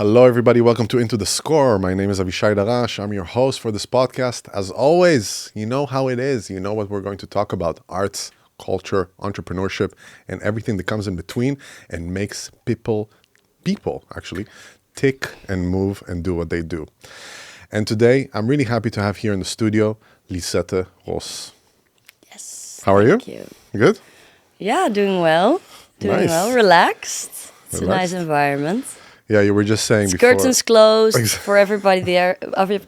Hello, everybody. Welcome to Into the Score. My name is Avishai Darash. I'm your host for this podcast. As always, you know how it is. You know what we're going to talk about: arts, culture, entrepreneurship, and everything that comes in between and makes people actually, tick and move and do what they do. And today, I'm really happy to have here in the studio Lisette Ros. Yes. How are thank you? Good? Yeah, doing well. Nice. Relaxed. It's a Relaxed? nice environment. Yeah, you were just saying before. Curtains closed for everybody there.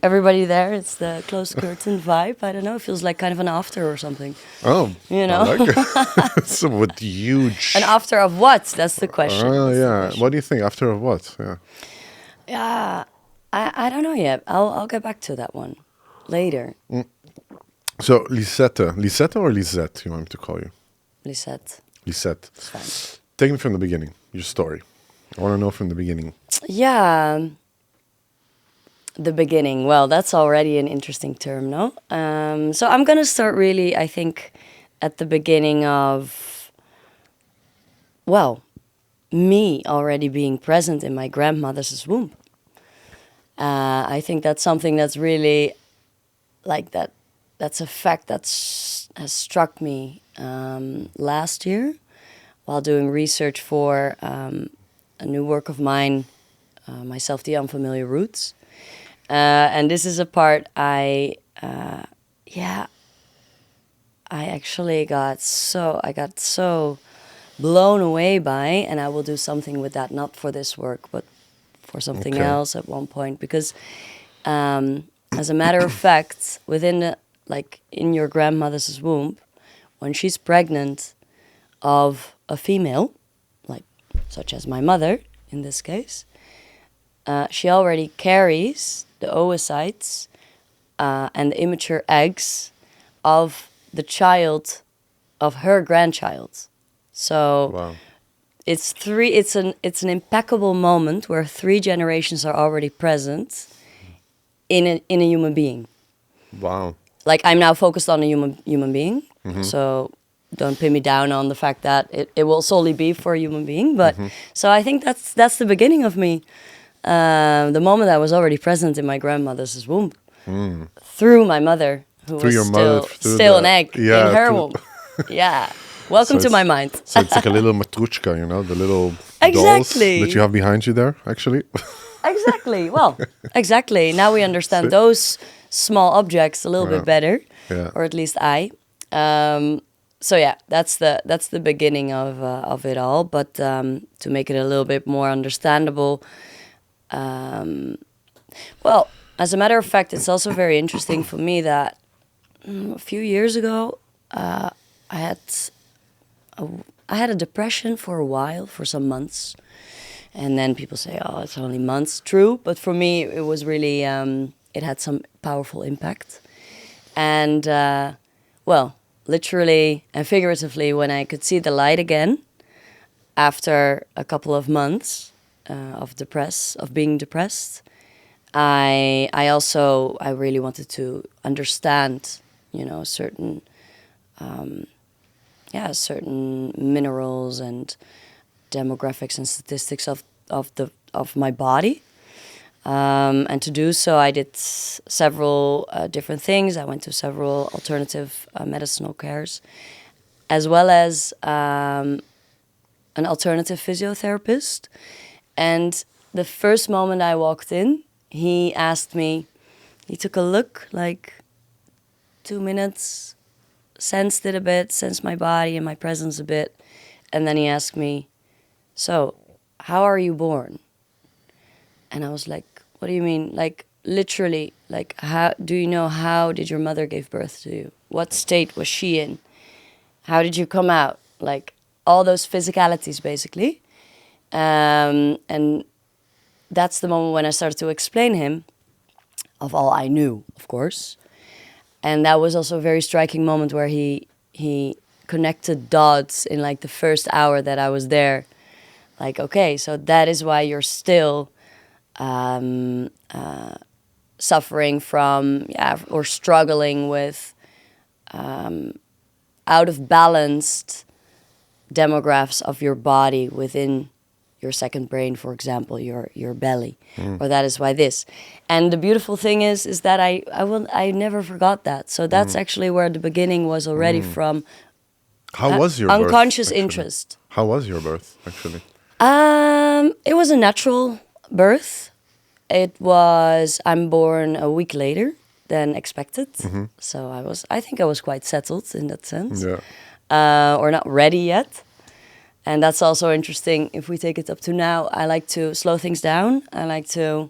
Everybody there. It's the closed curtain vibe. I don't know. It feels like kind of an after or something. Oh, You know? I like it. So with huge. An after of what? That's the question. Oh, That's the yeah. question. What do you think? After of what? Yeah. Yeah, I don't know yet. I'll get back to that one later. So, Lisette or Lisette, you want me to call you? Lisette. Lisette. It's fine. Take me from the beginning, your story. I want to know from the beginning. Yeah, the beginning. Well, that's already an interesting term, no? So I'm going to start really, I think, at the beginning of, well, me already being present in my grandmother's womb. I think that's something that's really like that. That's a fact that has struck me last year while doing research for a new work of mine, myself, the Unfamiliar Roots. And this is a part I actually got so blown away by, and I will do something with that, not for this work, but for something else at one point. Because as a matter of fact, in your grandmother's womb, when she's pregnant of a female, such as my mother, in this case, she already carries the oocytes and the immature eggs of the child of her grandchild. So Wow. it's an impeccable moment where 3 generations are already present in a human being. Wow. Like, I'm now focused on a human being, so don't pin me down on the fact that it will solely be for a human being. But so I think that's the beginning of me. The moment I was already present in my grandmother's womb through my mother, who Through was your mother, through still an the- egg yeah, in her through- womb. Yeah. Welcome So to my it's- mind. So it's like a little matrushka, the little Exactly. dolls that you have behind you there, actually. Exactly. Well, exactly. Now we understand those small objects a little bit better, or at least I. So yeah, that's the beginning of it all. But to make it a little bit more understandable, well, as a matter of fact, it's also very interesting for me that a few years ago, I had a depression for a while, for some months. And then people say, oh, it's only months. True. But for me, it was really, it had some powerful impact. And, well, literally and figuratively, when I could see the light again, after a couple of months of being depressed, I really wanted to understand, certain minerals and demographics and statistics of my body. And to do so, I did several different things. I went to several alternative medicinal cares, as well as an alternative physiotherapist. And the first moment I walked in, he took a look, like 2 minutes, sensed it a bit, sensed my body and my presence a bit. And then he asked me, so, how are you born? And I was like, what do you mean? Like, literally, like, how did your mother give birth to you? What state was she in? How did you come out? Like, all those physicalities, basically. And that's the moment when I started to explain him of all I knew, of course. And that was also a very striking moment where he connected dots in, like, the first hour that I was there. Like, okay, so that is why you're still suffering from, or struggling with out of balanced demographics of your body within your second brain, for example, your belly, or that is why this. And the beautiful thing is that I never forgot that. So that's actually where the beginning was already from. How was your birth? Unconscious Actually? interest. How was your birth, actually? It was a natural birth. I'm born a week later than expected. So I think I was quite settled in that sense. Yeah. Or not ready yet. And that's also interesting. If we take it up to now, I like to slow things down. I like to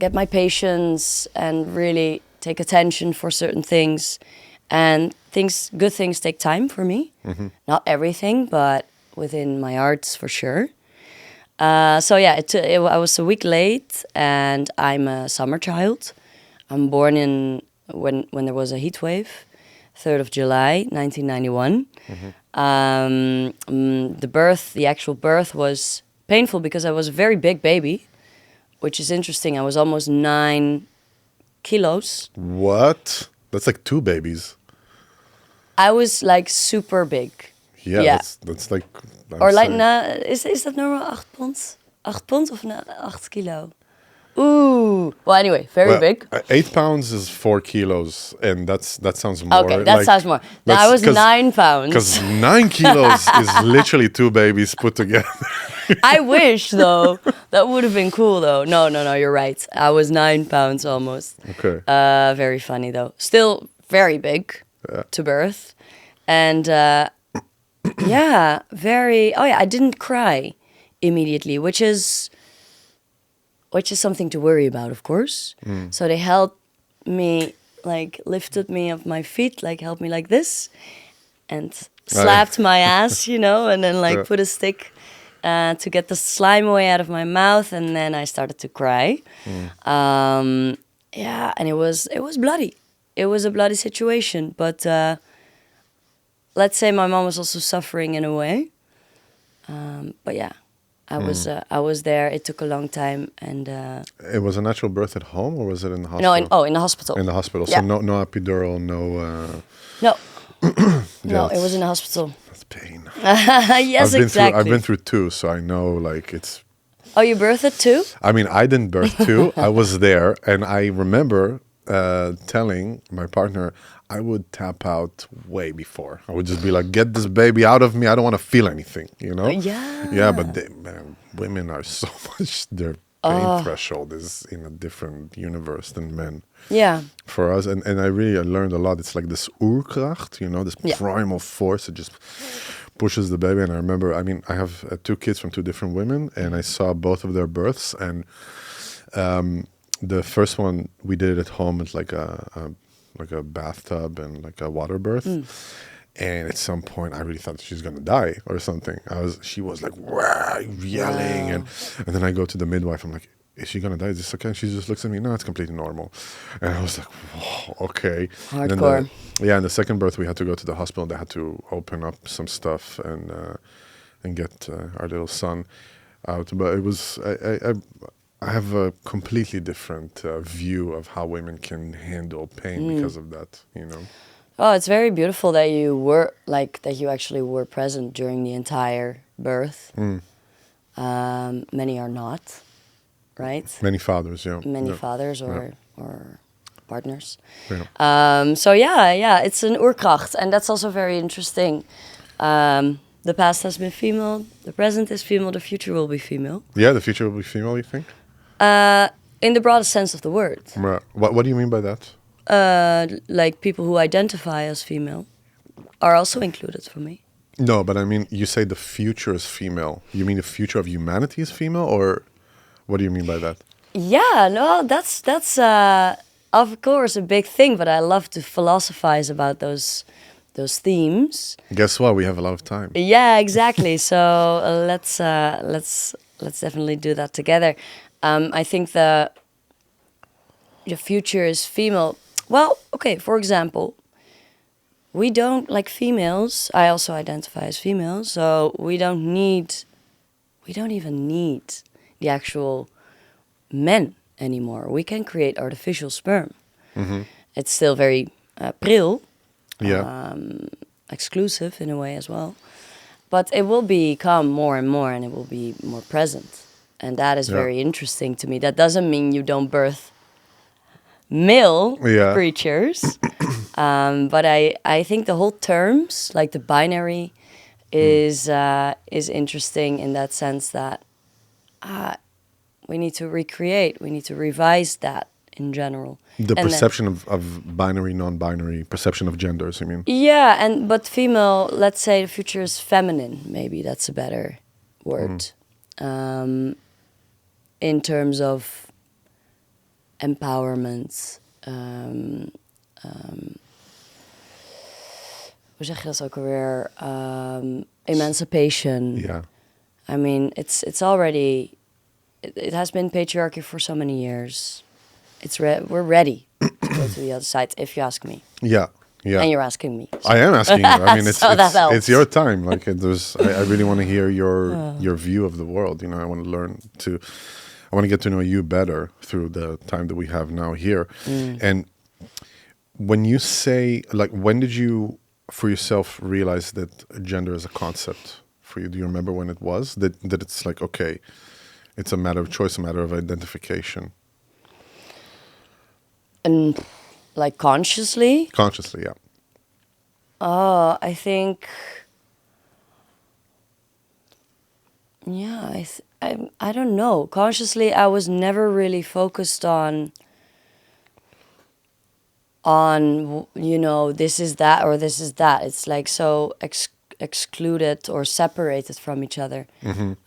get my patience and really take attention for certain things. And good things take time for me. Not everything, but within my arts for sure. So yeah, I was a week late, and I'm a summer child. I'm born when there was a heat wave, 3rd of July, 1991. The actual birth was painful because I was a very big baby, which is interesting. I was almost 9 kilos. What? That's like 2 babies. I was like super big. Yeah. That's like... Or like, is that normal 8 pond? 8 pond of 8 kilo? Ooh. Well, anyway, very big. 8 pounds is 4 kilos, and that sounds more. Okay, that sounds more. Now I was 9 pounds. Because 9 kilos is literally 2 babies put together. I wish, though. That would have been cool, though. No, you're right. I was 9 pounds almost. Okay. Very funny, though. Still very big to birth. And I didn't cry immediately, which is something to worry about, of course. So they helped me, like lifted me off my feet, like helped me like this, and slapped my ass, and then like put a stick to get the slime away out of my mouth, and then I started to cry. And it was bloody. It was a bloody situation, but let's say my mom was also suffering in a way. But yeah. I was there. It took a long time, and it was a natural birth at home, or was it in the hospital? No, in the hospital. In the hospital, yeah. So no epidural, no, no. It was in the hospital. That's pain. Yes, exactly. I've been through 2, so I know like it's. Oh, you birthed 2? I mean, I didn't birth 2. I was there, and I remember telling my partner I would tap out way before. I would just be like, get this baby out of me. I don't want to feel anything, Yeah. Yeah, but women are so much, their pain threshold is in a different universe than men. Yeah. For us, and I learned a lot. It's like this Urkracht, this primal force that just pushes the baby. And I remember, I have 2 kids from 2 different women, and I saw both of their births, and the first one we did it at home. It's like a bathtub and like a water birth. And at some point, I really thought she was gonna die or something. She was like yelling, and then I go to the midwife. I'm like, is she gonna die? Is this okay? And she just looks at me. No, it's completely normal. And I was like, whoa, okay. Hardcore. And the second birth, we had to go to the hospital. They had to open up some stuff and get our little son out. But it was I have a completely different view of how women can handle pain because of that, Oh, it's very beautiful that you actually were present during the entire birth. Many are not, right? Many fathers, yeah. Many fathers or partners. Yeah. So it's an Urkracht, and that's also very interesting. The past has been female, the present is female, the future will be female. Yeah, the future will be female, you think? In the broadest sense of the word. Right. What do you mean by that? Like people who identify as female are also included for me. No, but I mean, you say the future is female. You mean the future of humanity is female, or what do you mean by that? Yeah, no, that's of course a big thing, but I love to philosophize about those themes. Guess what? We have a lot of time. Yeah, exactly. So let's definitely do that together. I think the future is female. Well, okay, for example, we don't, like females, I also identify as female, so we don't even need the actual men anymore. We can create artificial sperm. It's still very pril, exclusive in a way as well. but it will become more and more, and it will be more present, and that is Yeah. very interesting to me. That doesn't mean you don't birth male Yeah. creatures, but I think the whole terms, like the binary, is interesting in that sense that we need to recreate, we need to revise that in general. The And then- perception of binary, non-binary, perception of genders, I mean. Yeah, but female, let's say the future is feminine, maybe that's a better word. In terms of empowerment. Hoe zeg je dat ook alweer? Emancipation. Yeah. I mean, it's already, it has been patriarchy for so many years. We're ready to go to the other side, if you ask me. Yeah. Yeah. And you're asking me. I am asking you. I mean, So that helps. it's your time. Like I really want to hear your view of the world. You know, I want to I want to get to know you better through the time that we have now here. And when you say, like, when did you, for yourself, realize that gender is a concept for you? Do you remember when it was that it's like, okay, it's a matter of choice, a matter of identification? And like consciously? Consciously, yeah. I think, yeah, I don't know. Consciously, I was never really focused on you know, this is that or this is that. It's like so excluded or separated from each other.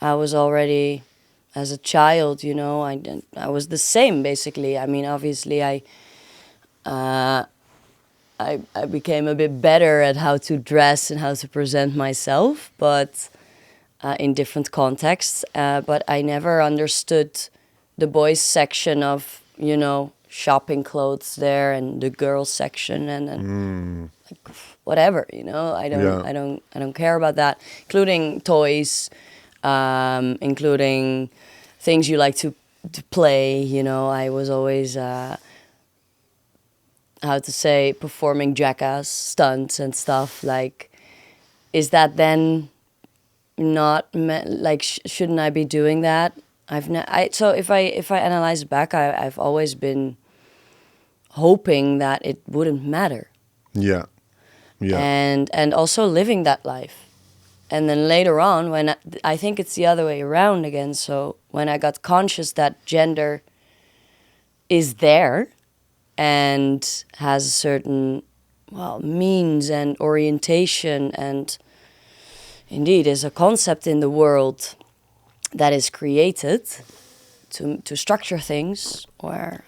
I was already, as a child, you know, I was the same basically. I mean, obviously, I became a bit better at how to dress and how to present myself, but in different contexts. But I never understood the boys section of, you know, shopping clothes there and the girls section and like, whatever, you know. I don't care about that, including toys, including things you like to play. You know, I was always how to say, performing jackass stunts and stuff. Like, is that then not like shouldn't I be doing that? So if I analyze back, I've always been hoping that it wouldn't matter. Yeah. Yeah. And also living that life. And then later on, when I think it's the other way around again. So when I got conscious that gender is there and has a certain, well, means and orientation, and indeed is a concept in the world that is created to structure things, or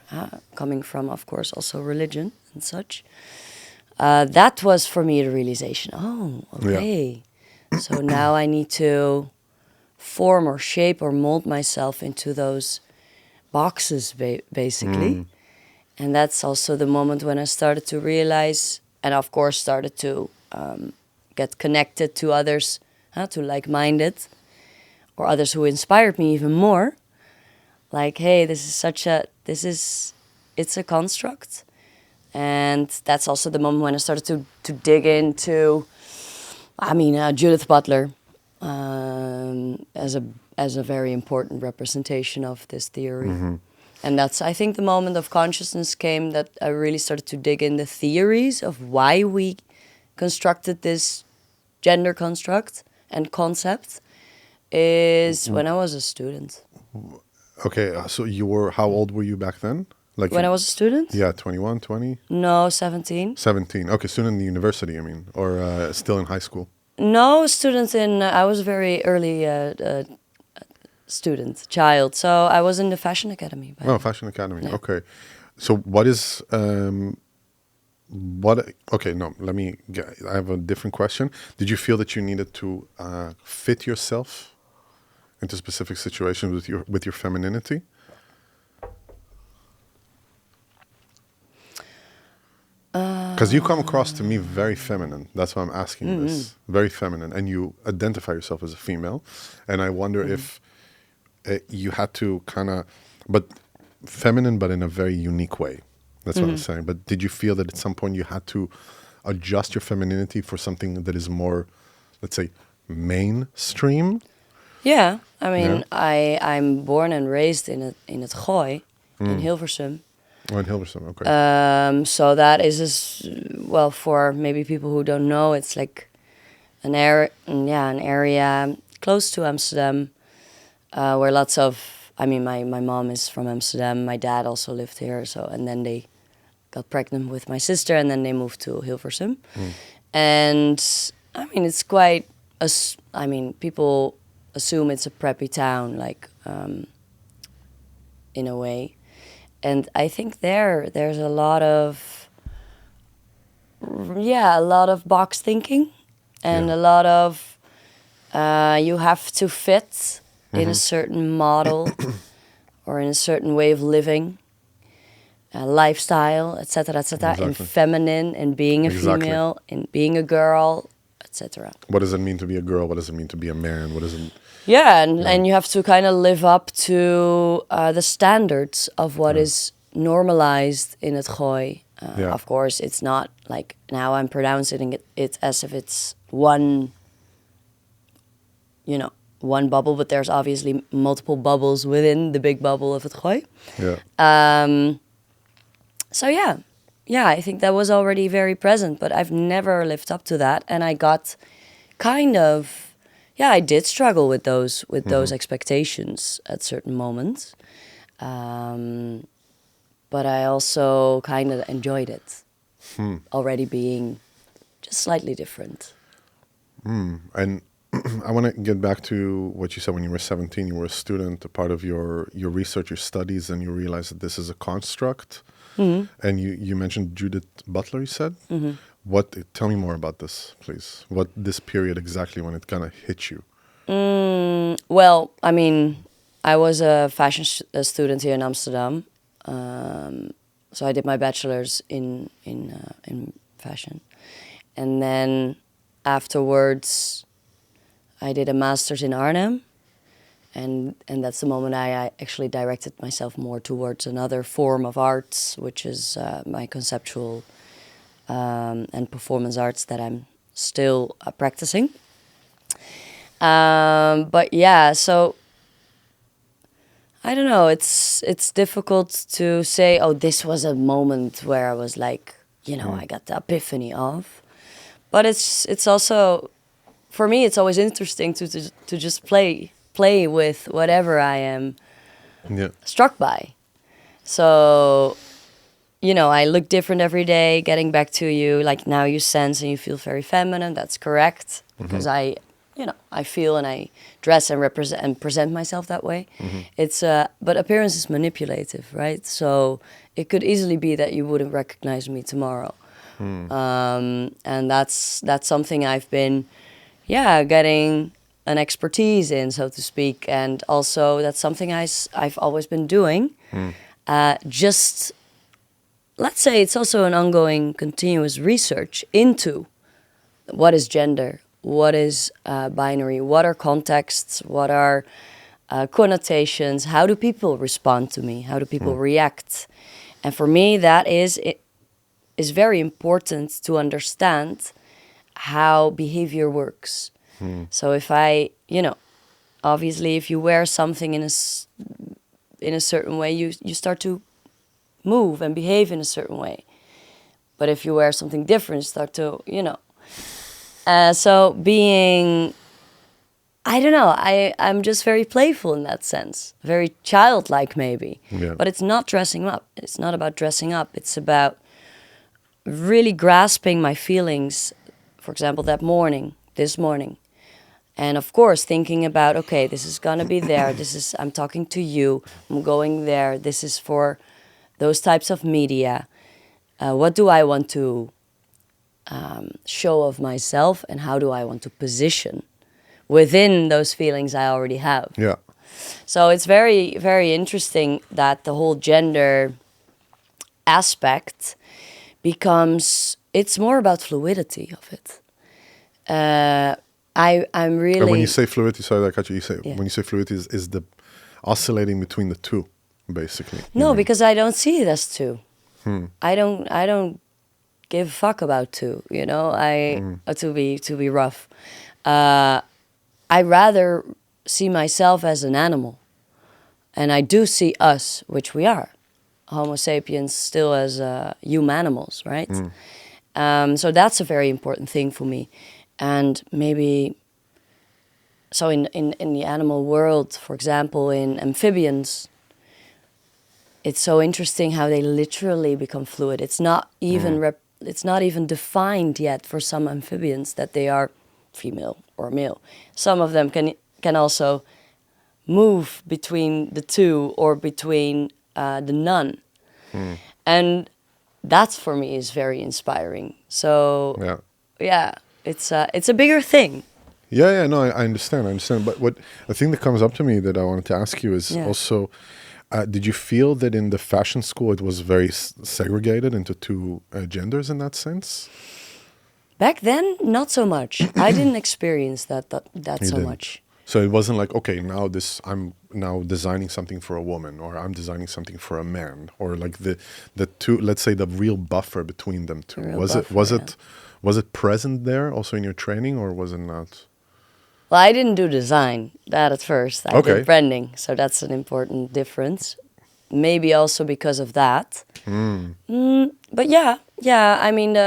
coming from, of course, also religion and such. That was for me the realization. Oh, okay. Yeah. So now I need to form or shape or mold myself into those boxes, basically. And that's also the moment when I started to realize, and of course started to get connected to others, to like-minded, or others who inspired me even more. Like, hey, it's a construct. And that's also the moment when I started to dig into, I mean, Judith Butler as a very important representation of this theory. And that's, I think, the moment of consciousness came that I really started to dig in the theories of why we constructed this gender construct and concept is when I was a student. Okay, so how old were you back then? Like when I was a student? Yeah, 21, 20? No, 17. 17. Okay, student in the university, I mean, or still in high school? No, student I was very early child. So I was in the fashion academy. Fashion academy. Yeah. Okay. So what is, okay, no, I have a different question. Did you feel that you needed to fit yourself into specific situations with your femininity? Because you come across to me very feminine. That's why I'm asking this. Very feminine. And you identify yourself as a female. And I wonder if you had to but feminine, but in a very unique way. That's what I'm saying. But did you feel that at some point you had to adjust your femininity for something that is more, let's say, mainstream. Yeah, I mean, Yeah. I'm born and raised in het Gooi, in Hilversum. Oh, in Hilversum, okay. So that is well, for maybe people who don't know, it's like an area close to Amsterdam, where lots of, I mean, my mom is from Amsterdam, my dad also lived here, so, and then they got pregnant with my sister, and then they moved to Hilversum. And I mean, it's quite I mean, people assume it's a preppy town, like, in a way. And I think there's a lot of, a lot of box thinking, and Yeah. a lot of, you have to fit in a certain model or in a certain way of living, lifestyle, etc., etc., in Exactly. feminine, in being a Exactly. female, in being a girl, etc. What does it mean to be a girl? What does it mean to be a man? What does it? Yeah, and you have to kind of live up to the standards of what is normalized in het Gooi. Yeah. Of course, it's not like, now I'm pronouncing it as if it's one, one bubble, but there's obviously multiple bubbles within the big bubble of het Gooi. Yeah. So yeah, I think that was already very present, but I've never lived up to that, and I got kind of, I did struggle with those expectations at certain moments, but I also kind of enjoyed it, already being just slightly different. And I want to get back to what you said when you were 17. You were a student, a part of your research, your studies, and you realized that this is a construct. And you mentioned Judith Butler, you said? Tell me more about this, please. What this period exactly, when it kind of hit you? Well, I mean, I was a fashion student here in Amsterdam, so I did my bachelor's in fashion, and then afterwards, I did a master's in Arnhem, and that's the moment I actually directed myself more towards another form of arts, which is my conceptual and performance arts that I'm still practicing. But yeah, so I don't know. It's difficult to say, oh, this was a moment where I was like, I got the epiphany of. But it's also, for me, it's always interesting to just play with whatever I am struck by. So, I look different every day. Getting back to you, like, now you sense and you feel very feminine. That's correct, because I feel and I dress and represent and present myself that way. It's but appearance is manipulative, right? So it could easily be that you wouldn't recognize me tomorrow, and that's something I've been, getting an expertise in, so to speak, and also that's something I've always been doing. Just, let's say, it's also an ongoing, continuous research into what is gender, what is binary, what are contexts, what are connotations, how do people respond to me, how do people react. And for me, that is very important to understand how behavior works. So if I, obviously if you wear something in a certain way, you start to move and behave in a certain way. But if you wear something different, you start to, so being, I don't know, I'm just very playful in that sense, very childlike maybe. Yeah. But it's not dressing up. It's not about dressing up. It's about really grasping my feelings, for example, this morning. And of course, thinking about, okay, this is gonna be there. I'm talking to you. I'm going there. This is for those types of media. What do I want to show of myself, and how do I want to position within those feelings I already have? Yeah. So it's very, very interesting that the whole gender aspect becomes, it's more about fluidity of it. I'm really... And when you say fluidity, sorry, I cut you. Yeah. When you say fluidity, is the oscillating between the two, basically. No, because I don't see it as two. I don't give a fuck about two. To be rough. I rather see myself as an animal. And I do see us, which we are, Homo sapiens, still as humanimals, right? So that's a very important thing for me. And maybe, so in the animal world, for example, in amphibians, it's so interesting how they literally become fluid. It's not even it's not even defined yet for some amphibians that they are female or male. Some of them can also move between the two or between the none. And that for me is very inspiring. So yeah, it's a bigger thing. Yeah, no, I understand. But what the thing that comes up to me that I wanted to ask you is also, did you feel that in the fashion school it was very segregated into two genders in that sense? Back then, not so much. I didn't experience that so didn't. much. So it wasn't like, okay, now I'm now designing something for a woman, or I'm designing something for a man, or like the two, let's say the real buffer between them two. Was it present there also in your training, or was it not? Well, I didn't do design that at first. I did branding, so that's an important difference. Maybe also because of that. But yeah. I mean,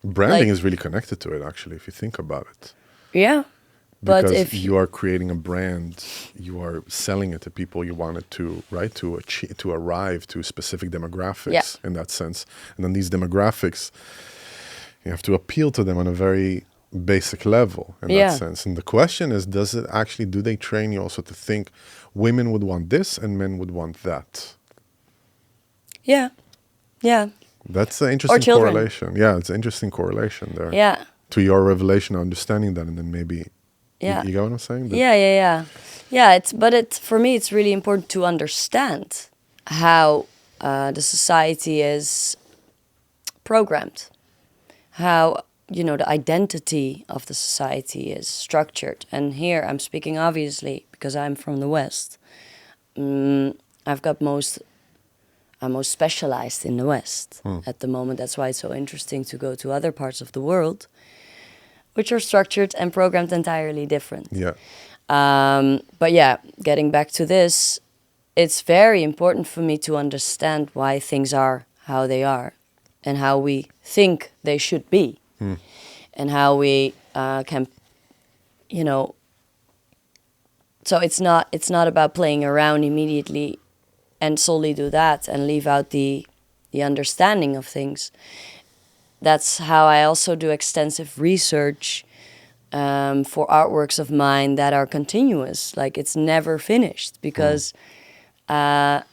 branding is really connected to it, actually, if you think about it. Yeah. Because but if you are creating a brand, you are selling it to people you want it to, right? To arrive to specific demographics in that sense. And then these demographics, you have to appeal to them on a very basic level in that sense. And the question is, do they train you also to think women would want this and men would want that? Yeah. That's an interesting correlation. Yeah, it's an interesting correlation there. Yeah. To your revelation, understanding that, and then maybe... Yeah. You get what I'm saying? Yeah, for me, it's really important to understand how the society is programmed, how, the identity of the society is structured. And here I'm speaking obviously because I'm from the West. I'm most specialized in the West at the moment. That's why it's so interesting to go to other parts of the world, which are structured and programmed entirely different. Yeah. But yeah, getting back to this, it's very important for me to understand why things are how they are and how we think they should be and how we can, so it's not about playing around immediately and solely do that and leave out the understanding of things. That's how I also do extensive research for artworks of mine that are continuous. Like, it's never finished because like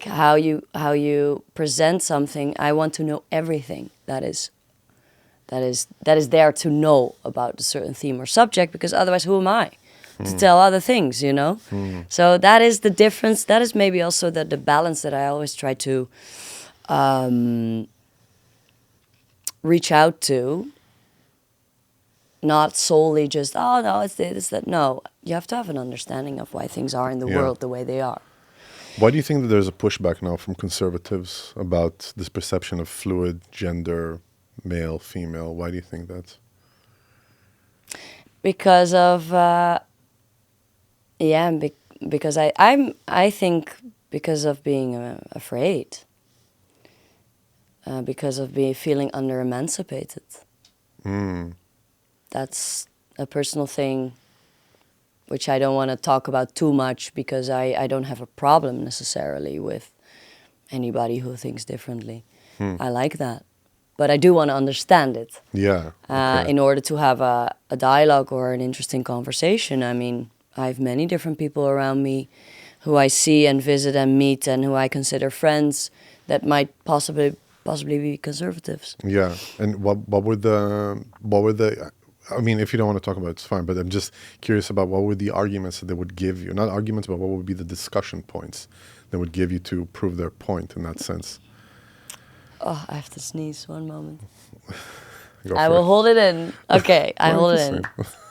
how you present something, I want to know everything that is there to know about a certain theme or subject, because otherwise who am I to tell other things, So that is the difference. That is maybe also the balance that I always try to reach out to, not solely just, oh no, it's this, that. No, you have to have an understanding of why things are in the world the way they are. Why do you think that there's a pushback now from conservatives about this perception of fluid gender, male, female? Why do you think that? Because of because I think because of being afraid. Because of feeling under-emancipated. That's a personal thing which I don't want to talk about too much, because I don't have a problem necessarily with anybody who thinks differently. I like that. But I do want to understand it. In order to have a dialogue or an interesting conversation. I mean, I have many different people around me who I see and visit and meet and who I consider friends that might possibly be conservatives. Yeah, and what were the I mean, if you don't want to talk about it, it's fine, but I'm just curious about what were the arguments that they would give you, not arguments, but what would be the discussion points they would give you to prove their point in that sense. Oh, I have to sneeze, one moment. I will hold it in. Okay, I hold it in.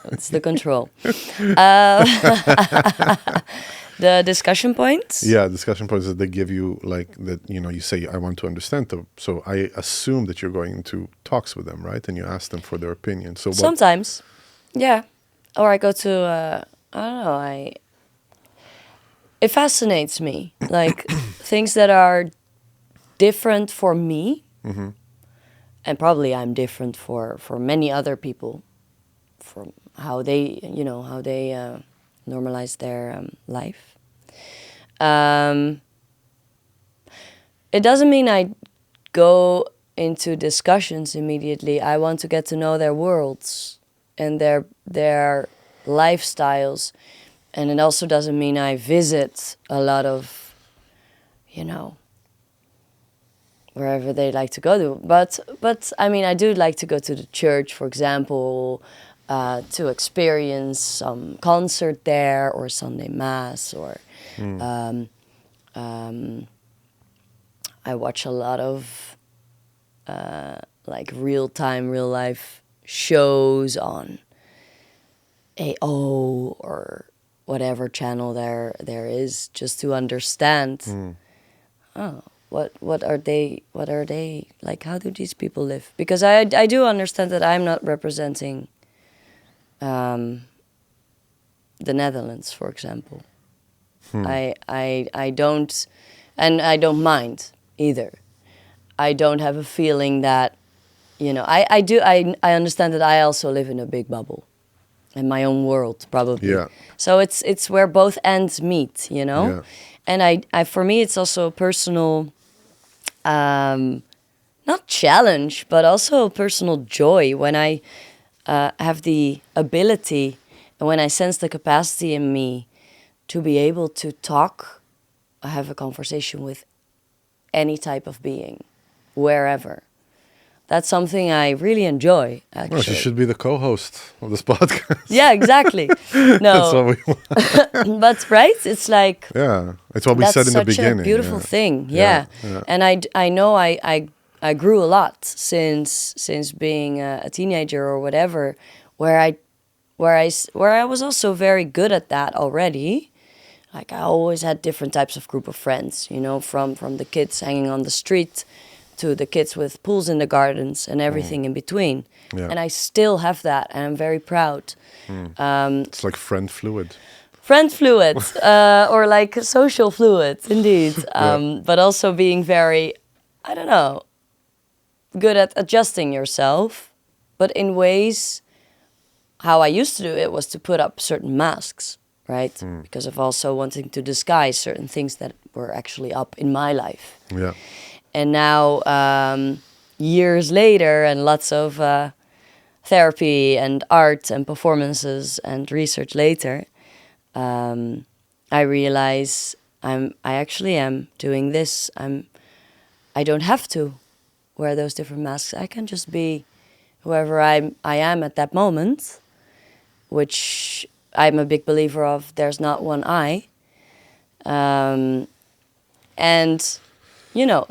It's the control. The discussion points? Yeah, discussion points that they give you, like that, you say, I want to understand them. So I assume that you're going into talks with them, right? And you ask them for their opinion. So sometimes. Yeah, or I go to I don't know. It fascinates me, like things that are different for me, and probably I'm different for many other people, from how they how they normalize their life. Um, it doesn't mean I go into discussions immediately. I want to get to know their worlds and their lifestyles, and it also doesn't mean I visit a lot of, you know, wherever they like to go to. But I mean, I do like to go to the church, for example, to experience some concert there or Sunday mass, or um, um, I watch a lot of like real life shows on AO or whatever channel there is, just to understand. Oh, what are they like? How do these people live? Because I do understand that I'm not representing the Netherlands, for example. I don't, and I don't mind either. I don't have a feeling that, I understand that I also live in a big bubble, in my own world, probably. Yeah. So it's where both ends meet, you know. Yeah. And I for me it's also a personal, not challenge, but also a personal joy when I have the ability, and when I sense the capacity in me to be able to talk, have a conversation with any type of being, wherever. That's something I really enjoy, Well, she actually. should be the co-host of this podcast. Yeah, exactly. That's No, what we want. but right, it's like Yeah, it's what we that's said in the such a beginning. beautiful Yeah. thing. Yeah, Yeah, yeah. and I know I grew a lot since being a teenager or whatever, where I was also very good at that already. Like I always had different types of group of friends, you know, from the kids hanging on the street to the kids with pools in the gardens and everything in between. Yeah. And I still have that, and I'm very proud. It's like friend fluid. Friend fluid, or like social fluid, indeed. But also being very, I don't know, good at adjusting yourself, but in ways, how I used to do it was to put up certain masks, right? Because of also wanting to disguise certain things that were actually up in my life. Yeah. And now, years later, and lots of therapy and art and performances and research later, I realize I actually am doing this. I don't have to wear those different masks. I can just be whoever I am at that moment, which I'm a big believer of. There's not one I, and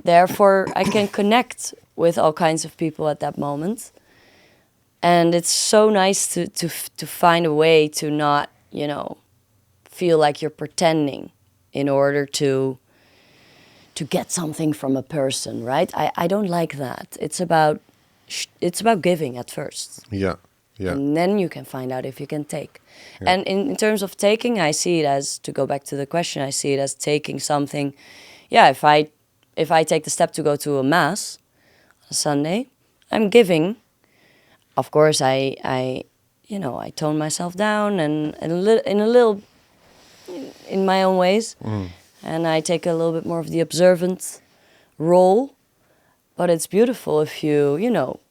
therefore I can connect with all kinds of people at that moment. And it's so nice to find a way to not, feel like you're pretending in order to get something from a person, right? I don't like that. It's about giving at first. Yeah. Yeah. And then you can find out if you can take. Yeah. And in terms of taking, I see it as, to go back to the question, I see it as taking something. Yeah, if I take the step to go to a mass on a Sunday, I'm giving. Of course, I tone myself down and in my own ways, and I take a little bit more of the observant role. But it's beautiful if you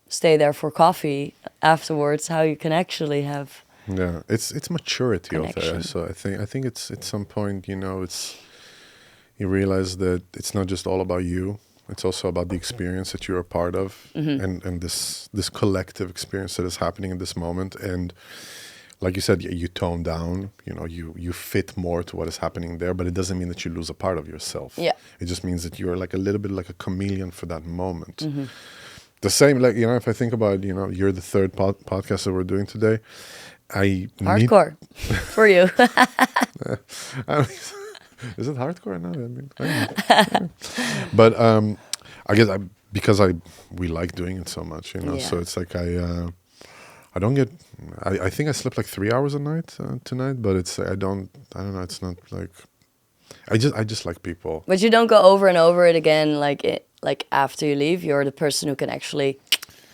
stay there for coffee afterwards. How you can actually have. Yeah, it's maturity of Connection. there. So I think it's at some point, you realize that it's not just all about you. It's also about the experience that you're a part of, and this collective experience that is happening in this moment. And like you said, you tone down. You fit more to what is happening there, but it doesn't mean that you lose a part of yourself. Yeah. It just means that you're like a little bit like a chameleon for that moment. The same, like, if I think about, you're the third podcast that we're doing today. Hardcore for you. Is it hardcore? No, I mean, but I guess because we like doing it so much, Yeah. So it's like I I don't get. I think I slept like 3 hours a night tonight, but it's I don't know. It's not like I just like people. But you don't go over and over it again, like after you leave. You're the person who can actually,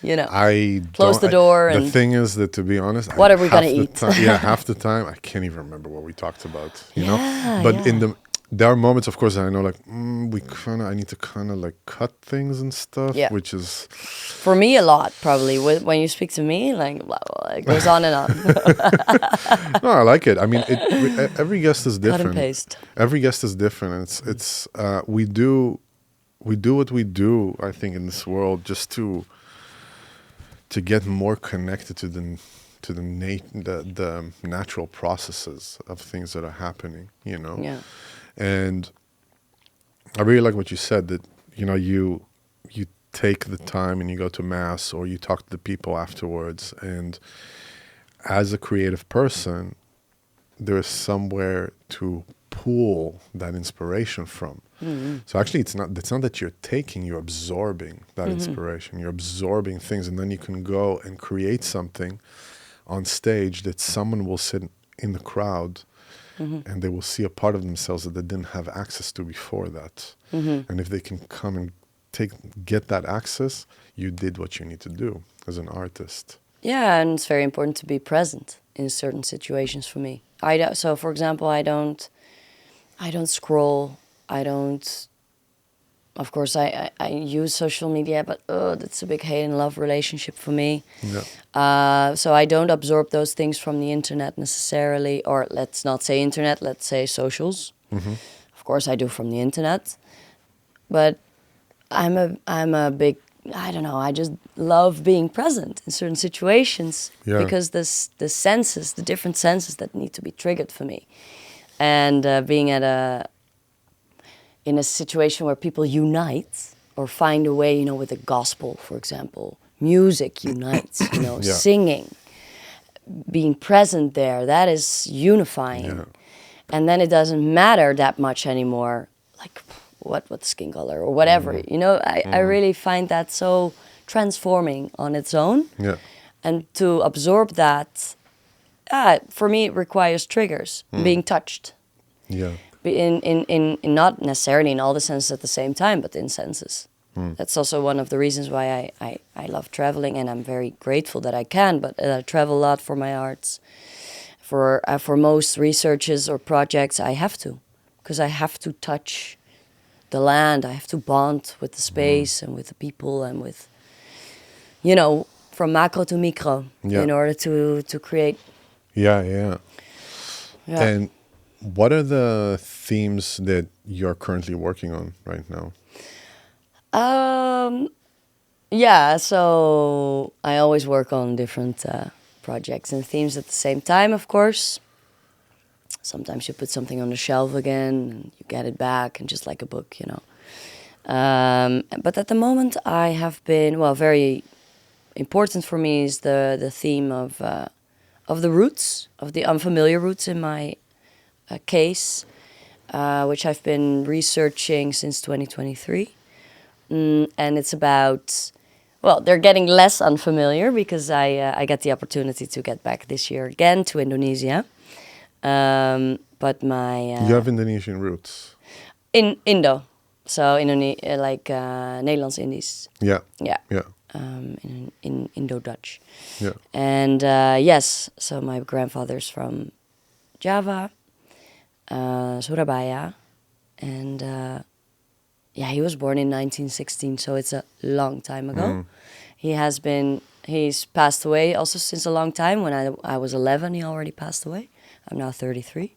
I close don't. the door The and thing is that, to be honest, what are we half gonna the eat? time, yeah, half the time I can't even remember what we talked about. Yeah, But yeah. there are moments, of course, that I know like I need to kind of like cut things and stuff, Yeah. which is For me, a lot probably. When you speak to me, like blah, blah, it goes on and on. no, I like it. I mean, every guest is Cut and different. paste. Every guest is different. And it's we do what we do. I think in this world just to get more connected to the natural processes of things that are happening. Yeah. And I really like what you said, that you take the time and you go to mass or you talk to the people afterwards, and as a creative person there is somewhere to pull that inspiration from. So actually it's not that you're taking, you're absorbing that inspiration, you're absorbing things, and then you can go and create something on stage that someone will sit in the crowd and they will see a part of themselves that they didn't have access to before that. And if they can come and get that access, you did what you need to do as an artist. Yeah, and it's very important to be present in certain situations for me. So, for example, I don't scroll. I don't. Of course, I use social media, but that's a big hate and love relationship for me. Yeah. So I don't absorb those things from the internet necessarily, or let's not say internet, let's say socials. Of course, I do from the internet, but I'm a big, I don't know, I just love being present in certain situations. Yeah. Because the senses, the different senses that need to be triggered for me, and being in a situation where people unite or find a way, with the gospel, for example, music unites, Yeah. singing, being present there, that is unifying. Yeah. And then it doesn't matter that much anymore, like what the skin color or whatever, I really find that so transforming on its own. Yeah. And to absorb that, for me, it requires triggers, being touched. Yeah. In not necessarily in all the senses at the same time, but in senses. That's also one of the reasons why I love traveling, and I'm very grateful that I can. But I travel a lot for my arts. For most researches or projects, I have to, because I have to touch the land. I have to bond with the space and with the people and with, from macro to micro, in order to create. Yeah. Yeah. And what are the themes that you're currently working on right now? Yeah, so I always work on different projects and themes at the same time, of course. Sometimes you put something on the shelf again and you get it back, and just like a book, But at the moment I have been, very important for me is the theme of the roots, of the unfamiliar roots in my case, which I've been researching since 2023. And it's about, they're getting less unfamiliar because I got the opportunity to get back this year again to Indonesia. But my... You have Indonesian roots. In Indo. So Nederlands-Indisch. Yeah. Yeah. Yeah. In Indo-Dutch. Yeah. And yes, so my grandfather's from Java, Surabaya, and he was born in 1916, so it's a long time ago. He's passed away also since a long time. When I was 11, he already passed away. I'm now 33.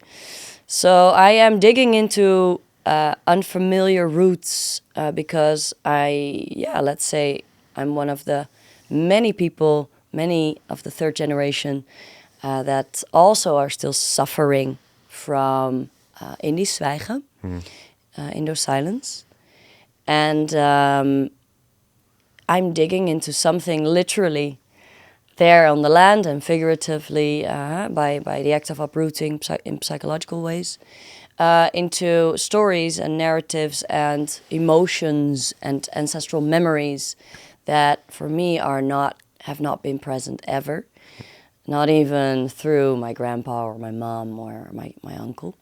So I am digging into unfamiliar roots because let's say I'm one of the many people, many of the third generation that also are still suffering from Indisch zwijgen, Indo silence. And I'm digging into something literally there on the land and figuratively by the act of uprooting in psychological ways into stories and narratives and emotions and ancestral memories that for me are not have not been present ever, not even through my grandpa or my mom or my uncle.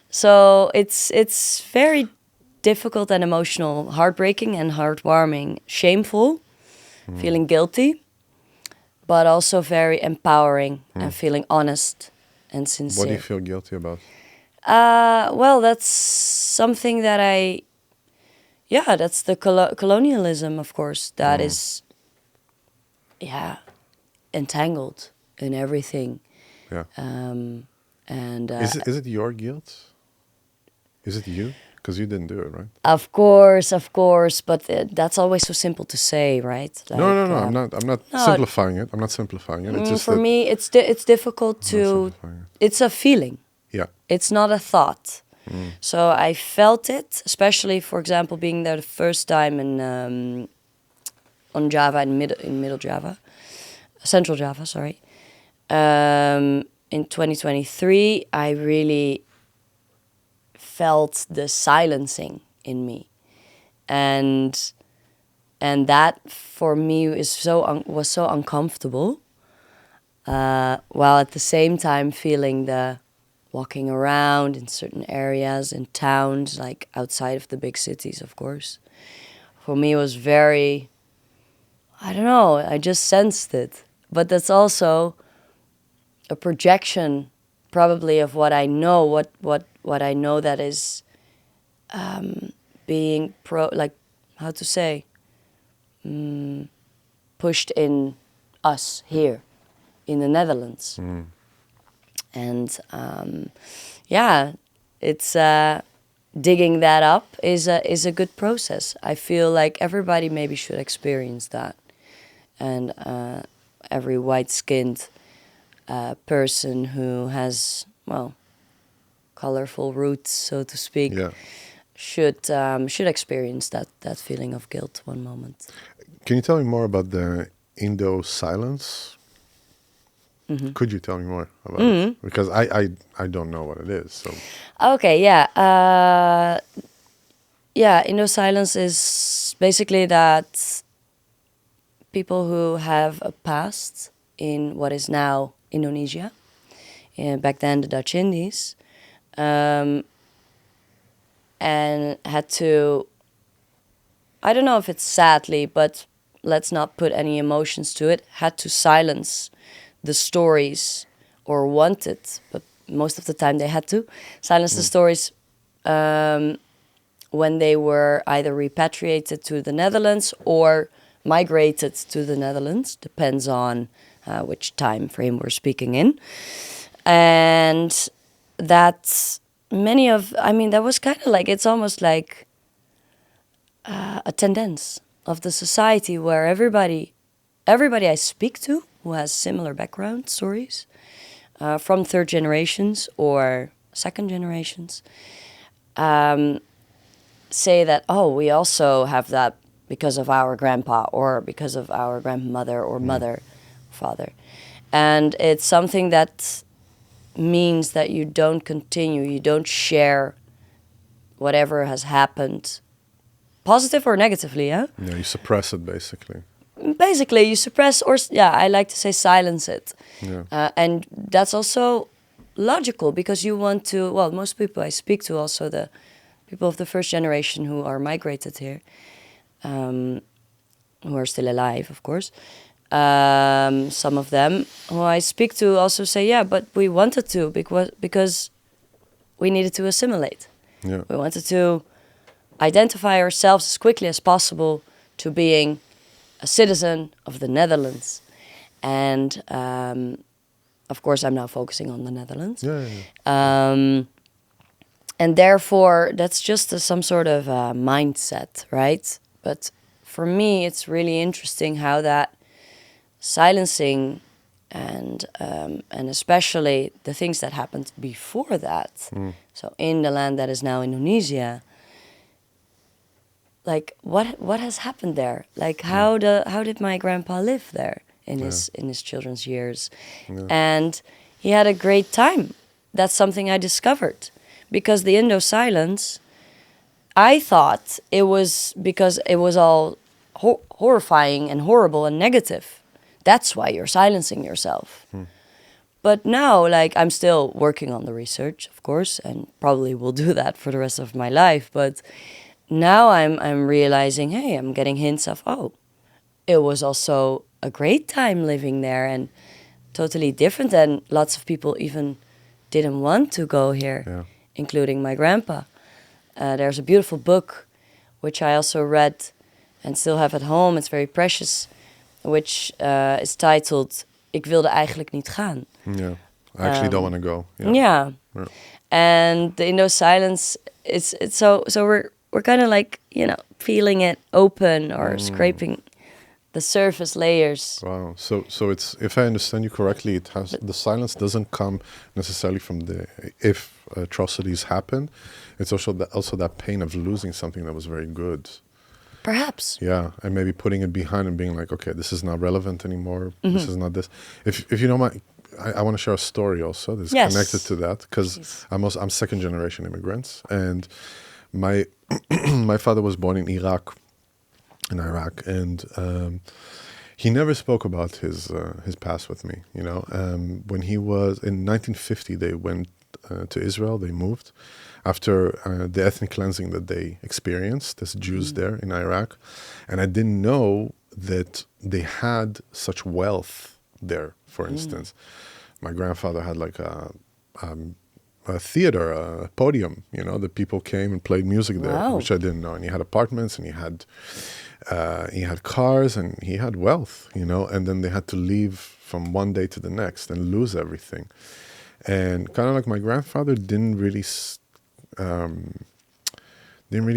So it's very difficult and emotional, heartbreaking and heartwarming, shameful, feeling guilty, but also very empowering and feeling honest and sincere. What do you feel guilty about? Well, that's something that that's the colonialism, of course, that is, entangled in everything. Yeah. And Is it your guilt? Is it you? Because you didn't do it, right? of course, but that's always so simple to say, right? Like, No. I'm not no, simplifying it. I'm not simplifying it. It's just for that me, it's difficult I'm not to. simplifying it. It's a feeling. Yeah. It's not a thought. So I felt it, especially, for example, being there the first time on Java, in Middle Java, Central Java, sorry. In 2023, I really felt the silencing in me, and that for me was so uncomfortable. While at the same time feeling the walking around in certain areas in towns, like outside of the big cities, of course. For me, it was very, I don't know, I just sensed it. But that's also a projection, probably, of what I know, what I know that is being how to say, pushed in us here in the Netherlands. And it's digging that up is a good process. I feel like everybody maybe should experience that, and every white-skinned person who has, well, colorful roots, so to speak, should experience that feeling of guilt one moment. Can you tell me more about the Indo silence? Could you tell me more about it? Because I don't know what it is. So Okay, Indo silence is basically that people who have a past in what is now Indonesia, back then the Dutch Indies, and had to, I don't know if it's sadly, but let's not put any emotions to it, had to silence the stories, or wanted, but most of the time they had to silence the stories when they were either repatriated to the Netherlands or migrated to the Netherlands, depends on which time frame we're speaking in. And that that was kind of like, it's almost like a tendency of the society where everybody I speak to who has similar background stories, from third generations or second generations, say that, oh, we also have that because of our grandpa or because of our grandmother or mother, father. And it's something that means that you don't share whatever has happened, positive or negatively, yeah, you suppress it basically. Basically, you suppress, or I like to say silence it. Yeah. And that's also logical, because you want to, well, most people I speak to, also the people of the first generation who are migrated here, who are still alive, of course. Some of them who I speak to also say, yeah, but we wanted to because we needed to assimilate. Yeah. We wanted to identify ourselves as quickly as possible to being a citizen of the Netherlands. And of course, I'm now focusing on the Netherlands. Yeah. And therefore, that's just some sort of mindset, right? But for me, it's really interesting how that silencing and especially the things that happened before that, so in the land that is now Indonesia, like what has happened there? Like how did my grandpa live there in his children's years? Yeah. And he had a great time. That's something I discovered, because the Indo silence, I thought it was because it was all horrifying and horrible and negative. That's why you're silencing yourself. But now, like, I'm still working on the research, of course, and probably will do that for the rest of my life. But now I'm realizing, hey, I'm getting hints of, oh, it was also a great time living there and totally different. And lots of people even didn't want to go here, Yeah. including my grandpa. There's a beautiful book, which I also read and still have at home. It's very precious, which is titled Ik wilde eigenlijk niet gaan. Yeah. I actually don't want to go. Yeah. Yeah. And the Indo silence, it's so we're kind of like, you know, feeling it open or scraping the surface layers. Wow. So it's, if I understand you correctly, it has, the silence doesn't come necessarily from the, if atrocities happen, it's also that pain of losing something that was very good. Perhaps. Yeah, and maybe putting it behind and being like, okay, this is not relevant anymore. This is not this. If you don't mind, I want to share a story also that's Yes. connected to that, because Please. I'm second generation immigrants, and my my father was born in Iraq, and he never spoke about his past with me. You know, when he was in 1950, they went to Israel. They moved after the ethnic cleansing that they experienced as Jews there in Iraq, and I didn't know that they had such wealth there. For instance, my grandfather had like a theater, a podium. You know, that people came and played music there, Wow. which I didn't know. And he had apartments, and he had cars, and he had wealth. You know, and then they had to leave from one day to the next and lose everything. And kind of like my grandfather didn't really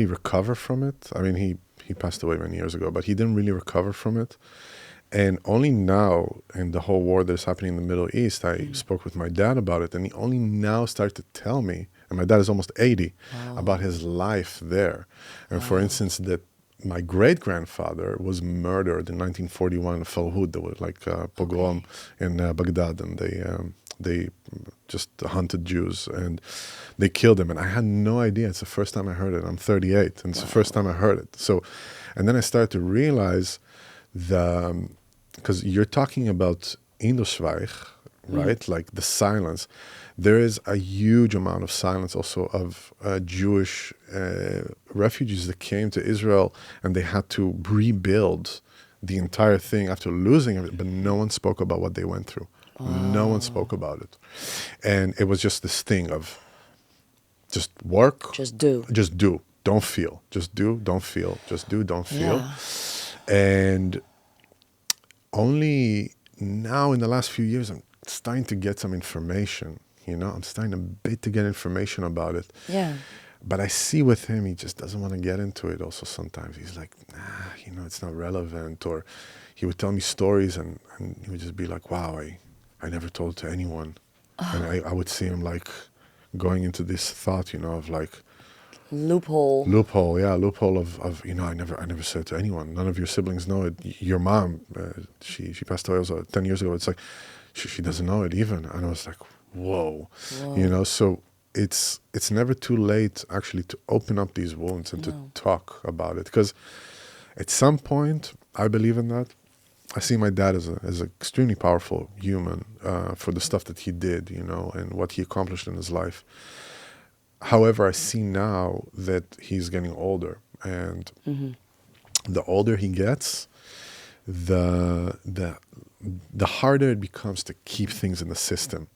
recover from it. I mean, he passed away many years ago, but he didn't really recover from it. And only now, in the whole war that's happening in the Middle East, I spoke with my dad about it, and he only now started to tell me, and my dad is almost 80, about his life there. And for instance, that my great-grandfather was murdered in 1941 in Falhud. There was like a pogrom in Baghdad, and they just hunted Jews, and they killed him. And I had no idea. It's the first time I heard it. I'm 38, and it's the first time I heard it. So, and then I started to realize because you're talking about Indoswijg, right? Like the silence. There is a huge amount of silence also of Jewish refugees that came to Israel, and they had to rebuild the entire thing after losing everything, but no one spoke about what they went through. No one spoke about it. And it was just this thing of just work. Just do. Just do. Don't feel. Just do, don't feel. Just do, don't feel. Yeah. And only now in the last few years, I'm starting to get some information. You know, I'm starting a bit to get information about it. Yeah. But I see with him, he just doesn't want to get into it also sometimes. He's like, nah, you know, it's not relevant. Or he would tell me stories, and he would just be like, wow, I never told it to anyone. And I would see him like going into this thought, you know, of like, Loophole. Loophole of you know, I never said it to anyone. None of your siblings know it. Your mom, she passed away also 10 years ago. It's like she doesn't know it even. And I was like, whoa. You know. So it's never too late actually to open up these wounds and to talk about it, because at some point I believe in that. I see my dad as an extremely powerful human for the stuff that he did, you know, and what he accomplished in his life. However, I see now that he's getting older, and the older he gets, the harder it becomes to keep things in the system.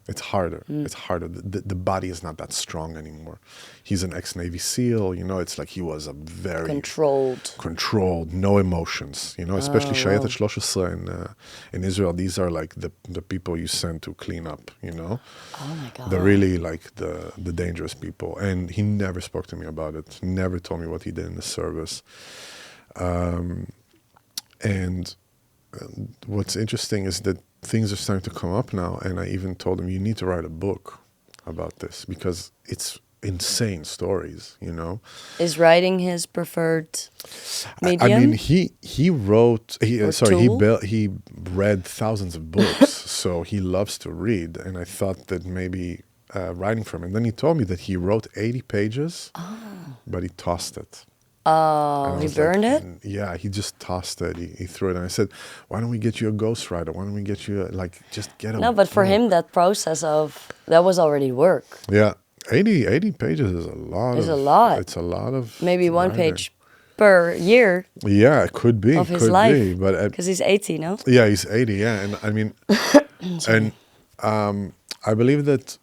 It's harder. It's harder. The body is not that strong anymore. He's an ex-Navy SEAL. You know, it's like he was a very controlled, no emotions. You know, especially Shayetet 13 in Israel. These are like the people you send to clean up. You know, Oh my God. they're really like the dangerous people. And he never spoke to me about it. Never told me what he did in the service. And what's interesting is that things are starting to come up now, and I even told him, you need to write a book about this, because it's insane stories, you know. Is writing his preferred medium? I mean, he wrote. tool? He read thousands of books, so he loves to read. And I thought that maybe writing from him. And then he told me that he wrote 80 pages, but he tossed it. And Oh, I he was like, burned it? yeah, he just tossed it. He threw it. And I said, why don't we get you a ghostwriter? Why don't we get you, just get a No, but for book? him, that process of that was already work. Yeah, 80 pages is a lot Is a of, lot. it's a lot of Maybe one writing. page per year Yeah, it could be, of his could life. be. But Because he's 80, no? yeah, he's 80, yeah. And I mean, Sorry. and I believe that,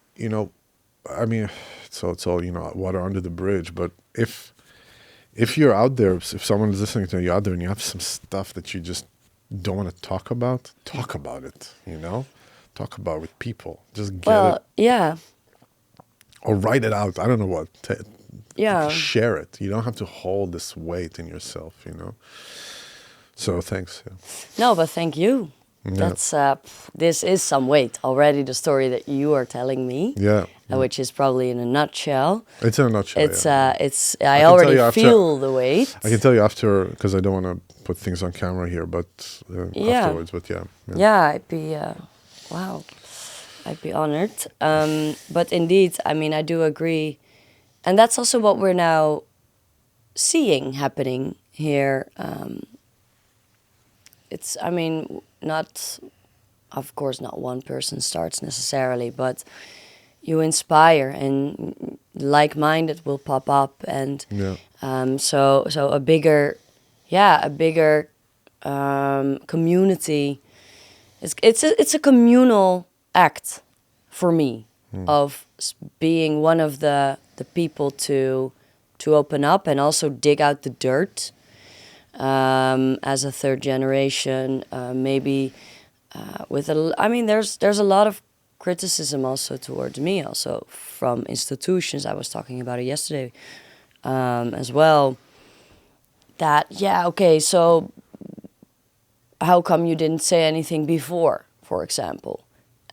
I mean, so it's all, water under the bridge. But if you're out there, if someone is listening to you out there and you have some stuff that you just don't want to talk about it, Talk about it with people. Just get Well, it yeah. or write it out. I don't know what. Yeah. Share it. You don't have to hold this weight in yourself, So thanks. Yeah. No, but thank you. Yeah. That's this is some weight already. The story that you are telling me, Yeah. which is probably in a nutshell. It's in a nutshell. It's yeah. it's. can I tell already you after- feel the weight. I can tell you after, because I don't want to put things on camera here, but Yeah. afterwards. But yeah. Yeah, I'd be. Wow, I'd be honored. But indeed, I mean, I do agree, and that's also what we're now seeing happening here. It's. I mean, not. Of course, not one person starts necessarily, but you inspire, and like-minded will pop up, and Yeah. so a bigger community. It's a communal act for me of being one of the people to open up and also dig out the dirt as a third generation, maybe with I mean, there's a lot of criticism also towards me, also from institutions. I was talking about it yesterday as well. That okay, so how come you didn't say anything before? For example,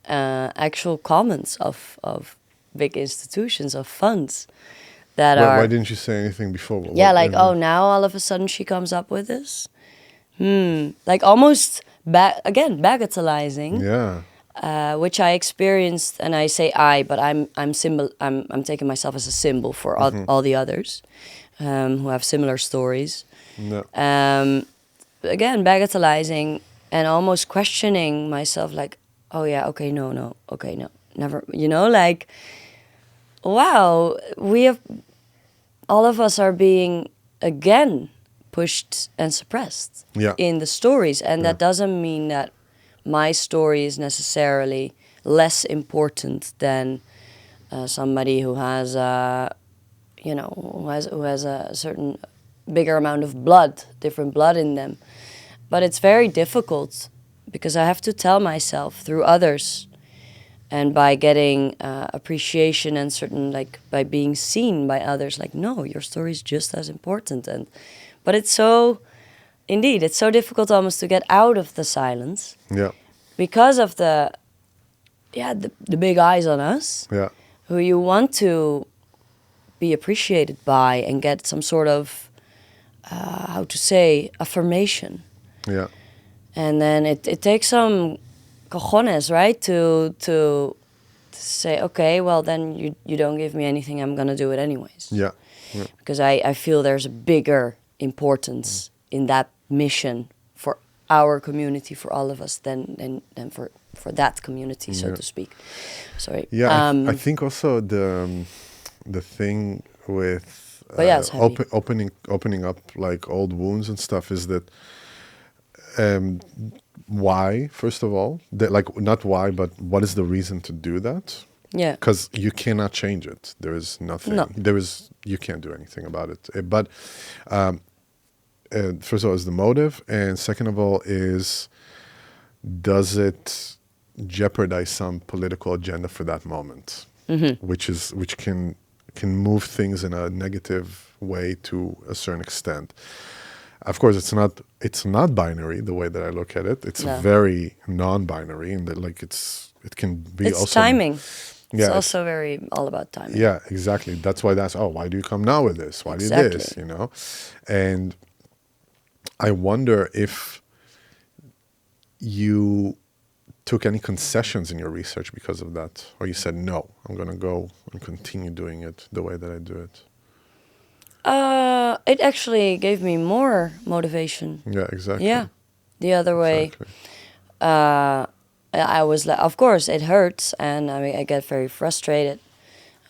actual comments of big institutions, of funds that are. Why didn't you say anything before? Oh, now all of a sudden she comes up with this. Like almost bagatellizing. Yeah. Which I experienced, and I say but I'm taking myself as a symbol for all the others who have similar stories. No. Again, bagatellizing and almost questioning myself, like, oh yeah, okay, no, okay, no, never, like, wow, all of us are being again pushed and suppressed Yeah. in the stories, and that doesn't mean that my story is necessarily less important than somebody who has who has a certain bigger amount of different blood in them. But it's very difficult because I have to tell myself through others, and by getting appreciation and by being seen by others, like, no, your story is just as important. But it's so difficult almost to get out of the silence. Yeah. Because of the big eyes on us. Yeah. Who you want to be appreciated by and get some sort of affirmation. Yeah. And then it takes some cojones, right, to say, okay, well, then you don't give me anything, I'm gonna do it anyways. Yeah. Because I feel there's a bigger importance in that mission for our community, for all of us, than for that community, so to speak. Sorry. Yeah, I think also the thing with But yeah, it's heavy. opening up like old wounds and stuff is that why, first of all, not why, but what is the reason to do that? Yeah. Because you cannot change it. There is nothing. No. You can't do anything about it. But first of all, is the motive, and second of all is, does it jeopardize some political agenda for that moment, which can move things in a negative way to a certain extent. Of course, it's not binary the way that I look at it. It's very non-binary, and that it can be it's also timing. Yeah, it's also very all about timing. Yeah, exactly. That's why why do you come now with this? Why do you this? And I wonder if you took any concessions in your research because of that, or you said, no, I'm going to go and continue doing it the way that I do it. It actually gave me more motivation. Yeah, exactly. Yeah, the other way. Exactly. I was like, of course, it hurts, and I mean, I get very frustrated.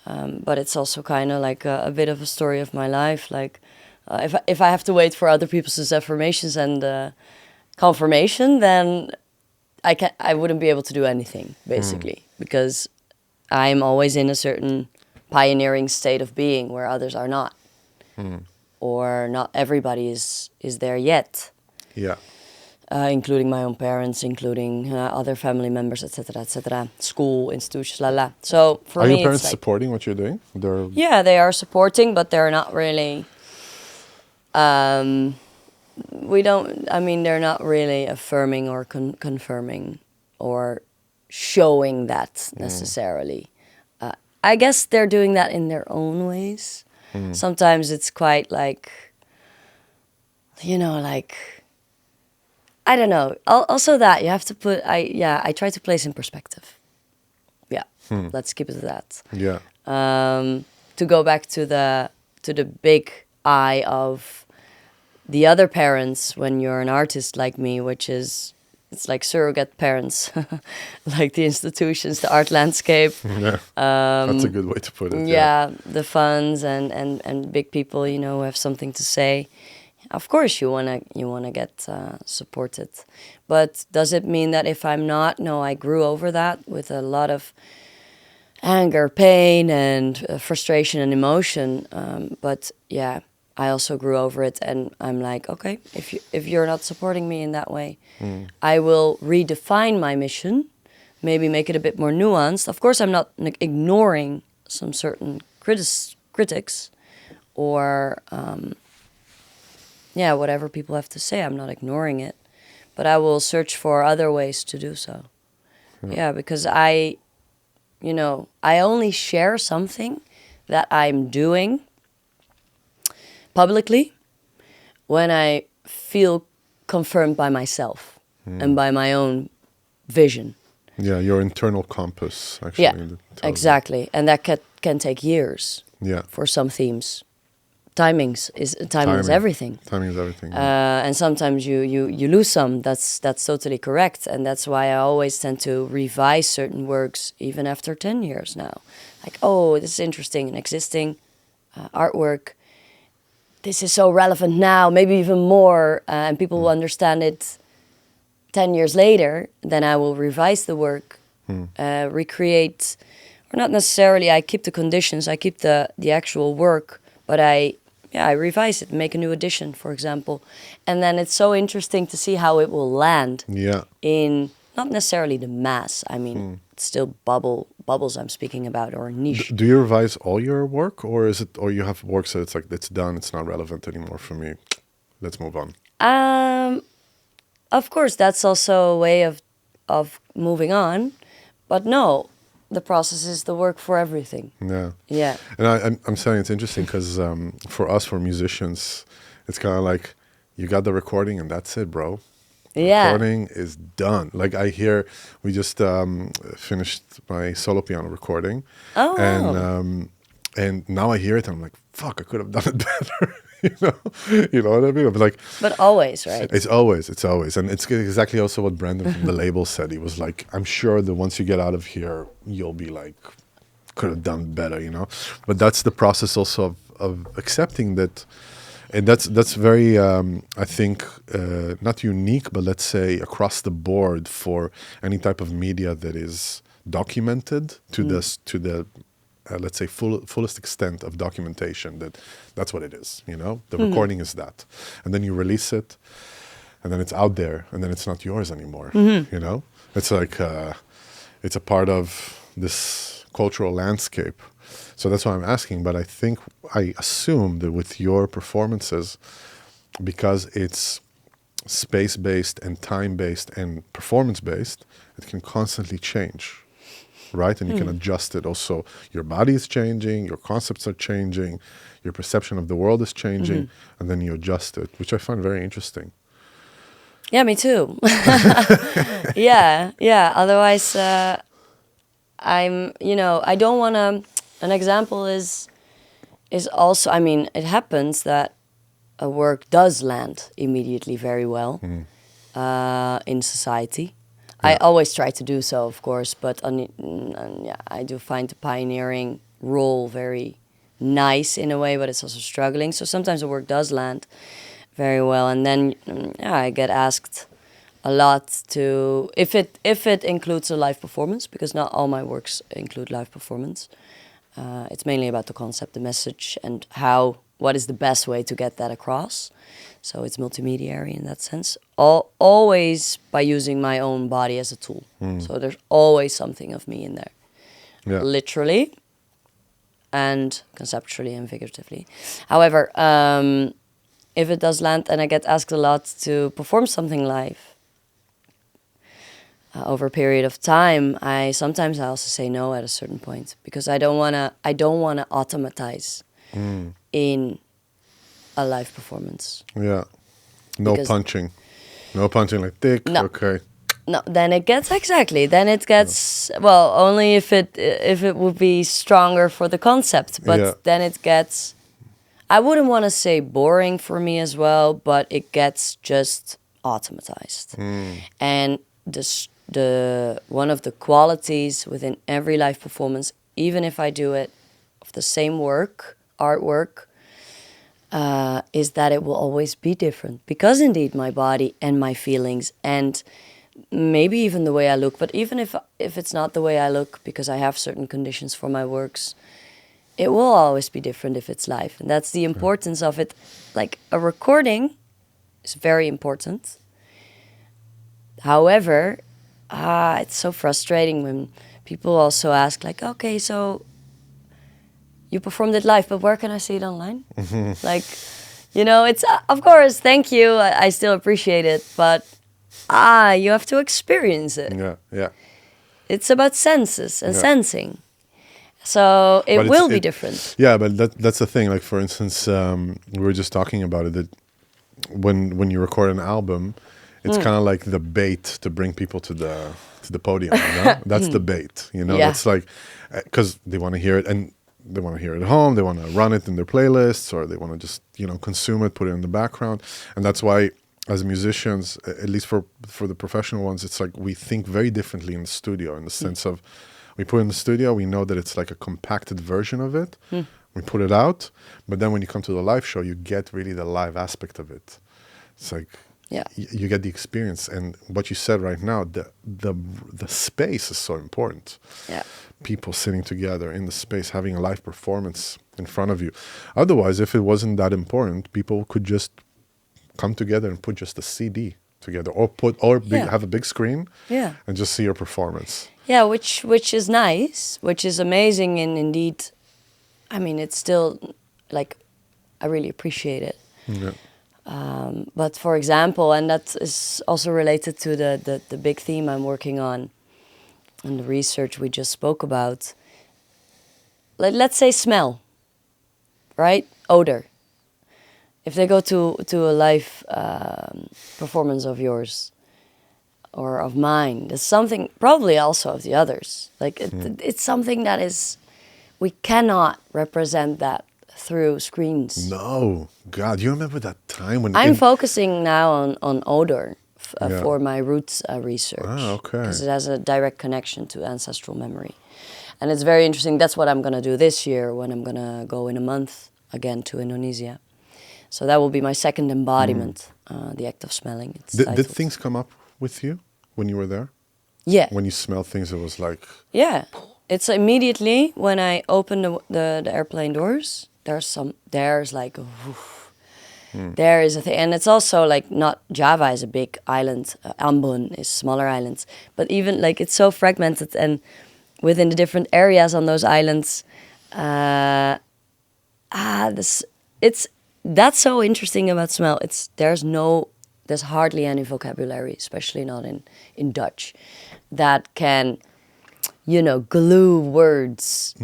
But it's also kind of like a bit of a story of my life. Like, if I have to wait for other people's affirmations and confirmation, then I wouldn't be able to do anything basically because I'm always in a certain pioneering state of being where others are not, or not everybody is there yet. Yeah. Including my own parents, including other family members, etc., etc. School, institutions, la la. So for Are me, your it's parents like, supporting what you're doing? They're yeah, they are supporting, but they're not really. Um, we don't. I mean, they're not really affirming or confirming or showing that necessarily. I guess they're doing that in their own ways. Sometimes it's quite like, like I don't know. Also, that you have to put. I try to place in perspective. Yeah, let's keep it to that. yeah. To go back to the big eye of the other parents when you're an artist like me, which is it's like surrogate parents, like the institutions, the art landscape. Yeah. That's a good way to put it. Yeah, the funds and big people, who have something to say. Of course, you wanna get supported, but does it mean that if I'm not? No, I grew over that with a lot of anger, pain, and frustration and emotion. But yeah, I also grew over it, and I'm like, okay, if you're not supporting me in that way, I will redefine my mission, maybe make it a bit more nuanced. Of course, I'm not ignoring some certain critics, or yeah, whatever people have to say. I'm not ignoring it, but I will search for other ways to do so. Yeah, because I only share something that I'm doing publicly when I feel confirmed by myself and by my own vision. Yeah, your internal compass, actually. Yeah, that tells you. exactly. And that can take years Yeah. for some themes. Timing is Timing. everything. Timing is everything. Yeah. And sometimes you lose some. That's totally correct, and that's why I always tend to revise certain works even after 10 years now. Like, oh, this is interesting, an existing artwork. This is so relevant now, maybe even more, and people will understand it 10 years later. Then I will revise the work, recreate, or not necessarily. I keep the conditions, I keep the actual work, but I revise it, make a new edition, for example. And then it's so interesting to see how it will land Yeah. in not necessarily the mass. I mean, it's still bubbles I'm speaking about, or niche. Do you revise all your work, or is it, or you have works that it's like it's done, it's not relevant anymore for me, let's move on? Of course, that's also a way of moving on. But no, the process is the work for everything. Yeah. Yeah. And I'm saying it's interesting because for us, for musicians, it's kind of like you got the recording and that's it, bro. Yeah. Recording is done. Like I hear, we just finished my solo piano recording. Oh, and wow. and now I hear it and I'm like, fuck, I could have done it better. You know what I mean? I'm like, But always, right? it's always, and it's exactly also what Brandon from the label said. He was like, I'm sure that once you get out of here, you'll be like, could have done better. But that's the process also of accepting that, and that's very, I think, not unique, but let's say across the board for any type of media that is documented to the let's say fullest extent of documentation. That's what it is. The recording is that, and then you release it, and then it's out there, and then it's not yours anymore. It's like it's a part of this cultural landscape. So that's why I'm asking. But I assume that with your performances, because it's space-based and time-based and performance-based, it can constantly change. Right? And you can adjust it. Also, your body is changing, your concepts are changing, your perception of the world is changing, and then you adjust it, which I find very interesting. Yeah, me too. Yeah. Otherwise, I don't want to. An example is is also, I mean, it happens that a work does land immediately very well in society. I always try to do so, of course, but I do find the pioneering role very nice in a way, but it's also struggling. So sometimes the work does land very well, and then I get asked a lot to if it includes a live performance, because not all my works include live performance. It's mainly about the concept, the message, and what is the best way to get that across. So it's multimediary in that sense. Always by using my own body as a tool. So there's always something of me in there, literally, and conceptually and figuratively. However, if it does land, and I get asked a lot to perform something live over a period of time, I also say no at a certain point, because I don't wanna automatize in a live performance. Yeah. No punching like dick. No. Okay. No, then it gets well, only if it would be stronger for the concept, but then it gets, I wouldn't want to say boring for me as well, but it gets just automatized. And the one of the qualities within every live performance, even if I do it of the same artwork, is that it will always be different, because indeed my body and my feelings and maybe even the way I look, but even if it's not the way I look, because I have certain conditions for my works, it will always be different if it's live. And that's the importance of it. Like, a recording is very important. However, it's so frustrating when people also ask, like, okay, so you performed it live, but where can I see it online? Like, it's, of course, thank you, I still appreciate it, but you have to experience it. Yeah. It's about senses and sensing. So it will be different. Yeah, but that's the thing. Like, for instance, we were just talking about it, that when you record an album, it's kind of like the bait to bring people to the podium. That's the bait. It's like, because they want to hear it, and they want to hear it at home. They want to run it in their playlists, or they want to just consume it, put it in the background. And that's why, as musicians, at least for the professional ones, it's like we think very differently in the studio, in the sense of, we put it in the studio, we know that it's like a compacted version of it. We put it out, but then when you come to the live show, you get really the live aspect of it. It's like, you get the experience. And what you said right now, the space is so important. Yeah. People sitting together in the space, having a live performance in front of you. Otherwise, if it wasn't that important, people could just come together and put just a CD together, or have a big screen, and just see your performance. Yeah, which is nice, which is amazing, and indeed, I mean, it's still, like, I really appreciate it. Yeah. But for example, and that is also related to the big theme I'm working on, and the research we just spoke about. Let's say smell, right? Odor. If they go to a live performance of yours or of mine, there's something, probably also of the others. Like, it's something that is, we cannot represent that through screens. No, God, you remember that time when I'm focusing now on odor for my roots research. Okay. Because it has a direct connection to ancestral memory. And it's very interesting. That's what I'm going to do this year, when I'm going to go in a month again to Indonesia. So that will be my second embodiment, the act of smelling. Did things come up with you when you were there? Yeah. When you smell things, it was like... Yeah. It's immediately when I open the airplane doors, there's like, there is a thing. And it's also like, not Java is a big island, Ambon is smaller islands, but even like, it's so fragmented, and within the different areas on those islands, that's so interesting about smell. There's hardly any vocabulary, especially not in Dutch, that can, glue words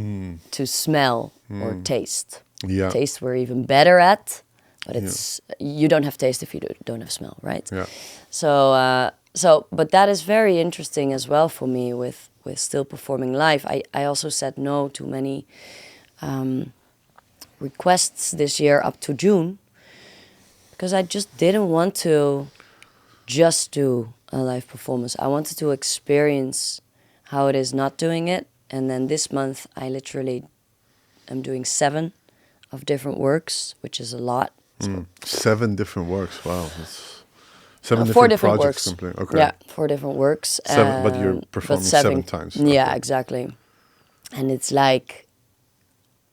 to smell or taste. Yeah. Taste we're even better at, but you don't have taste if you don't have smell, right? Yeah. So, but that is very interesting as well for me with still performing live. I also said no to many requests this year up to June, because I just didn't want to just do a live performance. I wanted to experience how it is not doing it. And then this month, I literally am doing 7 of different works, which is a lot. So 7 different works. Wow. That's 7 4 different different projects. works. Complete. Okay. Yeah, 4 different works. 7, but you're performing 7 times. Yeah, Okay. exactly. And it's like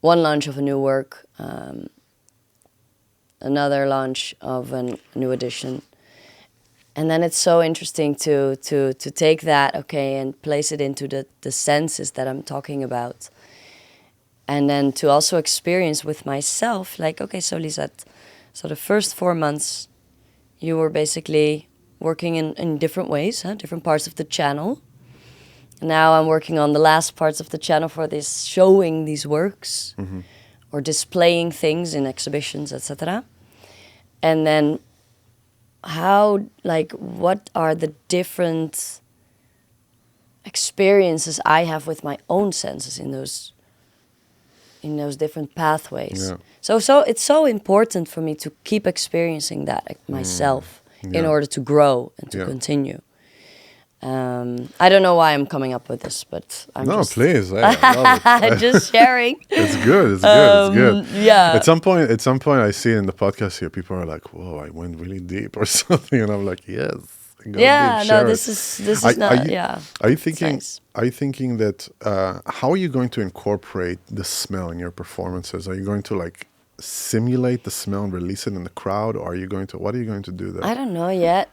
one launch of a new work, another launch of a new edition. And then it's so interesting to take that, okay, and place it into the senses that I'm talking about. And then to also experience with myself, like, okay, so Lisette, so the first 4 months, you were basically working in different ways, different parts of the channel. Now I'm working on the last parts of the channel for this, showing these works or displaying things in exhibitions, etc. And then what are the different experiences I have with my own senses in those different pathways. Yeah. So it's so important for me to keep experiencing that myself in order to grow and to continue. I don't know why I'm coming up with this, but I'm No, just... please. Hey, I love it. just sharing. It's good. It's good. It's good. Yeah. At some point, I see in the podcast here, people are like, "Whoa, I went really deep" or something, and I'm like, "Yes, go Yeah. deep, No, share this it." is not. Yeah. Are you thinking? nice. Are you thinking that? How are you going to incorporate the smell in your performances? Are you going to like simulate the smell and release it in the crowd, or are you going to? What are you going to do there? I don't know yet.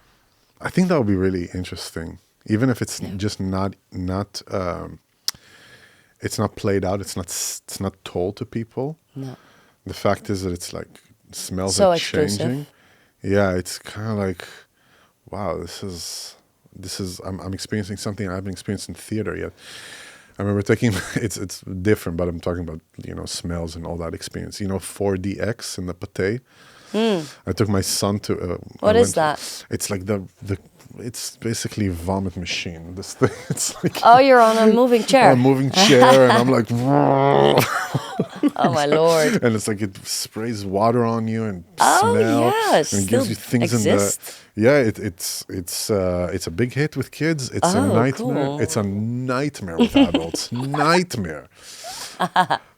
I think that would be really interesting, even if it's just not it's not played out. It's not told to people. No. The fact is that it's like smells So are exclusive. changing. Yeah, it's kind of like, wow, this is. I'm experiencing something I haven't experienced in theater yet. I remember taking it's different, but I'm talking about smells and all that experience. 4DX in the Pathé. I took my son to. What is that? It's like it's basically a vomit machine. This thing. It's like. Oh, you're on a moving chair. A moving chair, and I'm like. Oh my lord. And it's like it sprays water on you and Oh, smell. yeah, And it gives you things exist? in the. Yeah, it's a big hit with kids. It's a Oh, nightmare. cool. It's a nightmare with adults. Nightmare.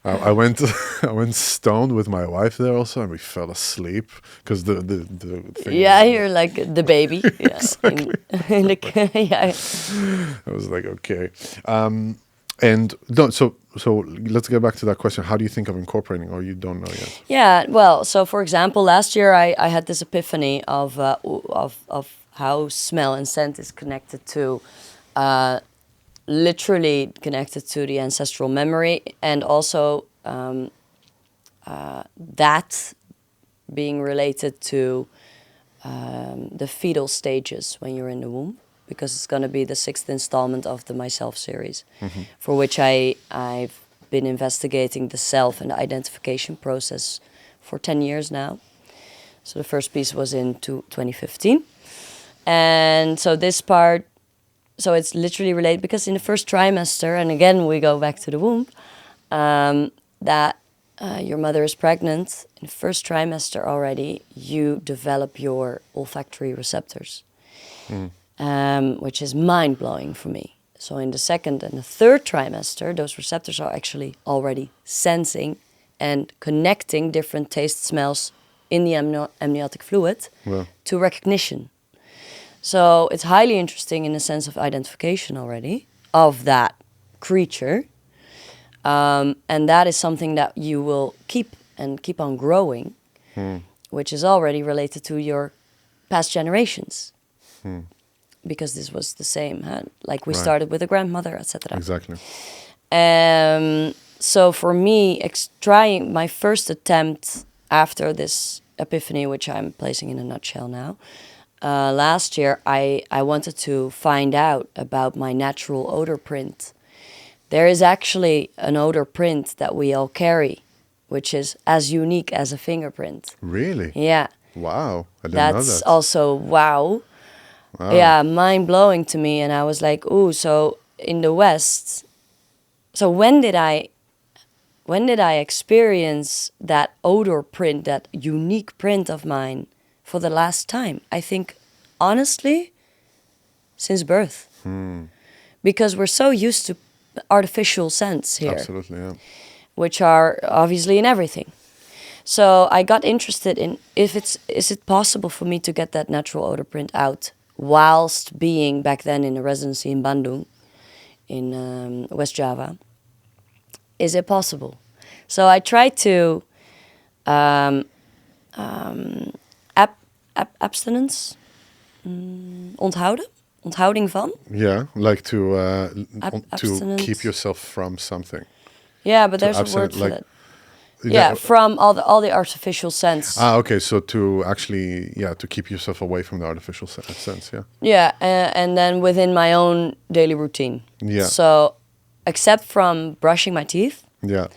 I went stoned with my wife there also, and we fell asleep because the thing. Yeah, you're like the baby. Yeah. Exactly. Yeah. I was like, okay. And no, so let's get back to that question. How do you think of incorporating, or you don't know yet? Yeah, well, so for example, last year I had this epiphany of how smell and scent is connected to, literally connected to the ancestral memory, and also that being related to the fetal stages when you're in the womb, because it's going to be the 6th installment of the Myself series, for which I've been investigating the self and the identification process for 10 years now. So the first piece was in 2015. And so this part, so it's literally related because in the first trimester, and again we go back to the womb, that your mother is pregnant, in the first trimester already you develop your olfactory receptors. Which is mind-blowing for me. So in the 2nd and the 3rd trimester, those receptors are actually already sensing and connecting different taste smells in the amniotic fluid to recognition. So it's highly interesting in the sense of identification already of that creature. And that is something that you will keep on growing, which is already related to your past generations. Because this was the same, like we started with a grandmother, etc. Exactly. So for me, trying my first attempt after this epiphany, which I'm placing in a nutshell now, last year I wanted to find out about my natural odor print. There is actually an odor print that we all carry, which is as unique as a fingerprint. Really? Yeah. Wow. I didn't know That's that. also wow. Yeah, mind-blowing to me. And I was like, ooh, so in the West, so when did I when did I experience that odor print, that unique print of mine for the last time? I think, honestly, since birth. Because we're so used to artificial scents here. Absolutely, yeah. Which are obviously in everything. So I got interested in is it possible for me to get that natural odor print out whilst being back then in a residency in Bandung, in West Java. Is it possible? So I tried to abstinence, onthouding van. Yeah, like to Abstinence. keep yourself from something. Yeah, but there's a abstinent, word for like, that. Yeah, from all the artificial scents. Okay, so to actually, to keep yourself away from the artificial sense, yeah. Yeah, and then within my own daily routine. Yeah. So, except from brushing my teeth, Yeah.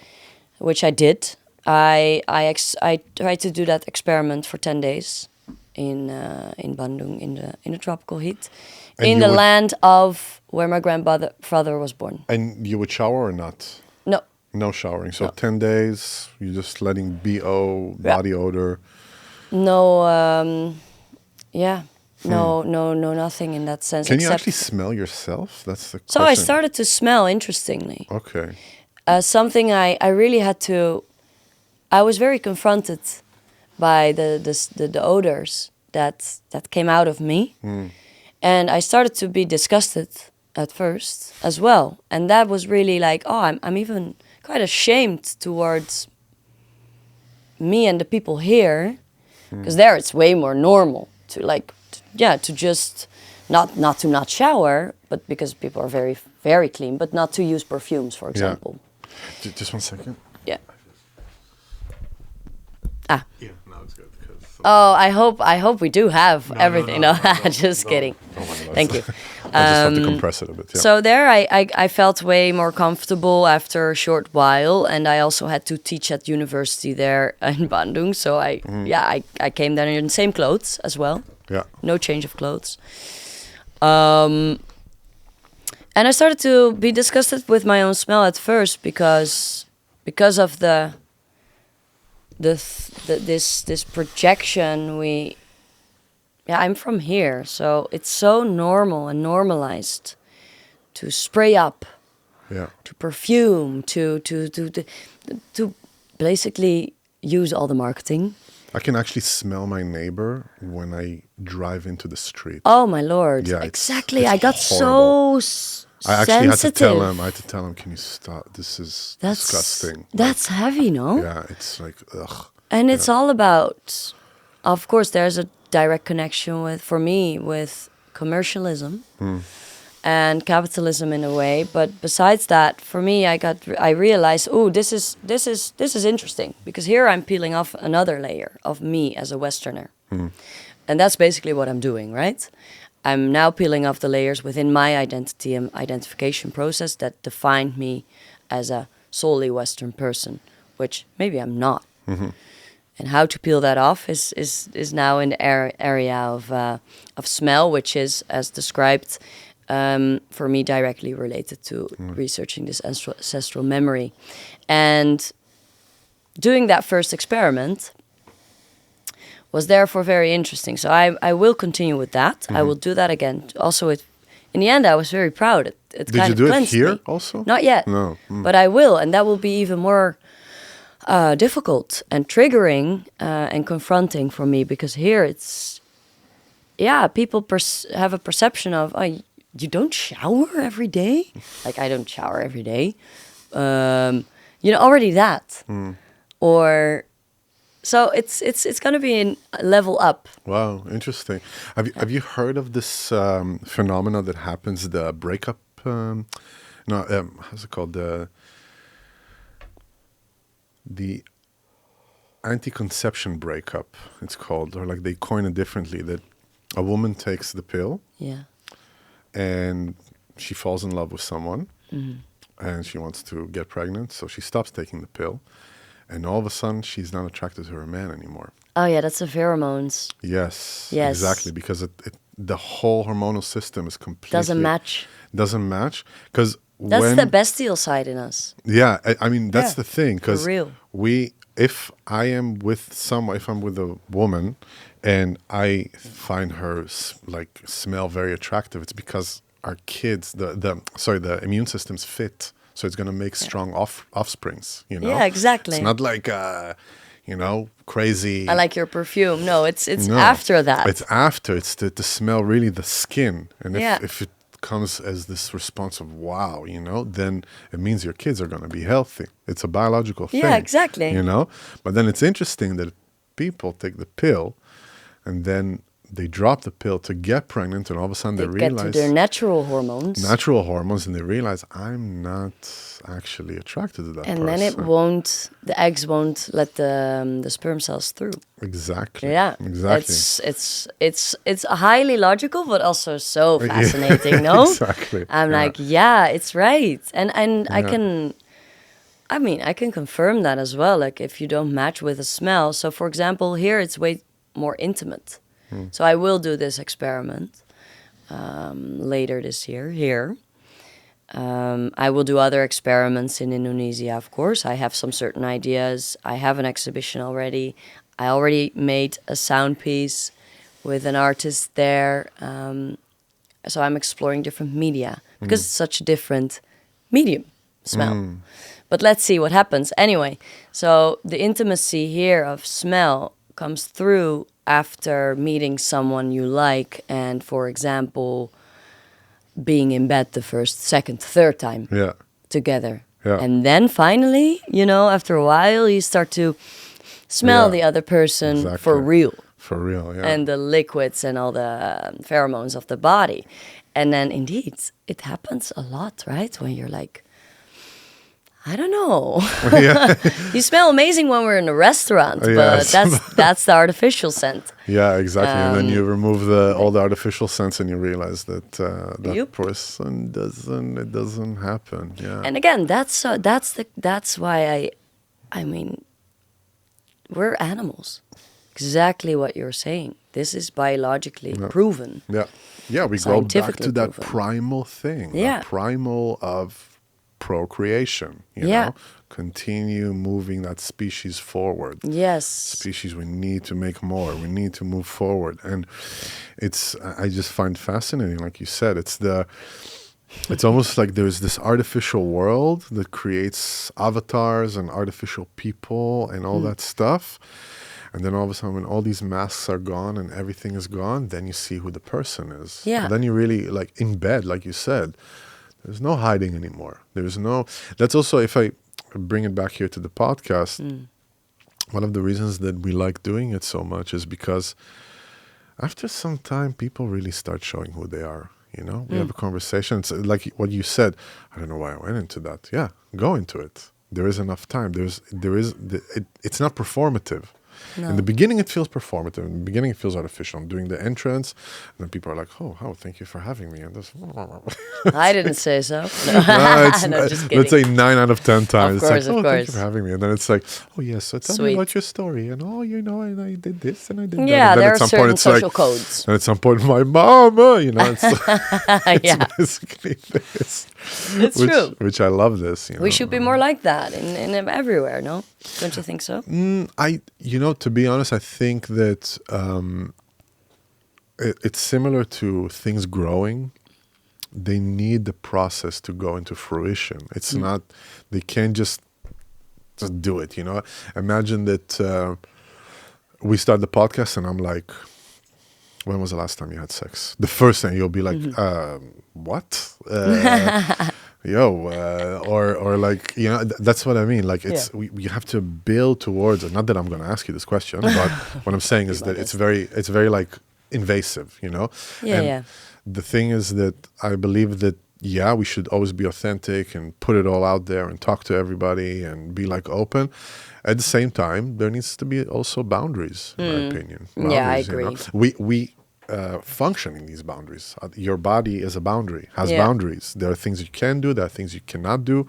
which I did, I tried to do that experiment for 10 days in Bandung in the tropical heat, And in you the would- land of where my grandfather was born. And you would shower or not? No, No showering. So No. 10 days, you're just letting BO, Yeah. body odor. no, no, nothing in that sense. Can you except actually smell yourself? That's the so I question. started to smell, interestingly. Okay. Something I really had to. I was very confronted by the odors that came out of me, and I started to be disgusted at first as well. And that was really like, oh, I'm even quite ashamed towards me and the people here, because there it's way more normal to to just not shower, but because people are very very clean, but not to use perfumes, for example. Just 1 second. Yeah. Yeah, no, it's good. Oh, I hope we do have everything. No, just kidding. Thank you. I just have to compress it a bit. Yeah. So there I felt way more comfortable after a short while, and I also had to teach at university there in Bandung. So I came there in the same clothes as well. Yeah. No change of clothes. And I started to be disgusted with my own smell at first because of this projection. I'm from here, so it's so normal and normalized to spray up, to perfume, to basically use all the marketing. I can actually smell my neighbor when I drive into the street. Oh my lord! Yeah, exactly. it's I got horrible. so I actually sensitive. had to tell him, can you stop? This is That's disgusting. That's heavy, no? Yeah, it's like, ugh. And it's all about, of course, there's a direct connection for me with commercialism and capitalism in a way. But besides that, for me, I realized, oh, this is interesting, because here I'm peeling off another layer of me as a Westerner, and that's basically what I'm doing, right? I'm now peeling off the layers within my identity and identification process that defined me as a solely Western person, which maybe I'm not. And how to peel that off is now in the area of smell, which is, as described, for me directly related to researching this ancestral memory. And doing that first experiment was therefore very interesting. So I will continue with that. I will do that again. Also, in the end, I was very proud. It Did kind you of do it cleansed here me. also? Not yet. No. But I will, and that will be even more difficult and triggering and confronting for me, because here it's, people have a perception of, oh, you don't shower every day? Like, I don't shower every day. Already that. Or, so it's going to be a level up. Wow, interesting. Have you heard of this phenomena that happens, the breakup? How's it called? The anti-conception breakup, it's called, or like they coin it differently, that a woman takes the pill and she falls in love with someone and she wants to get pregnant, so she stops taking the pill, and all of a sudden she's not attracted to her man anymore. Oh yeah, that's the pheromones. Yes, Yes. exactly, because the whole hormonal system is completely... Doesn't match. Doesn't match, because That's the bestial side in us. Yeah, I mean, that's Yeah, the thing, because for real. if I am with someone, if I'm with a woman and I find her like smell very attractive, it's because our kids, the immune system's fit. So it's going to make strong offsprings, you know? Yeah, exactly. It's not like, crazy. I like your perfume. No, it's No, after that. It's after. It's to smell really the skin. And Yeah. if it comes as this response of wow, then it means your kids are going to be healthy. It's a biological thing. Yeah, exactly. But then it's interesting that people take the pill and then they drop the pill to get pregnant, and all of a sudden they get realize to their natural hormones. And they realize I'm not actually attracted to that And person. then the eggs won't let the sperm cells through. Exactly. Yeah, Exactly. It's highly logical, but also so fascinating. No, Exactly. I'm Yeah. like, yeah, it's right, and Yeah. I can confirm that as well. Like if you don't match with a smell. So for example, here it's way more intimate. So I will do this experiment later this year here. I will do other experiments in Indonesia, of course. I have some certain ideas. I have an exhibition already. I already made a sound piece with an artist there. So I'm exploring different media because it's such a different medium, smell. But let's see what happens. Anyway, so the intimacy here of smell comes through after meeting someone you like and, for example, being in bed the first, second, third time Yeah. together. Yeah. And then finally, after a while, you start to smell Yeah. the other person Exactly. for real. For real, yeah. And the liquids and all the pheromones of the body. And then indeed, it happens a lot, right? When you're like, I don't know. Yeah. You smell amazing when we're in a restaurant, Yes. but that's the artificial scent. Yeah, exactly. And then you remove all the artificial scents, and you realize that that Yup. person it doesn't happen. Yeah. And again, that's why I mean, we're animals. Exactly what you're saying. This is biologically proven. Yeah. Yeah, we go back to Scientifically that proven. primal thing. Yeah. That primal of procreation, Yeah. Continue moving that species forward. Yes. Species, we need to make more. We need to move forward. And I just find fascinating, like you said, it's almost like there's this artificial world that creates avatars and artificial people and all that stuff. And then all of a sudden, when all these masks are gone and everything is gone, then you see who the person is. Yeah. And then you really, like in bed, like you said, there's no hiding anymore. That's also, if I bring it back here to the podcast, one of the reasons that we like doing it so much is because after some time, people really start showing who they are. We have a conversation. It's like what you said. I don't know why I went into that. Yeah, go into it. There is enough time. It's not performative. No. In the beginning, it feels performative. In the beginning, it feels artificial. I'm doing the entrance, and then people are like, "Oh, thank you for having me." And this, I didn't say so. no, No, just kidding. let's say 9 out of 10 times. Of course, it's like, of thank you course. for having me. And then it's like, oh yes, so tell me Sweet. about your story. And and I did this and I did that. Yeah, And then there at are some certain point, it's social like, codes. and at some point, my mama, it's, Yeah, it's basically this. it's true. Which I love this. We should be more like that in everywhere, no? Don't you think so? To be honest, I think that it's similar to things growing. They need the process to go into fruition. It's not, they can't just do it, Imagine that we start the podcast and I'm like, when was the last time you had sex? The first thing you'll be like, what? Or like, that's what I mean. Like we have to build towards it. Not that I'm going to ask you this question, but what I'm saying is that it's very like invasive, And the thing is that I believe that, we should always be authentic and put it all out there and talk to everybody and be like open. At the same time, there needs to be also boundaries, in my opinion. Yeah, I Boundaries, agree. We function in these boundaries. Your body is a boundary, has Yeah. boundaries. There are things you can do, there are things you cannot do.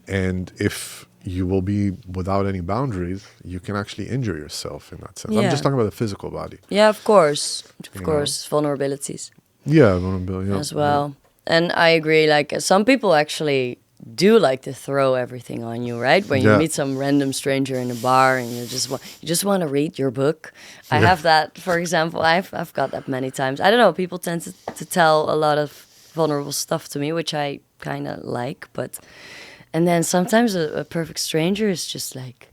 And if you will be without any boundaries, you can actually injure yourself in that sense. I'm Yeah. just talking about the physical body. Yeah, of course. Of course, vulnerabilities Yeah, vulnerability. Yeah. as well. And I agree. Like some people actually do like to throw everything on you, right? When you Yeah. meet some random stranger in a bar and you just want to read your book. I Yeah. have that, for example. I've got that many times. I don't know. People tend to tell a lot of vulnerable stuff to me, which I kind of like. And then sometimes a perfect stranger is just like,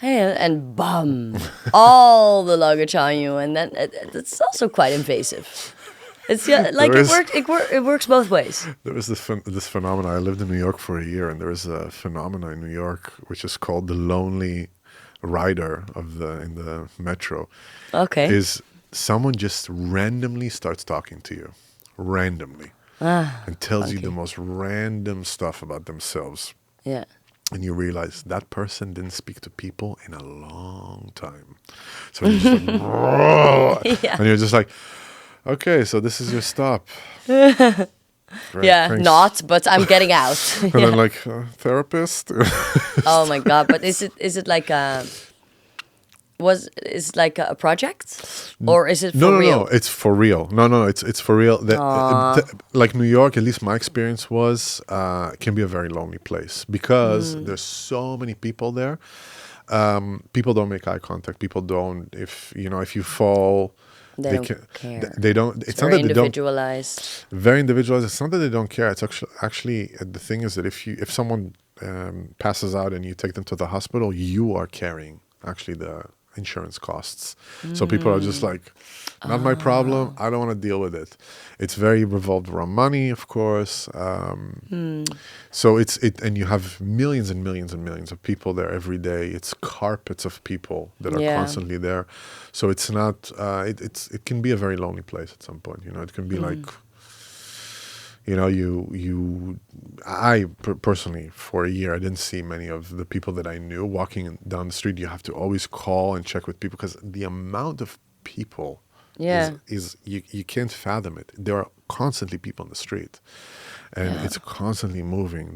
hey, and bum, all the luggage on you, and then it's also quite invasive. It's like There it is- works. It works both ways. There is this phenomenon. I lived in New York for a year, and there is a phenomenon in New York which is called the lonely rider in the metro. Okay. Is someone just randomly starts talking to you, randomly, and tells you okay. the most random stuff about themselves, Yeah. and you realize that person didn't speak to people in a long time. So you're just like, "Whoa," Yeah. and you're just like, okay, so this is your stop. Great, Yeah. thanks. Not, but I'm getting out. And Yeah. then like therapist. Oh my god! But is it like a is it like a project, or is it for No, real? no, it's for real. No, it's for real. Like New York, at least my experience was, can be a very lonely place because there's so many people there. People don't make eye contact. People don't. If you fall, They don't care. They don't. It's not Very that they don't. individualized. Very individualized. It's not that they don't care. It's actually the thing is that if someone passes out and you take them to the hospital, you are carrying actually the insurance costs. So people are just like, not my problem. I don't want to deal with it. It's very revolved around money, of course. So and you have millions and millions and millions of people there every day. It's carpets of people that are Yeah. constantly there. So it's not. It can be a very lonely place at some point. It can be like. I personally, for a year, I didn't see many of the people that I knew walking down the street. You have to always call and check with people because the amount of people is you can't fathom it. There are constantly people on the street. And it's constantly moving.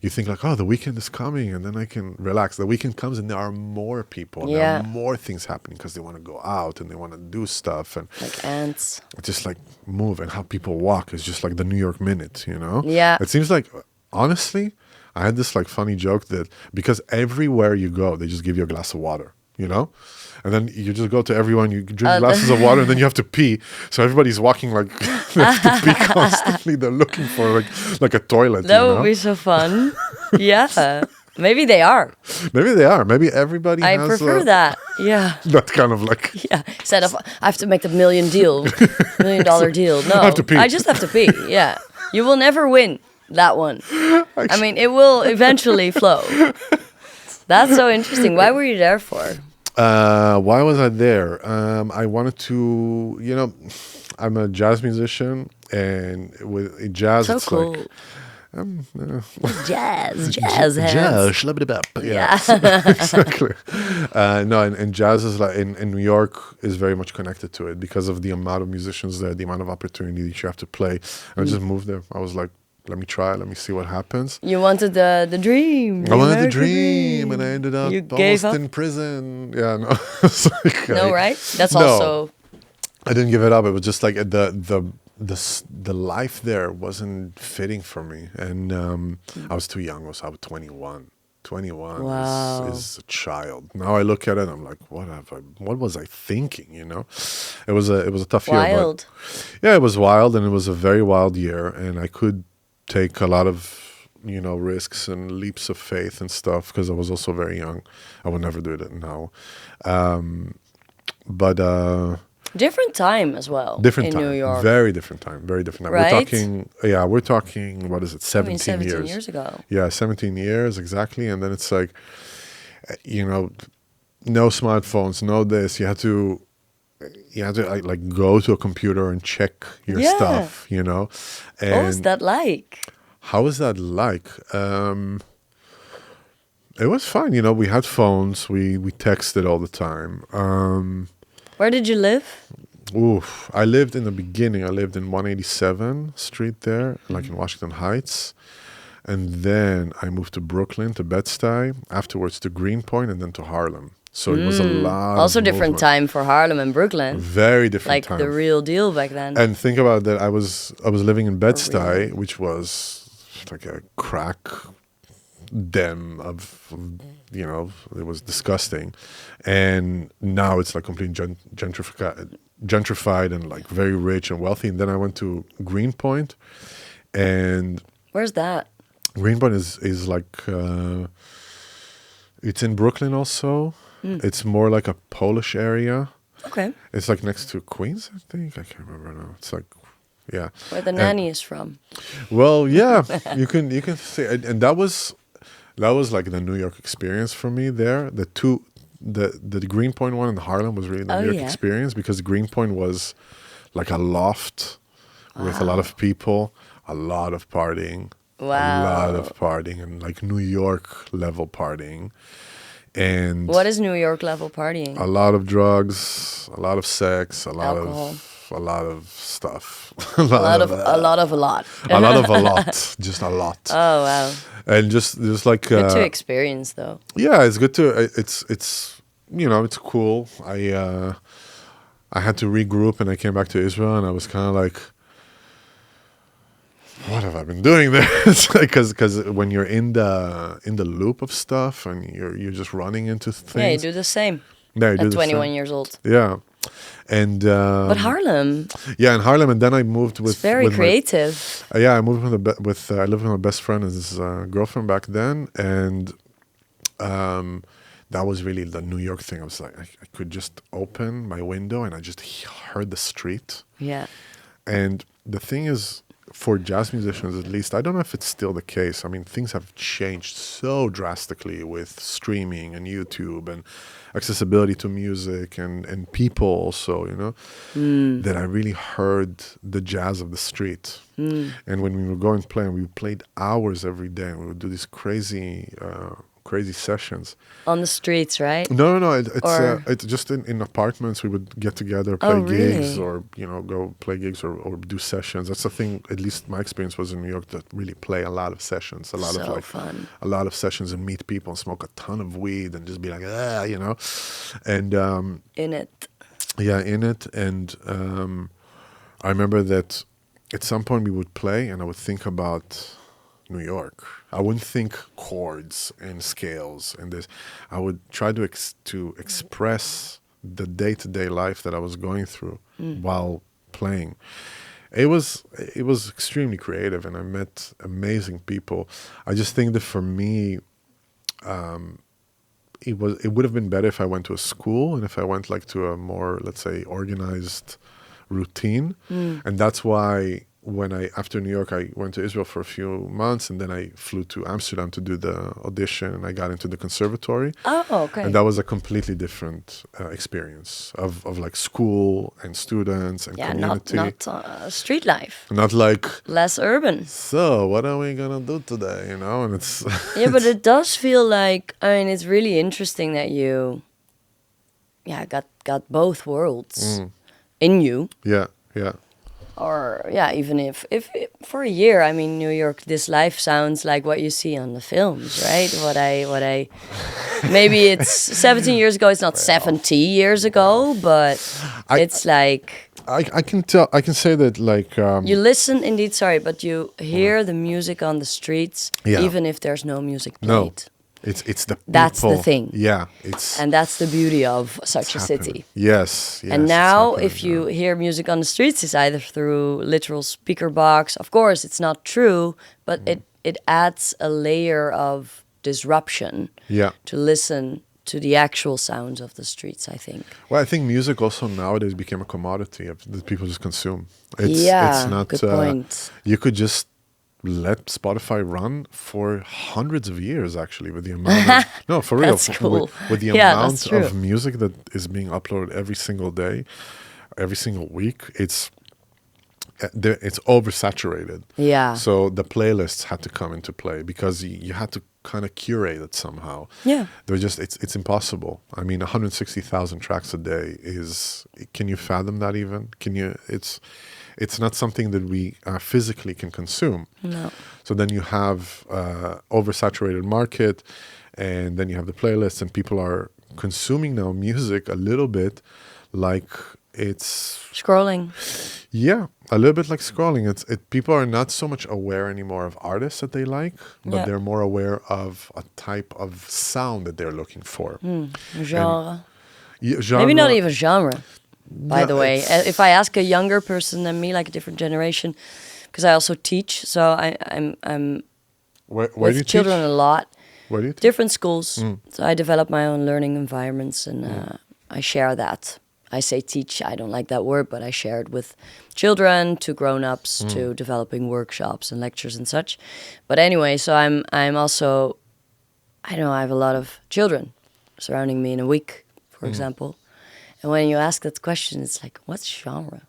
You think like, oh, the weekend is coming and then I can relax. The weekend comes and there are more people. And there are more things happening because they want to go out and they want to do stuff. And Like ants. just like move, and how people walk is just like the New York Minute, Yeah. It seems like, honestly, I had this like funny joke that because everywhere you go, they just give you a glass of water, And then you just go to everyone, you drink glasses of water, and then you have to pee. So everybody's walking like they have to pee constantly. They're looking for like a toilet. That would be so fun. Yeah. Maybe they are. Maybe they are. Maybe everybody I has prefer that. Yeah. that kind of like. Yeah. Instead of I have to make the $1 million deal. $1 million deal. No. I have to pee. I just have to pee. Yeah. You will never win that one. I mean, it will eventually flow. That's so interesting. Why were you there for? Why was I there? I wanted to, I'm a jazz musician, and with jazz, So it's cool. like Jazz jazz, hands. shlub-a-dip-up. Yeah. Exactly. No, and jazz is like in New York is very much connected to it because of the amount of musicians there, the amount of opportunity that you have to play. And I just moved there. I was like, let me try, let me see what happens. You wanted the dream. I wanted the dream, and I ended up You gave almost up? in prison. Yeah, no. It's like, No, right? That's No. also I didn't give it up. It was just like the life there wasn't fitting for me, and I was too young. I was 21. 21 Wow. is a child. Now I look at it, I'm like, what was I thinking? It was a tough year. wild. But yeah, it was wild, and it was a very wild year, and I could take a lot of risks and leaps of faith and stuff because I was also very young. I would never do it now. But Different time as well. different in time, New York. very different time. Right? We're talking. What is it? 17, 17 years ago. Yeah, 17 years exactly. And then it's like, no smartphones, no this. You had to like go to a computer and check your Yeah. stuff. And What was that like? how was that like? It was fun. We had phones. We texted all the time. Where did you live? I lived in the beginning. I lived in 187 Street there, like in Washington Heights. And then I moved to Brooklyn, to Bed-Stuy, afterwards to Greenpoint, and then to Harlem. So it was a lot. Also of different movement. time for Harlem and Brooklyn. Very different Like time. the real deal back then. And think about that. I was living in Bed-Stuy, Really? which was like a crack den of, you know, it was disgusting. And now it's like completely gentrified and like very rich and wealthy. And then I went to Greenpoint, and Where's that? Greenpoint is like it's in Brooklyn also. It's more like a Polish area. Okay. It's like next to Queens, I think. I can't remember now. It's like, yeah. Where the nanny is from. Well, yeah, you can say, and that was like the New York experience for me there. The Greenpoint one in Harlem was really the New York experience, because Greenpoint was like a loft with a lot of people, a lot of partying, a lot of partying, and like New York level partying. And What is New York level partying? a lot of drugs, a lot of sex, a lot Alcohol. a lot of stuff, a lot of a lot. a lot of a lot, just a lot. Oh wow. And just like Good to experience though. yeah, it's good to it's you know, it's cool. I had to regroup, and I came back to Israel, and I was kind of like, what have I been doing there? It's like, because when you're in the loop of stuff and you're just running into things. Yeah, you do the same. Yeah, you do At the 21 same. years old. Yeah, and But Harlem, yeah, in Harlem, and then I moved with it's very with creative. yeah, I moved with I lived with my best friend and his girlfriend back then, and that was really the New York thing. I was like, I could just open my window and I just heard the street. Yeah. And the thing is, for jazz musicians at least, I don't know if it's still the case. I mean, things have changed so drastically with streaming and YouTube and accessibility to music and people also, you know, that I really heard the jazz of the street. And when we were going to play, and we played hours every day, and we would do these crazy sessions. On the streets, right? No. It's just in apartments. We would get together, play gigs, really? or go play gigs or do sessions. That's the thing. At least my experience was in New York, that really play a lot of sessions, a lot So of like fun. a lot of sessions, and meet people and smoke a ton of weed and just be like, you know, and In it. yeah, in it. And I remember that at some point we would play, and I would think about New York. I wouldn't think chords and scales and this. I would try to express the day-to-day life that I was going through while playing. It was extremely creative, and I met amazing people. I just think that for me, it would have been better if I went to a school, and if I went like to a more, let's say, organized routine. And that's why after New York, I went to Israel for a few months, and then I flew to Amsterdam to do the audition, and I got into the conservatory. Oh, okay. And that was a completely different experience of like school and students and community. not street life. Not like, Less urban. so what are we gonna do today? You know, and it's Yeah, but it does feel like, I mean, it's really interesting that you, got both worlds in you. yeah. Or even if for a year, I mean, New York, this life sounds like what you see on the films, right? What I maybe it's 17 years ago. It's not 70 years ago, but it's like I can tell. I can say that like you listen. Indeed, sorry, but you hear the music on the streets, Yeah. even if there's no music played. no, it's the people. That's the thing. Yeah, it's And that's the beauty of such a happening. city. Yes. And it's now, happening if you now. hear music on the streets, it's either through literal speaker box. Of course, it's not true, but it adds a layer of disruption Yeah. to listen to the actual sounds of the streets, I think. Well, I think music also nowadays became a commodity that people just consume. Yeah, it's not, good point. You could just let Spotify run for hundreds of years, actually, with the amount of, no, for real, That's cool. with the Yeah, amount that's true. of music that is being uploaded every single day, every single week. It's oversaturated. Yeah. So the playlists had to come into play, because you had to kind of curate it somehow. Yeah. They're just it's impossible. I mean, 160,000 tracks a day is. Can you fathom that even? It's not something that we physically can consume. No. So then you have oversaturated market, and then you have the playlists, and people are consuming now music a little bit like it's Scrolling. yeah, a little bit like scrolling. People are not so much aware anymore of artists that they like, but Yeah. they're more aware of a type of sound that they're looking for. Genre. Genre, Maybe not even genre, by Yeah, the way. it's- If I ask a younger person than me, like a different generation, because I also teach, so I'm Where do with you children teach? a lot. Where do you teach? Different schools. So I develop my own learning environments, and I share that. I say teach, I don't like that word, but I share it with children to grown-ups to developing workshops and lectures and such. But anyway, so I'm also, I don't know, I have a lot of children surrounding me in a week, for example. And when you ask that question, it's like, what's genre?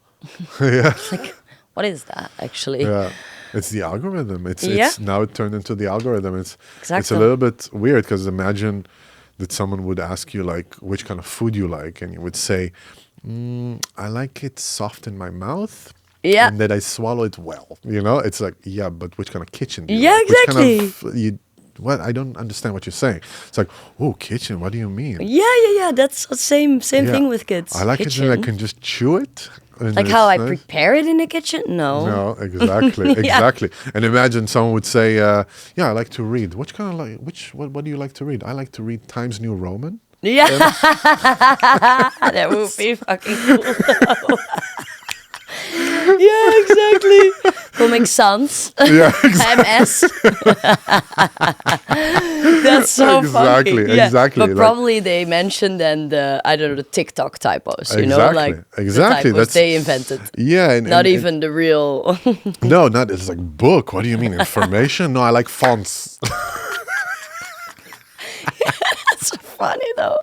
Yeah. Like, what is that actually? Yeah, it's the algorithm. It's Yeah. now it turned into the algorithm. It's Exactly. a little bit weird because imagine that someone would ask you like which kind of food you like, and you would say, "I like it soft in my mouth." Yeah. And that I swallow it well. You know, it's like, yeah, but which kind of kitchen do you Yeah, like? Which kind exactly. what? I don't understand what you're saying. It's like, oh, kitchen. What do you mean? Yeah. That's the same Yeah. thing with kids. I like Kitchen. it that I can just chew it. And Like it's how I nice. prepare it in the kitchen? No. No, exactly, Yeah. exactly. And imagine someone would say, "Yeah, I like to read. Which kind of like what do you like to read? I like to read Times New Roman." Yeah. That would be fucking cool. Yeah, exactly. Comic Sans. Yeah, MS. That's so Exactly, funny. Yeah. exactly, But like- probably they mentioned then the, I don't know, the TikTok typos, you know? Exactly, Like exactly, the typos that's- they invented. Yeah, and, Not and- even the real. no, not it's like book. What do you mean information? No, I like fonts. That's funny though.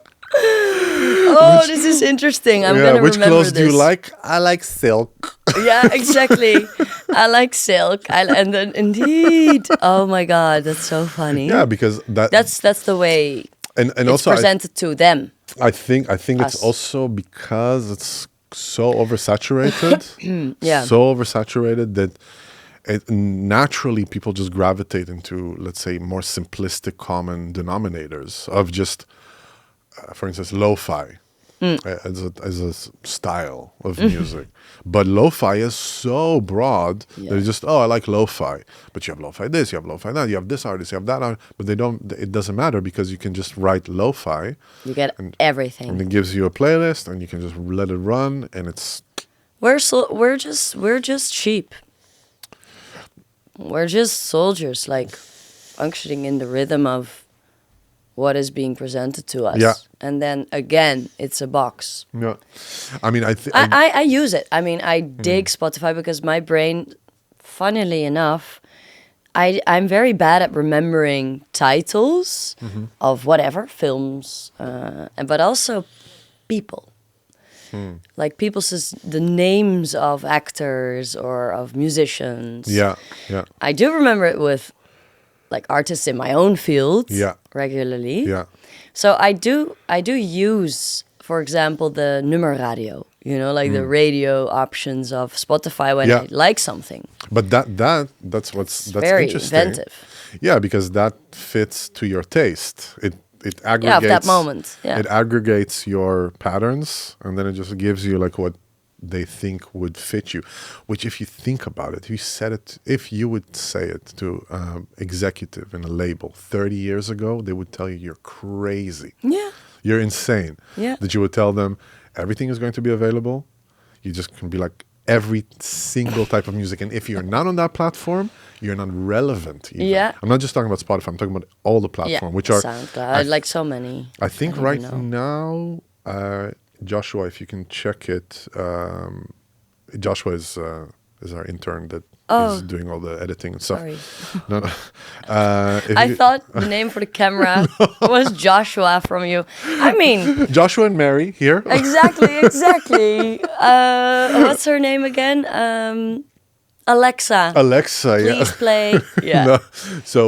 Oh, this is interesting. I'm Yeah, gonna which remember clothes do you this. like? I like silk. Yeah, exactly. I like silk. And then indeed, oh my god, that's so funny. Yeah, because That's the way and it's also presented to them. I think it's Us. also because it's so oversaturated. Yeah. So oversaturated that naturally people just gravitate into, let's say, more simplistic common denominators of just, for instance, lo-fi as a style of music. But lo-fi is so broad that it's just, oh, I like lo-fi. But you have lo-fi this, you have lo-fi that, you have this artist, you have that artist. But it doesn't matter because you can just write lo-fi You get and everything. it gives you a playlist and you can just let it run and it's We're just sheep. We're just soldiers, like functioning in the rhythm of what is being presented to us. Yeah. And then again, it's a box. yeah. I mean, I use it. I mean, I dig Spotify because my brain, funnily enough, I'm very bad at remembering titles of whatever films, but also people. Like people says the names of actors or of musicians. yeah. I do remember it with like artists in my own field Yeah. regularly. Yeah. So I do use, for example, the nummerradio, you know, like the radio options of Spotify when Yeah. I like something. But that's Very interesting. inventive. Yeah, because that fits to your taste. It aggregates. Yeah, of that moment. Yeah. It aggregates your patterns, and then it just gives you like what they think would fit you. Which, if you think about it, if you would say it to executive in a label 30 years ago, they would tell you you're crazy. Yeah. You're insane. Yeah. That you would tell them everything is going to be available. You just can be like every single type of music. And if you're not on that platform, you're not relevant even. Yeah. I'm not just talking about Spotify. I'm talking about all the platforms, which are, SoundCloud, like so many. I think don't right even now, Joshua, if you can check it, Joshua is our intern that is doing all the editing and stuff. Sorry. No. I thought the name for the camera was Joshua from you. I mean, Joshua and Mary here. exactly. What's her name again? Alexa. Alexa, Please yeah. play. Yeah. No. So,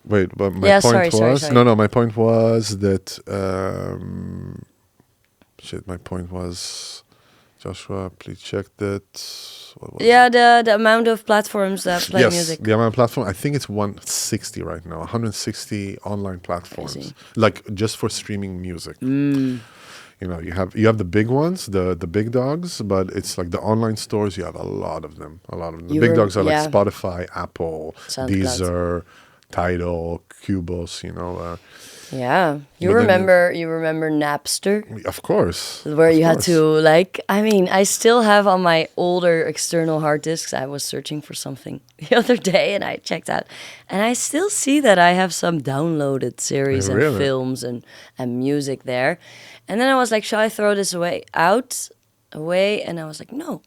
wait, but my Yeah, point sorry, was sorry. no. My point was that my point was Joshua, please check that. What was Yeah, it? the amount of platforms that play Yes, music. the amount of platform. I think it's 160 right now. 160 online platforms, Crazy. like just for streaming music. Mm. You know, you have the big ones, the big dogs, but it's like the online stores. You have a lot of them. A lot of them. The big dogs are like Yeah, Spotify, Apple, SoundCloud. Deezer, Tidal, Cubos. You know, Yeah, But then you remember Napster, of course, where of you had course. to like. I mean, I still have on my older external hard disks. I was searching for something the other day, and I checked out, and I still see that I have some downloaded series and Really? films and music there. And then I was like, shall I throw this away? And I was like, no,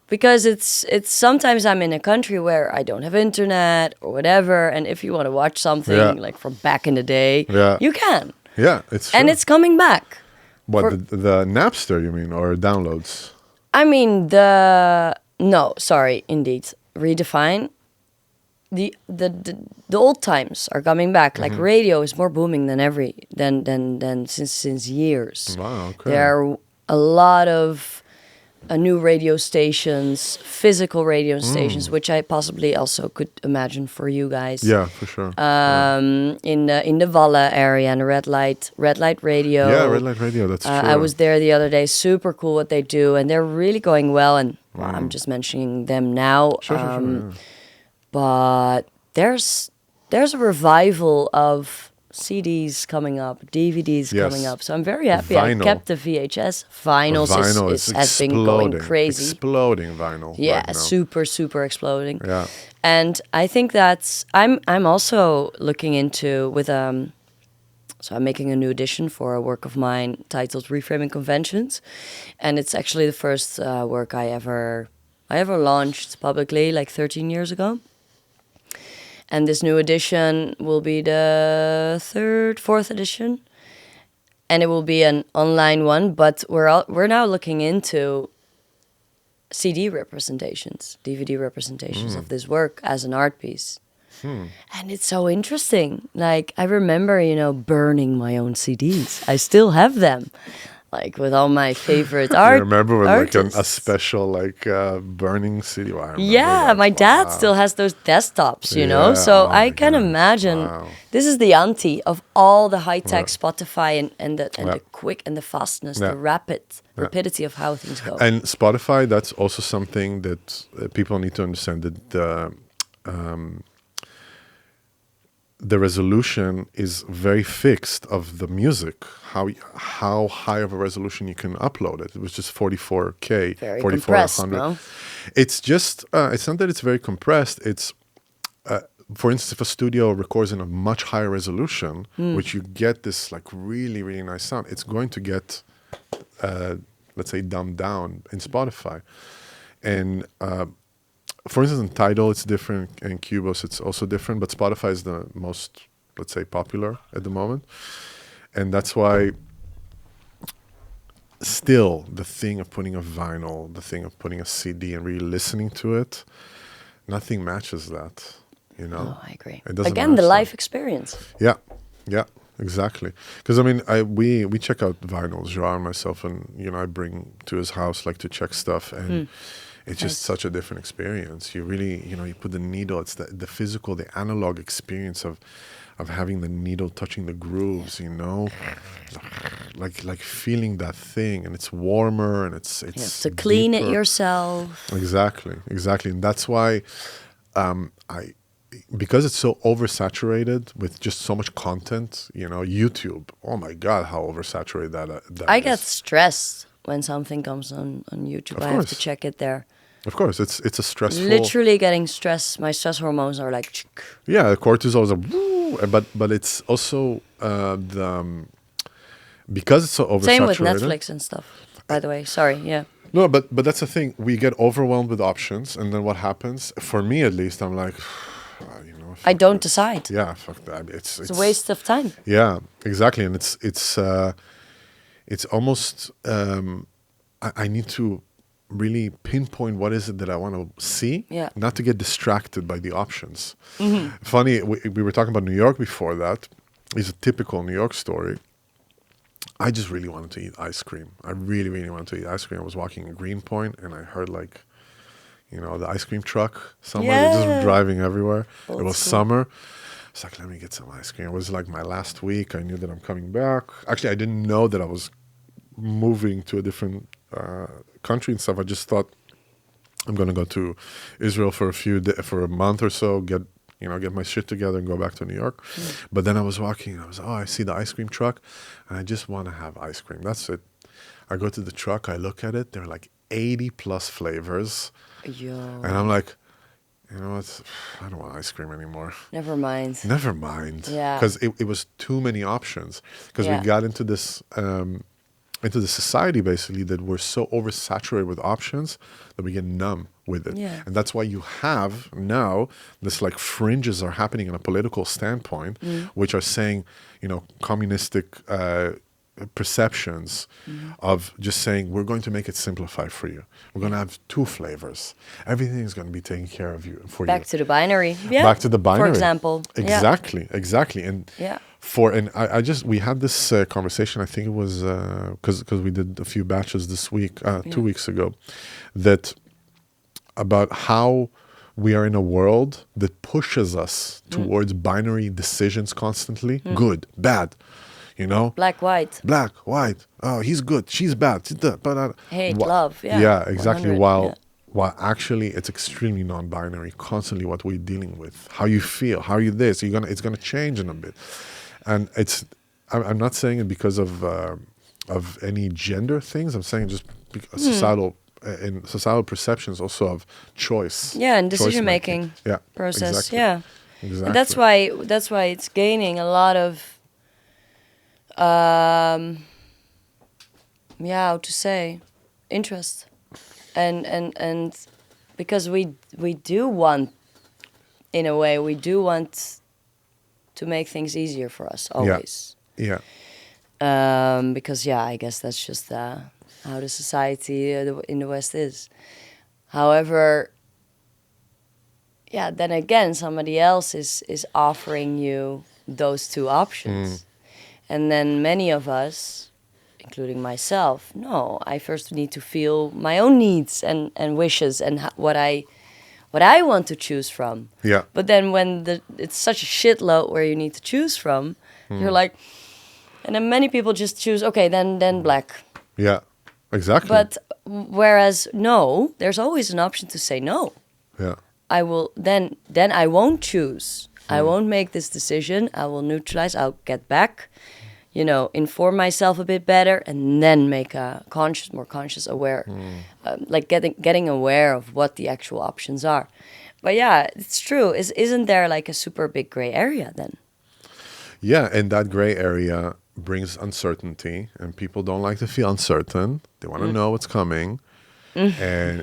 because it's sometimes I'm in a country where I don't have internet or whatever, and if you want to watch something Yeah. like from back in the day, Yeah. you can, Yeah, it's true. and it's coming back. What, for- the Napster, you mean, or downloads? I mean indeed, redefine. The old times are coming back. Like Mm-hmm. radio is more booming than since years. Wow, okay. There are a lot of new radio stations, physical radio stations, which I possibly also could imagine for you guys. Yeah, for sure. In the Valle area and red light radio. Yeah, red light radio, that's true. I was there the other day. Super cool what they do, and they're really going well. And well, I'm just mentioning them now. Sure, yeah. But there's a revival of CDs coming up, DVDs Yes. coming up. So I'm very happy I Vinyl. kept the VHS. Vinyls Vinyl has been going crazy. Exploding vinyl. Yeah, right now. super exploding. Yeah. And I think I'm also looking into so I'm making a new edition for a work of mine titled Reframing Conventions, and it's actually the first work I ever launched publicly like 13 years ago. And this new edition will be the fourth edition, and it will be an online one. But we're now looking into CD representations, DVD representations of this work as an art piece. And it's so interesting. Like, I remember, burning my own CDs. I still have them, like with all my favorite art. I remember with like a artists. special burning CD. Wow, I remember Yeah, that. my dad Wow. still has those desktops, Yeah, So oh I my can gosh, imagine wow. this is the auntie of all the high tech Yeah. Spotify and the Yeah. quick and the fastness, Yeah. the rapidity of how things go. And Spotify, that's also something that people need to understand, that the resolution is very fixed of the music. How high of a resolution you can upload it. It was just 44K, Very 4400. compressed, no? It's just it's not that it's very compressed. It's for instance, if a studio records in a much higher resolution, which you get this like really really nice sound, it's going to get let's say dumbed down in Spotify. And for instance, in Tidal, it's different, and Cubos, it's also different, but Spotify is the most, let's say, popular at the moment. And that's why still the thing of putting a vinyl, the thing of putting a CD and really listening to it, nothing matches that, Oh, I agree. It doesn't Again, the match that. life experience. Yeah, exactly. Because I mean, we check out vinyls, Joao and myself, and I bring to his house like to check stuff, and it's just such a different experience. You really, you put the needle. It's the physical, the analog experience of having the needle touching the grooves. Like feeling that thing, and it's warmer, and it's You have to clean it deeper. yourself. Exactly, and that's why because it's so oversaturated with just so much content, YouTube, oh my God, how oversaturated that I is. get stressed when something comes on YouTube. Of I have to course. check it there. Of course, it's a stressful... Literally getting stressed. My stress hormones are like... Yeah, cortisol is but it's also because it's so oversaturated... Same with Netflix and stuff, by the way. Sorry, yeah. No, but that's the thing. We get overwhelmed with options, and then what happens? For me, at least, I'm like, I fuck don't it. decide. Yeah, fuck that. It's a waste of time. Yeah, exactly, and it's almost I need to really pinpoint what is it that I want to see, Yeah. not to get distracted by the options. Funny, we were talking about New York before that. It's a typical New York story. I just really wanted to eat ice cream. I really, really wanted to eat ice cream. I was walking in Greenpoint and I heard like, the ice cream truck somewhere. They're just driving everywhere. Old It was school. summer. It's like, let me get some ice cream. It was like my last week. I knew that I'm coming back. Actually, I didn't know that I was moving to a different country and stuff. I just thought I'm going to go to Israel for for a month or so, get my shit together and go back to New York. But then I was walking and I see the ice cream truck and I just want to have ice cream. That's it. I go to the truck, I look at it. There are like 80 plus flavors. Yo. And I'm like, you know what? I don't want ice cream anymore. Never mind. Never mind. Yeah. Because it was too many options. Because Yeah. we got into this, into the society basically that we're so oversaturated with options that we get numb with it. Yeah. And that's why you have now this like fringes are happening in a political standpoint, which are saying, communistic perceptions of just saying, we're going to make it simplified for you. We're going to have 2 flavors. Everything is going to be taken care of for you. Back to the binary. Yeah. Back to the binary. For example. Exactly. And Yeah. we had this conversation, I think it was because we did a few batches this week, 2 weeks ago, that about how we are in a world that pushes us towards binary decisions constantly, good, bad, Black, white. black, white, oh, he's good, she's bad, Hate, love. Yeah. yeah, exactly. 100, While actually it's extremely non-binary, constantly what we're dealing with, how you feel, how you this, it's gonna change in a bit, and I'm not saying it because of any gender things. I'm saying just societal in societal perceptions also of choice. Yeah, and choice decision making process. exactly. Yeah. Exactly. And that's why it's gaining a lot of how to say, interest, and because we do want, in a way, to make things easier for us always. Yeah. Because I guess that's just how the society in the West is. However, then again, somebody else is offering you those 2 options. And then many of us, including myself, no, I first need to feel my own needs and wishes and what I want to choose from. Yeah. But then when it's such a shitload where you need to choose from, you're like, and then many people just choose, okay, then black. Yeah. Exactly. But whereas no, there's always an option to say no. Yeah. I will then I won't choose. I won't make this decision. I will neutralize. I'll get back, inform myself a bit better, and then make a more conscious, aware, like getting aware of what the actual options are. But it's true. Isn't there like a super big gray area then? Yeah, and that gray area brings uncertainty, and people don't like to feel uncertain. They want to know what's coming, and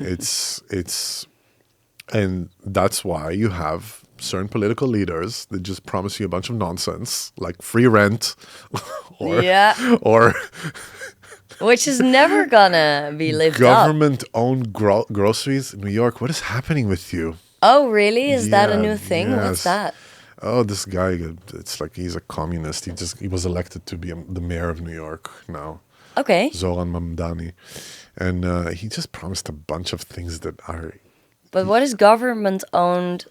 and that's why you have certain political leaders that just promise you a bunch of nonsense, like free rent, or which is never gonna be lived up. Government-owned groceries in New York. What is happening with you? Oh, really? Is that a Yeah, new thing? yes. What's that? Oh, this guy, it's like he's a communist. He was elected to be the mayor of New York now. Okay. Zoran Mamdani. And he just promised a bunch of things that are... But what is government-owned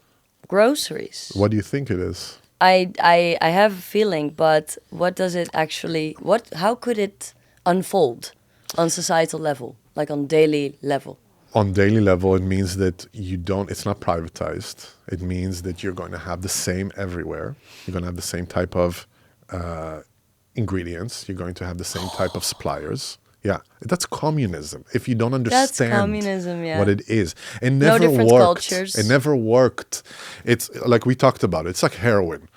groceries? What do you think it is? I have a feeling, but what does it actually... How could it unfold on societal level, like on daily level? On daily level, it means that it's not privatized. It means that you're going to have the same everywhere. You're going to have the same type of ingredients. You're going to have the same type of suppliers. Yeah, that's communism. If you don't understand communism, what it is. It never different worked. cultures. It never worked. It's like we talked about. It's like heroin.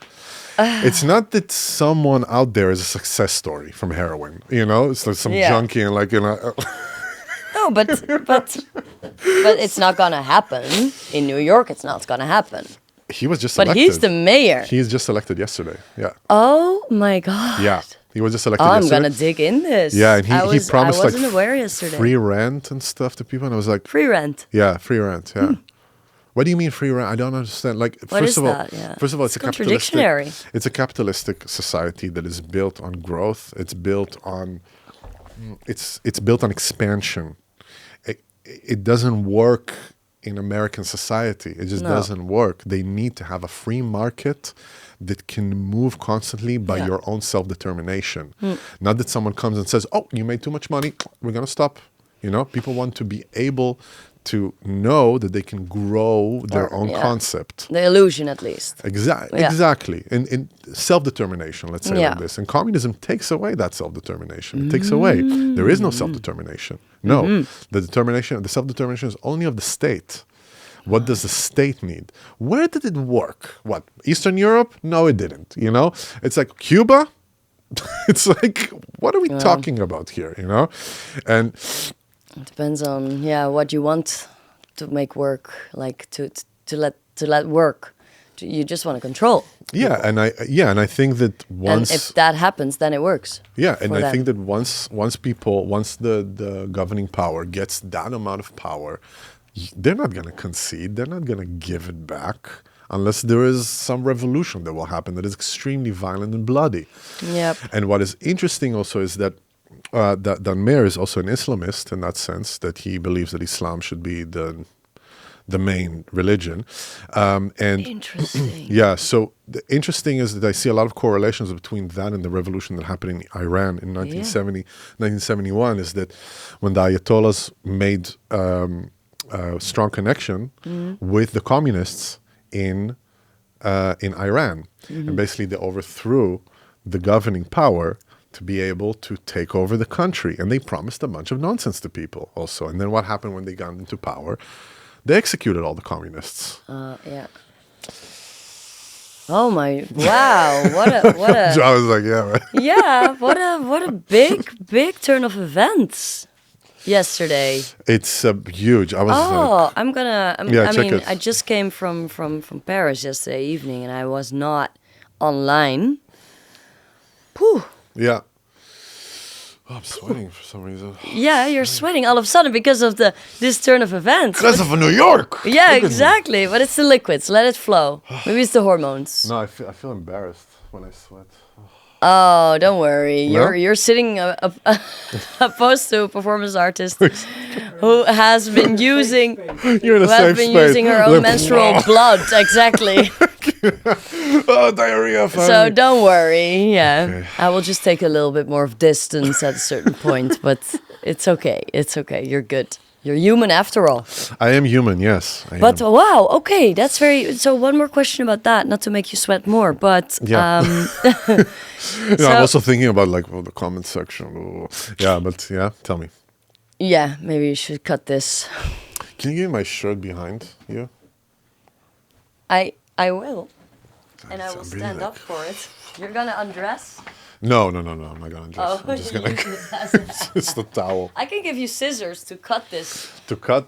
It's not that someone out there is a success story from heroin. It's like some junkie and No, but it's not gonna happen in New York. It's not gonna happen. He was just But elected. he's the mayor. He's just elected yesterday. Yeah. Oh my god. Yeah. He was just elected I'm yesterday. gonna dig in this. Yeah, and he promised I wasn't like aware yesterday. free rent and stuff to people, and I was like, Free rent. yeah, free rent, yeah. What do you mean free rent? I don't understand. Like, What first is of all, that? Yeah. first of all, It's it's a capitalistic. contradictionary. It's a capitalistic society that is built on growth. It's built on. It's built on expansion. It doesn't work in American society. It just No. doesn't work. They need to have a free market that can move constantly by Yeah. your own self-determination. Not that someone comes and says, "Oh, you made too much money. We're gonna stop." You know, people want to be able to know that they can grow their own yeah. concept. The illusion, at least. Exactly. Yeah. Exactly. In self-determination, let's say Yeah. like this. And communism takes away that self-determination. It takes away. There is no self-determination. No. The self-determination is only of the state. What does the state need? Where did it work? What? Eastern Europe? No, it didn't. You know? It's like Cuba? It's like, what are we talking about here? You know? And It depends on what you want to make work, like to let work. You just want to control. yeah, and I think that once And if that happens, then it works. Yeah, and for I them. think that once the governing power gets that amount of power, they're not going to concede. They're not going to give it back unless there is some revolution that will happen that is extremely violent and bloody. Yep. And what is interesting also is that that Mayor is also an Islamist in that sense, that he believes that Islam should be the main religion. And Interesting. yeah, so the interesting is that I see a lot of correlations between that and the revolution that happened in Iran in 1971, is that when the Ayatollahs made a strong connection with the communists in Iran. And basically they overthrew the governing power to be able to take over the country. And they promised a bunch of nonsense to people also. And then what happened when they got into power? They executed all the communists. Yeah. Oh my! Wow! What a So I was like, yeah, right. yeah! What a big turn of events yesterday. It's huge. I was Oh, I check mean, it. I just came from Paris yesterday evening, and I was not online. Whew. yeah. Oh, I'm sweating for some reason. Yeah, you're sweating all of a sudden because of this turn of events. Because of New York. Yeah, Look at me. exactly. But it's the liquids. Let it flow. Maybe it's the hormones. No, I feel embarrassed when I sweat. Oh, don't worry. No? You're sitting opposed to a performance artist who has been using You're in a safe space. her own Look, menstrual blood. Exactly. oh, diarrhea. So finally. don't worry. Yeah, Okay. I will just take a little bit more of distance at a certain point, but it's okay. It's okay. You're good. You're human after all. I am human, yes. I But am. wow, okay, that's very. So one more question about that, not to make you sweat more, but Yeah. so- I'm also thinking about like the comment section. Oh. Yeah, but yeah, tell me. yeah, maybe you should cut this. Can you give me my shirt behind you? I will, and I will I'm really stand like- up for it. You're gonna undress. No, I'm not gonna dress. Oh, I'm just you gonna. use it as a- It's the towel I can give you scissors to cut this. to cut.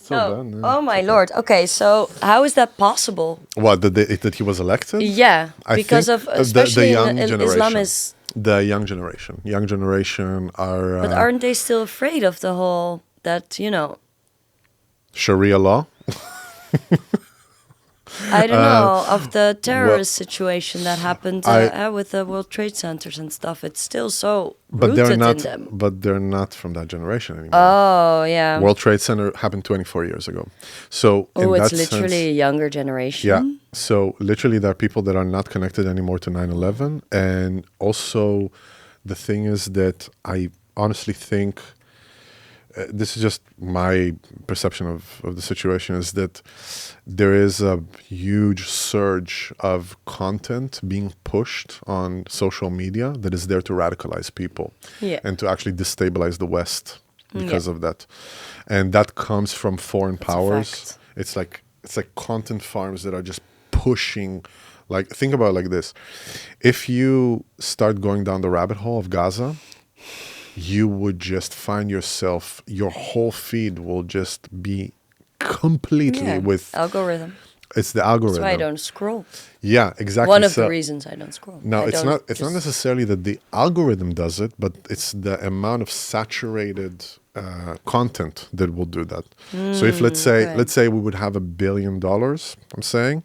So No. bad, yeah. Oh my lord. Okay, so how is that possible? What that he was elected? Yeah, I because think, of the especially young in generation. Islam is. The young generation. Young generation are. But aren't they still afraid of the whole that Sharia law. I don't know of the terrorist situation that happened I- with the World Trade Centers and stuff. It's still so But rooted they're not. in them. But they're not from that generation anymore. Oh yeah. World Trade Center happened 24 years ago. So Oh, in it's that literally sense, a younger generation. yeah. So literally, there are people that are not connected anymore to 9/11, and also the thing is that I honestly think this is just my perception of the situation, is that there is a huge surge of content being pushed on social media that is there to radicalize people Yeah. and to actually destabilize the West because Yeah. of that. And that comes from foreign a powers. fact. It's like content farms that are just pushing. Like, think about it like this. If you start going down the rabbit hole of Gaza, you would just find yourself, your whole feed will just be completely Yeah. with, Algorithm. it's the algorithm. That's why I don't scroll. Yeah, exactly. One of So- the reasons I don't scroll. No, I it's don't not just- necessarily that the algorithm does it, but it's the amount of saturated content that will do that. So if let's say we would have $1 billion, I'm saying,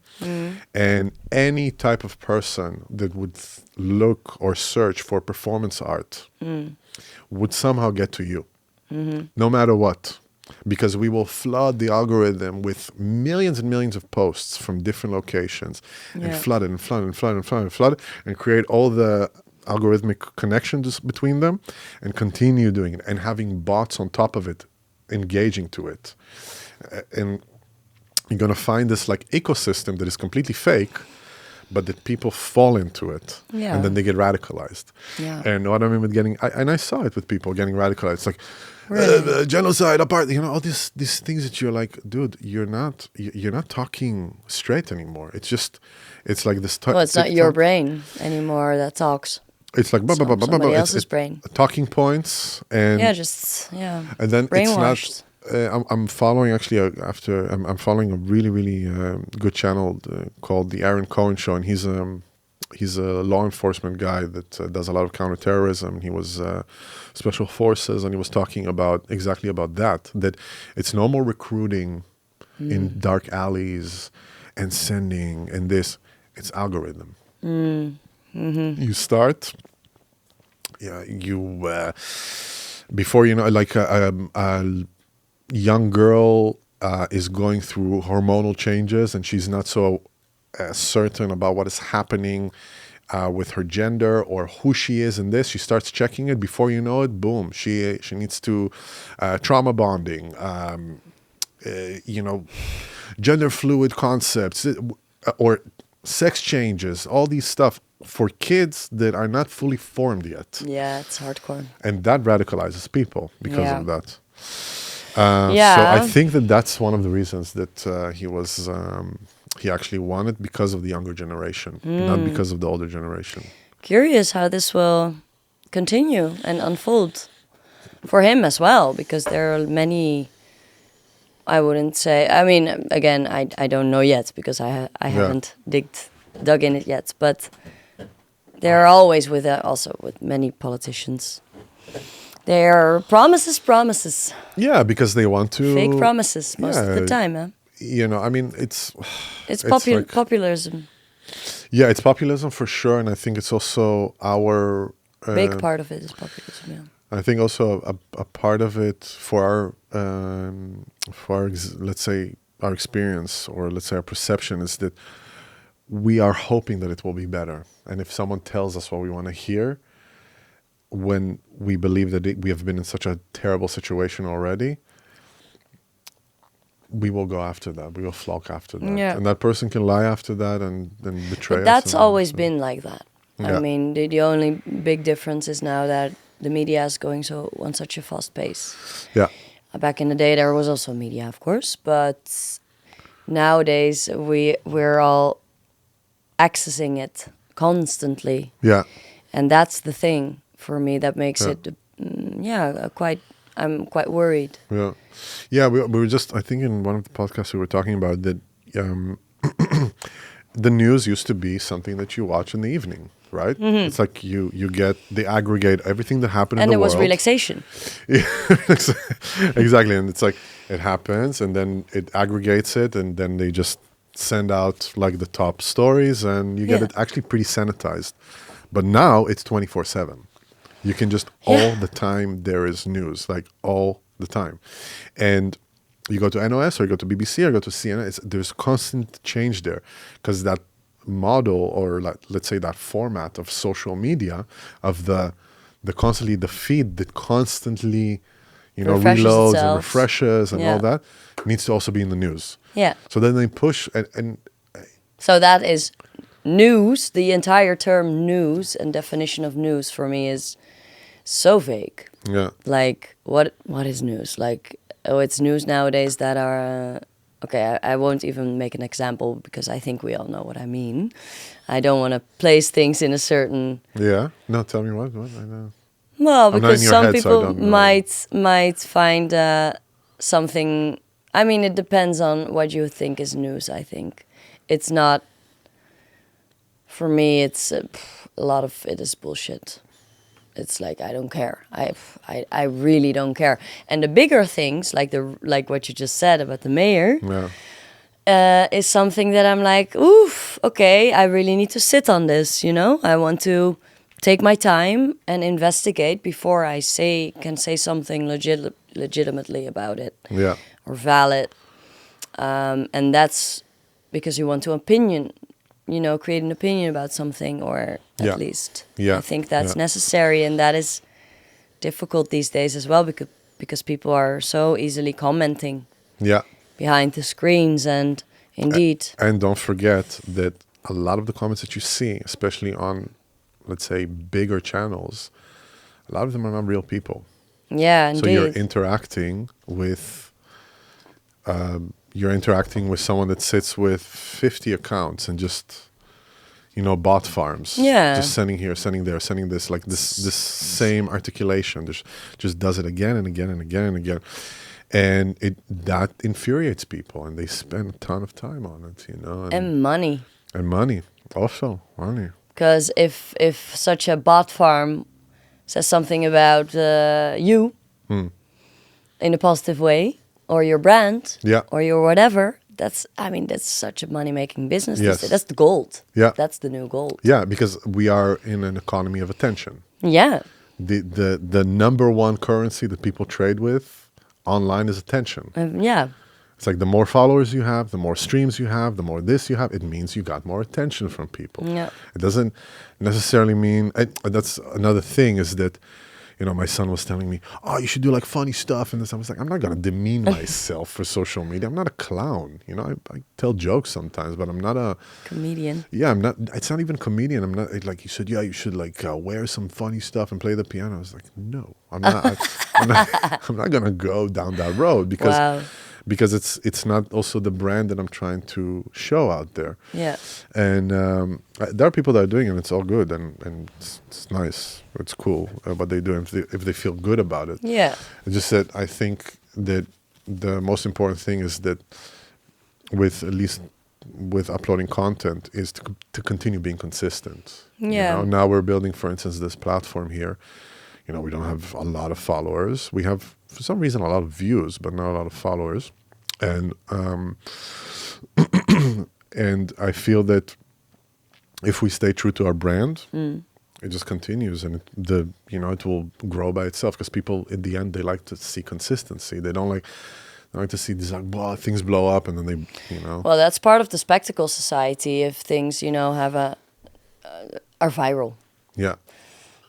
and any type of person that would look or search for performance art would somehow get to you, no matter what. Because we will flood the algorithm with millions and millions of posts from different locations and flood it and flood and flood and flood and flood and create all the algorithmic connections between them and continue doing it and having bots on top of it, engaging to it. And you're going to find this like ecosystem that is completely fake, but that people fall into it and then they get radicalized. Yeah. And what I mean with I saw it with people getting radicalized. It's like, Really? genocide, apartheid, all these things that you're like, dude, you're not talking straight anymore. It's like this. Well, it's not your brain anymore that talks. It's like Somebody else's brain. Talking points and And then brainwashed. it's not. I'm following actually I'm following a really good channel called the Aaron Cohen Show, and he's a law enforcement guy that does a lot of counterterrorism. He was special forces, and he was talking exactly about that it's no more recruiting in dark alleys and sending and this. It's algorithm. You start, before you know, like a young girl is going through hormonal changes, and she's not so certain about what is happening with her gender or who she is in this. She starts checking it. Before you know it, boom, she needs to trauma bonding, gender fluid concepts, or sex changes, all these stuff for kids that are not fully formed yet. Yeah, it's hardcore. And that radicalizes people because of that. Yeah. So I think that's one of the reasons that he actually won it, because of the younger generation, not because of the older generation. Curious how this will continue and unfold for him as well, because there are many. I wouldn't say. I mean, again, I don't know yet because I haven't dug in it yet. But there are always also with many politicians. There are promises. Yeah, because they want to Fake promises most of the time. Huh? I mean, it's populism. Yeah, it's populism for sure, and I think it's also our big part of it is populism. Yeah. I think also a part of it for let's say our experience, or let's say our perception, is that we are hoping that it will be better. And if someone tells us what we want to hear, when we believe that we have been in such a terrible situation already, we will go after that. We will flock after that. Yeah. And that person can lie after that and betray us. But that's always been like that. Yeah. I mean, the only big difference is now that the media is going on such a fast pace. Yeah. Back in the day, there was also media, of course, but nowadays we're all accessing it constantly. Yeah. And that's the thing for me that makes it, I'm quite worried. Yeah. Yeah, we were just, I think in one of the podcasts we were talking about that the news used to be something that you watch in the evening, right? Mm-hmm. It's like they aggregate everything that happened in the world. And it was relaxation. Yeah, exactly. And it's like, it happens, and then it aggregates it, and then they just send out like the top stories, and you get it actually pretty sanitized. But now it's 24/7. You can just all the time there is news, like all the time. And you go to NOS or you go to BBC or you go to CNN, there's constant change there, because that model, or let's say that format of social media, of the feed that constantly reloads and refreshes and all that, needs to also be in the news. Yeah. So then they push and so that is news. The entire term news and definition of news for me is so vague. Yeah. Like what is news? Like, it's news nowadays that are okay, I won't even make an example because I think we all know what I mean. I don't want to place things in a certain. Yeah. No, tell me what I know. Well, because some people so might find something. I mean, it depends on what you think is news. I think it's not. For me, it's a lot of it is bullshit. it's like I don't care. I really don't care. And the bigger things, like what you just said about the mayor, is something that I'm like, oof, okay, I really need to sit on this. I want to take my time and investigate before I can say something legitimately about it, or valid. And that's because you want to create an opinion about something, or at least I think that's necessary, and that is difficult these days as well, because people are so easily commenting behind the screens, and indeed. And don't forget that a lot of the comments that you see, especially on, let's say, bigger channels, a lot of them are not real people. Yeah, indeed. So you're interacting with someone that sits with 50 accounts and just, bot farms. Yeah. Just sending here, sending there, sending this, like this same articulation. Just does it again and again and again and again. And that infuriates people, and they spend a ton of time on it, And money. And money, also money. Because if such a bot farm says something about you in a positive way, or your brand, or your whatever, that's such a money-making business. Yes. That's the gold. Yeah. That's the new gold. Yeah, because we are in an economy of attention. Yeah. The number one currency that people trade with online is attention. Yeah. It's like the more followers you have, the more streams you have, the more this you have, it means you got more attention from people. Yeah. It doesn't necessarily mean, that's another thing, is that, my son was telling me, oh, you should do like funny stuff. And this, I was like, I'm not going to demean myself for social media. I'm not a clown. I tell jokes sometimes, but I'm not a comedian. Yeah, I'm not. It's not even comedian. I'm not like, you said, you should like wear some funny stuff and play the piano. I was like, no, I'm not. I'm not going to go down that road because it's not also the brand that I'm trying to show out there. Yeah. And there are people that are doing it, and it's all good, and it's nice. It's cool what they do if they feel good about it. Yeah. It's just that I think that the most important thing is that with uploading content is to continue being consistent. Yeah. Now we're building, for instance, this platform here. We don't have a lot of followers. We have, for some reason, a lot of views, but not a lot of followers. And and I feel that if we stay true to our brand, it just continues, and it will grow by itself, because people, in the end, they like to see consistency. They don't like to see these things blow up and then they. Well, that's part of the spectacle society. If things are viral. Yeah.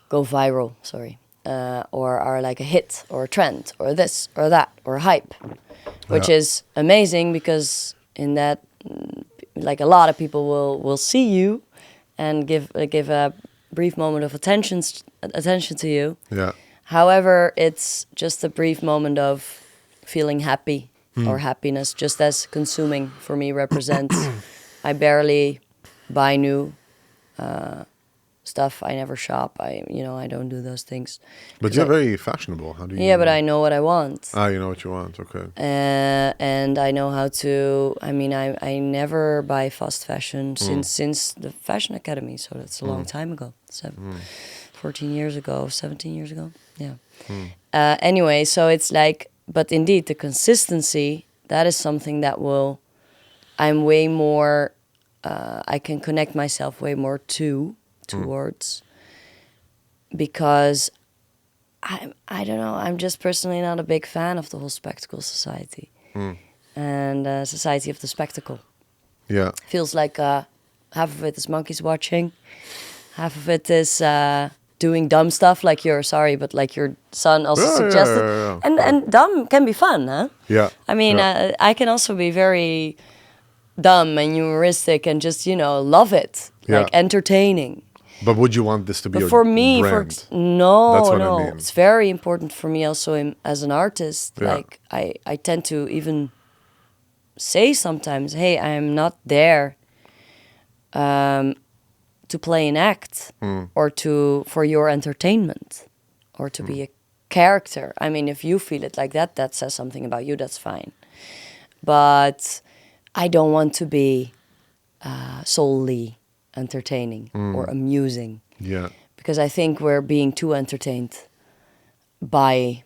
Go viral. Sorry. Or are like a hit or a trend or this or that or hype, which is amazing, because in that, like, a lot of people will see you and give a brief moment of attention to you. Yeah. However, it's just a brief moment of feeling happy or happiness, just as consuming for me represents. I barely buy new stuff. I never shop. I don't do those things. But you're very fashionable. How do you? Yeah, but I know what I want. You know what you want. Okay. And I know how to. I never buy fast fashion since the Fashion Academy. So that's a long time ago. 14 years ago, 17 years ago. Yeah. Anyway, so it's like, but indeed, the consistency, that is something that I'm way more. I can connect myself way more towards, because I don't know, I'm just personally not a big fan of the whole spectacle society and society of the spectacle. Yeah. Feels like half of it is monkeys watching, half of it is doing dumb stuff like your son also suggested. And dumb can be fun, huh? Yeah. I can also be very dumb and humoristic and just, love it, like entertaining. But would you want this to be your for me, brand? No, That's what no. I mean. It's very important for me also as an artist. Yeah. Like I tend to even say sometimes, hey, I am not there to play an act or for your entertainment or to be a character. If you feel it like that, that says something about you, that's fine. But I don't want to be solely entertaining or amusing. Yeah. because I think we're being too entertained by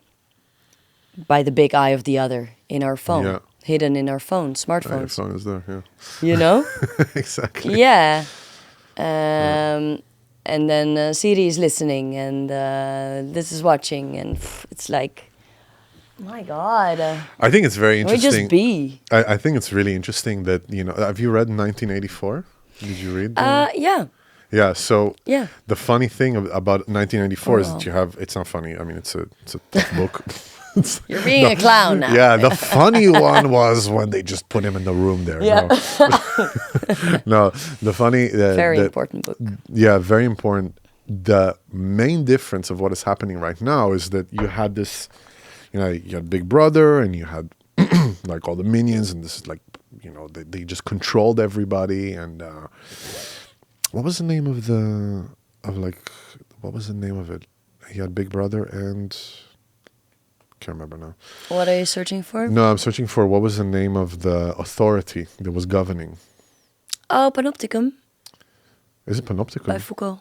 the big eye of the other in our phone, hidden in our phone, smartphones. Your phone is there, yeah. You know? Exactly. Yeah. And then Siri is listening, and this is watching, and it's like, my God. I think it's very We interesting. just be. I think it's really interesting that, have you read 1984? Did you read that? Yeah. Yeah, so Yeah. the funny thing about 1984 is Oh. that you have, it's not funny, I mean, it's a tough book. You're being a clown now. Yeah, the funny one was when they just put him in the room there. Yeah. No, the funny... Very important book. Yeah, very important. The main difference of what is happening right now is that you had this, you had Big Brother, and you had like all the minions, and this is like, they just controlled everybody. And what was the name of it? He had Big Brother and... Can't remember now. What are you searching for? No, I'm searching for what was the name of the authority that was governing. Oh, Panopticum Is it Panopticum? by Foucault.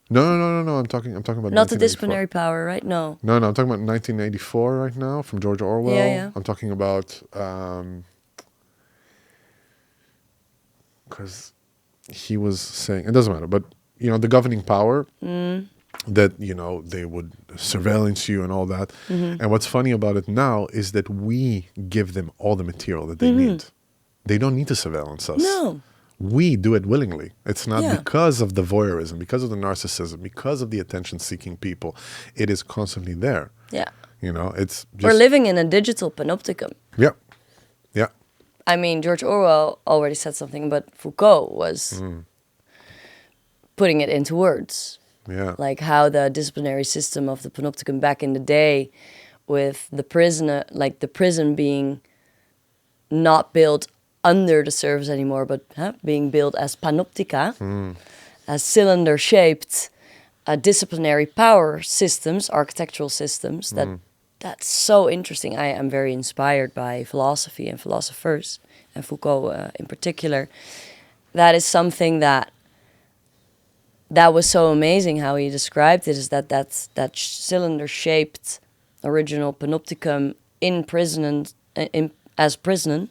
No. I'm talking about Not the 1984. disciplinary power, right? No. No, I'm talking about 1984 right now from George Orwell. Yeah. I'm talking about because he was saying, it doesn't matter, but the governing power that they would surveillance you and all that. Mm-hmm. And what's funny about it now is that we give them all the material that they need. They don't need to surveillance us. No. We do it willingly. It's not Yeah. because of the voyeurism, because of the narcissism, because of the attention-seeking people. It is constantly there. Yeah. It's just... We're living in a digital panopticum. Yeah. I mean, George Orwell already said something, but Foucault was putting it into words. Yeah. Like how the disciplinary system of the panopticum back in the day, with the prisoner, like the prison being not built under the surface anymore, but being built as panoptica, as cylinder-shaped disciplinary power systems, architectural systems. That's so interesting. I am very inspired by philosophy and philosophers, and Foucault in particular. That is something that was so amazing how he described it, is that cylinder-shaped original panopticum in prison, as prison.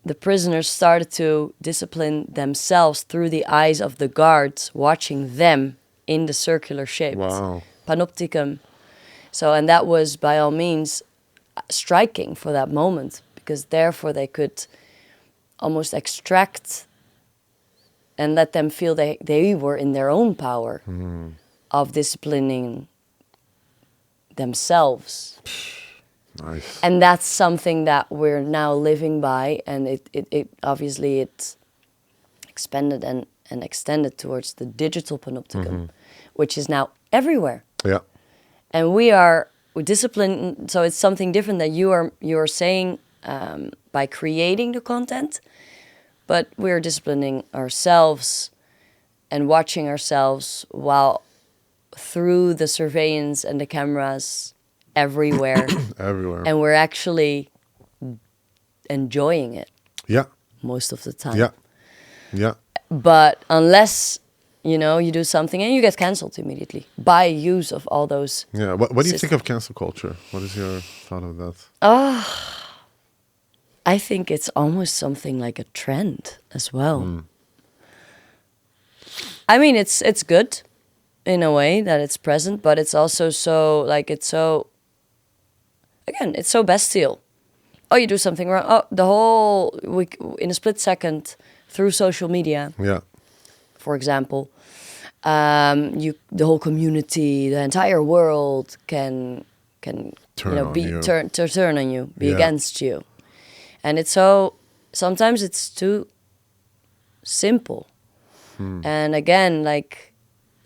The prisoners started to discipline themselves through the eyes of the guards watching them in the circular shape. Wow. Panopticum. So, and that was by all means striking for that moment, because therefore they could almost extract and let them feel they were in their own power of disciplining themselves. Nice. And that's something that we're now living by, and it obviously it's expanded and extended towards the digital panopticum, which is now everywhere. Yeah. And we discipline, so it's something different that you are saying by creating the content, but we're disciplining ourselves and watching ourselves while through the surveillance and the cameras everywhere. Everywhere. And we're actually enjoying it. Yeah. Most of the time. Yeah. But unless, you do something and you get cancelled immediately by use of all those. Yeah. What do you think of cancel culture? What is your thought of that? I think it's almost something like a trend as well. I mean, it's good in a way that it's present, but it's also it's so bestial. Oh, you do something wrong. Oh, the whole week in a split second through social media. Yeah. For example, the whole community, the entire world can Turn on you. turn on you, be Yeah. against you, and sometimes it's too simple, and again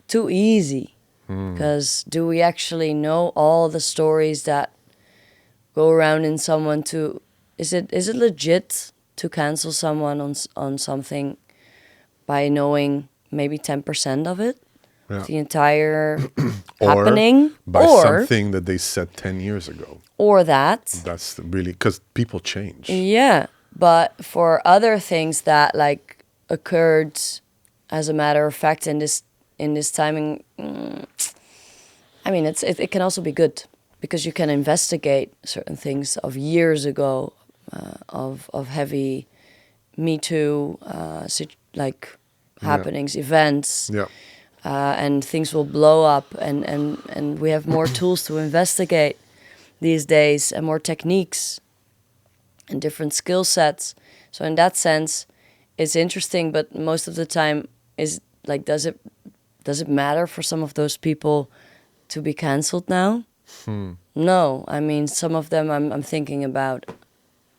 too easy, because do we actually know all the stories that go around in someone? Is it legit to cancel someone on something by knowing maybe 10% of it, the entire happening, by or something that they said 10 years ago? Or that. That's really, because people change. Yeah, but for other things that occurred as a matter of fact, and this in this timing, I mean, it can also be good because you can investigate certain things of years ago, of heavy Me Too, happenings, events, Yeah. and things will blow up, and we have more tools to investigate these days, and more techniques and different skill sets. So in that sense, it's interesting, but most of the time is like, does it matter for some of those people to be canceled now? No, I mean, some of them, I'm thinking about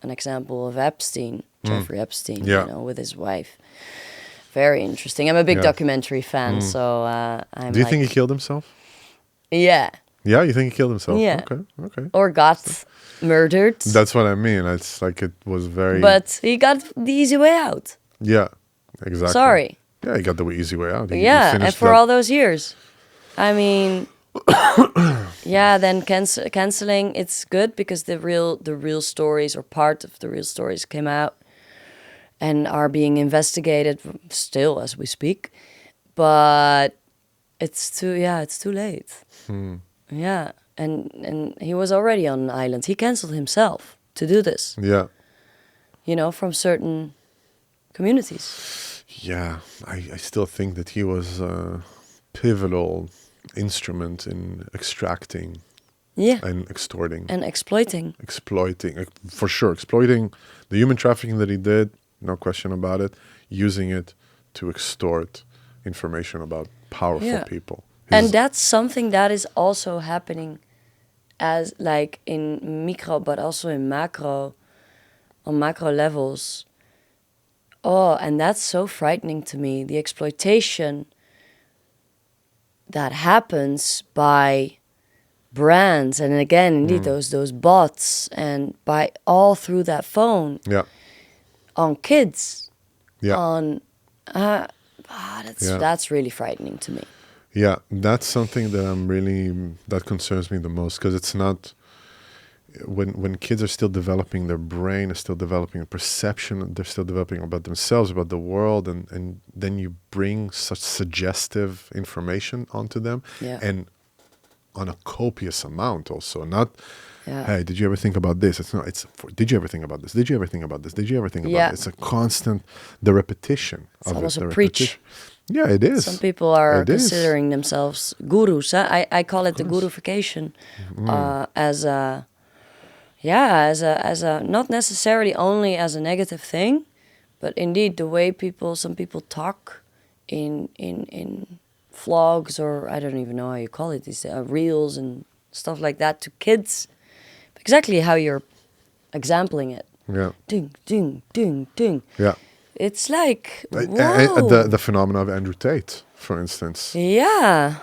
an example of Epstein, Jeffrey Epstein, Yeah. with his wife. Very interesting. I'm a big Yeah. documentary fan, so I'm. Do you like, think he killed himself? Yeah, Yeah, you think he killed himself? Yeah. Okay. or got murdered, That's what I mean. It's like it was very... but he got the easy way out. Yeah, exactly. Sorry. Yeah, he got the easy way out. He Yeah, and finished for that- all those years, I mean, yeah. Then canceling, it's good because the real stories, or part of the real stories, came out and are being investigated still as we speak. But it's too late. Yeah, and he was already on an island. He canceled himself to do this, Yeah. from certain communities. Yeah, I still think that he was a pivotal instrument in extracting Yeah, and extorting, and exploiting. exploiting, for sure, exploiting the human trafficking that he did, no question about it, using it to extort information about powerful Yeah. people. And that's something that is also happening as like in micro, but also in macro, on macro levels. Oh, and that's so frightening to me. The exploitation that happens by brands, and again, indeed, those bots, and by all through that phone Yeah, on kids, yeah. on that's really frightening to me. Yeah, that's something that that concerns me the most, because it's not, when kids are still developing their brain, are still developing a perception, they're still developing about themselves, about the world, and then you bring such suggestive information onto them, Yeah. and on a copious amount also, not, Yeah. hey, did you ever think about this? It's not, did you ever think about this? Did you ever think about this? Did you ever think about Yeah. this? It's a constant, the repetition It's of almost it. a The preach. repetition. Yeah, it is. Some people are It is. considering themselves gurus. Huh? I call it the gurufication, as a not necessarily only as a negative thing, but indeed the way some people talk in vlogs, or I don't even know how you call it, these reels and stuff like that, to kids. Exactly how you're exempling it. Yeah. Ding, ding, ding, ding. Yeah. It's like, The phenomena of Andrew Tate, for instance. Yeah.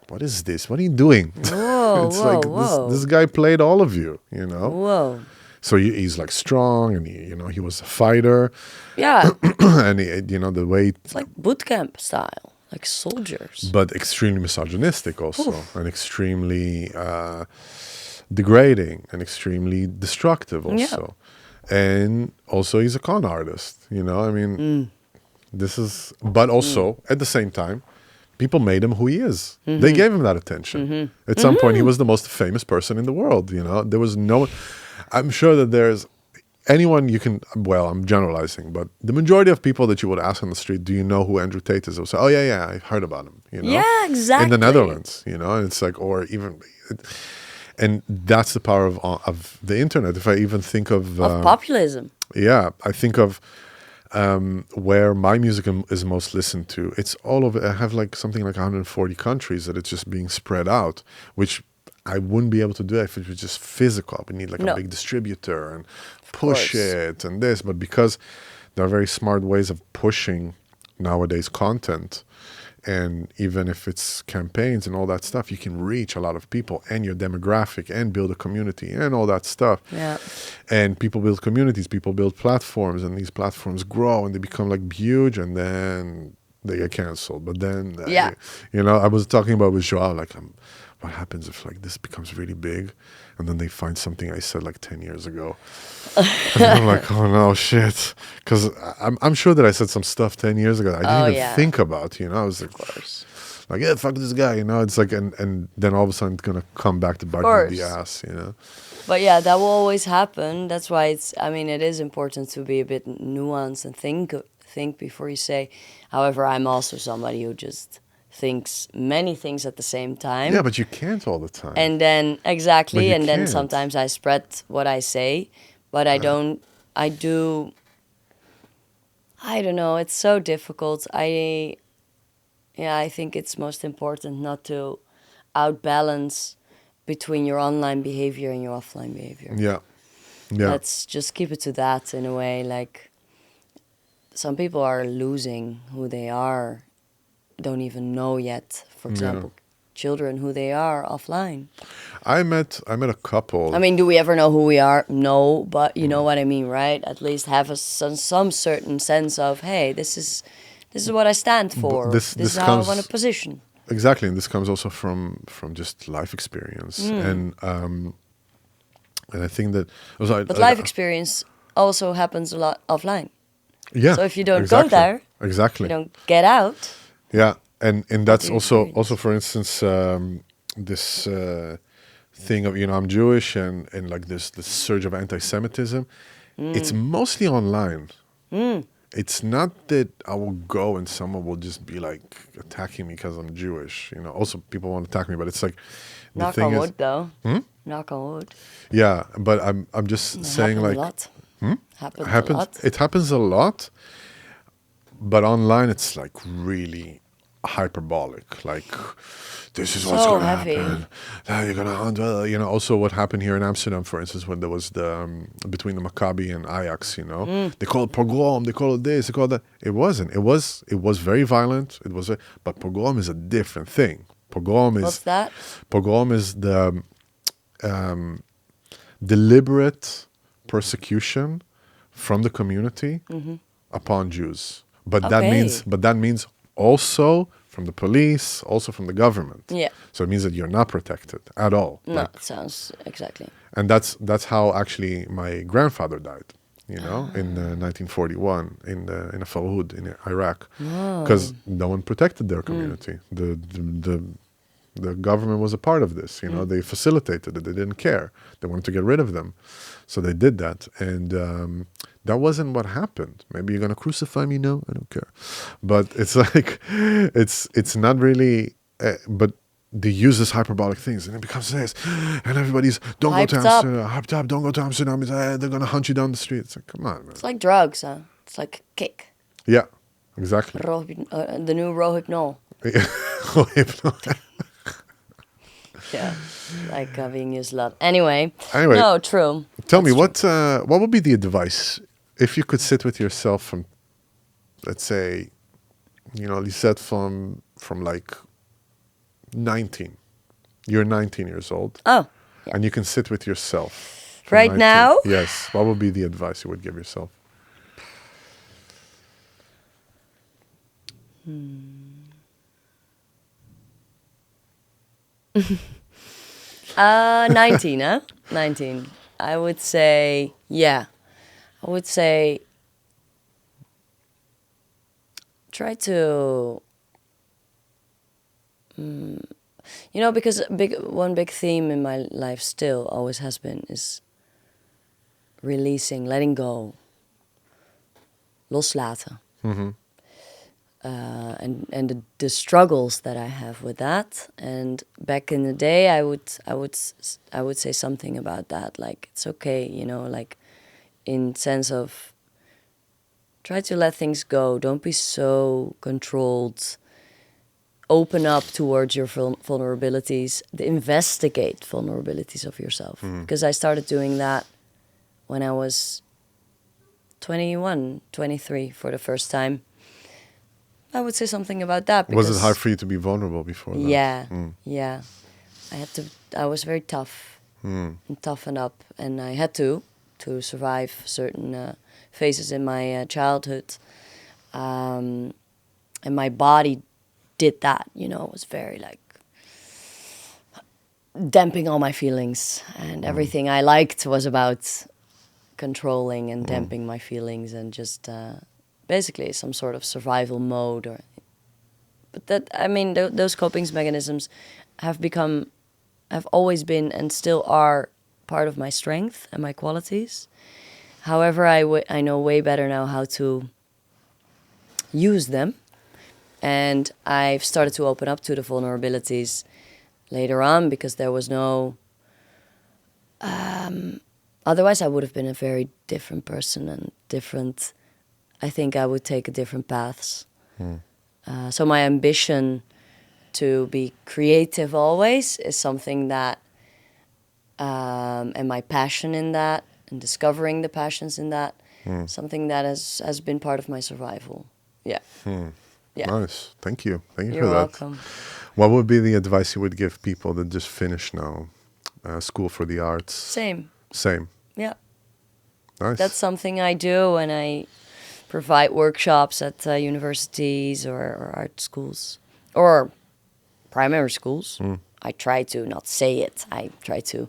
What is this? What are you doing? Whoa, It's whoa, like whoa. this guy played all of you, you know? Whoa. So he's like strong, and he was a fighter, Yeah. and the way, It's like boot camp style, like soldiers. but extremely misogynistic also, and extremely degrading, and extremely destructive also. And also he's a con artist, I mean, this is, but also at the same time, people made him who he is. They gave him that attention. At some point, he was the most famous person in the world, There was no, I'm sure that there's anyone you can, well, I'm generalizing, but the majority of people that you would ask on the street, do you know who Andrew Tate is? They'll say, oh, yeah, I've heard about him, Yeah, exactly. In the Netherlands, and it's like, or even, and that's the power of the internet. If I even think of populism. Yeah, I think of where my music is most listened to. It's all over. I have like something like 140 countries that it's just being spread out, which I wouldn't be able to do if it was just physical. We need like a big distributor and push it and this. But because there are very smart ways of pushing nowadays content, and even if it's campaigns and all that stuff, you can reach a lot of people and your demographic and build a community and all that stuff. Yeah. And people build communities, people build platforms, and these platforms grow and they become like huge, and then they get canceled. But then, I was talking about with Joao, like, what happens if like this becomes really big, and then they find something I said like 10 years ago. And I'm like, oh no, shit. Because I'm sure that I said some stuff 10 years ago that I didn't even think about, I was like, like, yeah, fuck this guy, you know. It's like, and then all of a sudden it's gonna come back to bite you in the course. ass, you know. But yeah, that will always happen. That's why it is important to be a bit nuanced and think before you say. However, I'm also somebody who just thinks many things at the same time. Yeah, but you can't all the time. And then, exactly, But you and then can't. sometimes I spread what I say, but I don't, I do, I don't know, it's so difficult. I think it's most important not to outbalance between your online behavior and your offline behavior. Yeah. Yeah. Let's just keep it to that in a way. Like, some people are losing who they are, don't even know yet. For example, children who they are offline. I met a couple. I mean, do we ever know who we are? No, but you know what I mean, right? At least have some certain sense of, hey, this is what I stand for. This is how I want to position. Exactly, and this comes also from just life experience, and I think that also, But life experience also happens a lot offline. Yeah. So if you don't exactly, go there, exactly, you don't get out. Yeah, and that's you also experience? for instance this thing of, you know, I'm Jewish, and like this surge of anti-Semitism. It's mostly online. It's not that I will go and someone will just be like attacking me because I'm Jewish. You know, also people want to attack me, but it's like the Knock thing on is, wood, though. Knock on wood. yeah. But I'm just saying, Happens like, a lot. Happens a lot. It happens a lot, but online it's like really hyperbolic. Like, this is what's So going to heavy. happen. Now you're going to handle, you know. Also, what happened here in Amsterdam, for instance, when there was the between the Maccabi and Ajax, you know, they call it pogrom, they call it this, they call it that. It wasn't. It was very violent. It was, but pogrom is a different thing. What's that? Pogrom is the deliberate persecution from the community upon Jews. But Okay. that means also from the police, also from the government. Yeah. So it means that you're not protected at all. No, Like, it sounds exactly. and that's how actually my grandfather died. You know, in 1941 in a Farhud in Iraq, because no one protected their community. The government was a part of this. You know, they facilitated it. They didn't care. They wanted to get rid of them, so they did that. And that wasn't what happened. Maybe you're gonna crucify me? No, I don't care. But it's like it's not really. But they use this hyperbolic things, and it becomes this, and everybody's don't go to Hyped up. Amsterdam. Hyped up. Don't go to Amsterdam. They're gonna hunt you down the street. It's like, come on, man. It's like drugs, huh? It's like kick. Yeah, exactly. The new Rohypnol. Yeah, like being used a lot. Anyway, no, true. Tell me, That's what would be the advice if you could sit with yourself from, let's say, you know, Lisette from like 19. You're 19 years old. Oh, yeah. And you can sit with yourself. from Right 19. now? Yes. What would be the advice you would give yourself? 19, huh? 19. I would say, yeah. I would say try to, you know, because one big theme in my life still always has been is releasing, letting go, loslaten. And the struggles that I have with that. And back in the day, I would say something about that, like it's okay, you know, like in sense of try to let things go. Don't be so controlled. Open up towards your vulnerabilities. Investigate vulnerabilities of yourself. Because I started doing that when I was 21, 23 for the first time. I would say something about that. Was it hard for you to be vulnerable before that? Yeah, yeah. I was very tough and toughen up, and I had to survive certain phases in my childhood. And my body did that, you know, it was very like damping all my feelings, and everything I liked was about controlling and damping my feelings and just basically some sort of survival mode. but that, I mean, those coping mechanisms have always been and still are part of my strength and my qualities. However, I know way better now how to use them. And I've started to open up to the vulnerabilities later on because there was no... otherwise, I would have been a very different person and different... I think I would take a different paths. So my ambition to be creative always is something that... and my passion in that, and discovering the passions in that, something that has been part of my survival. Yeah. Yeah. Nice. Thank you. Thank you You're for that. welcome. What would be the advice you would give people that just finished now school for the arts? Same. Yeah. Nice. That's something I do, and I provide workshops at universities or art schools or primary schools. I try to not say it. I try to,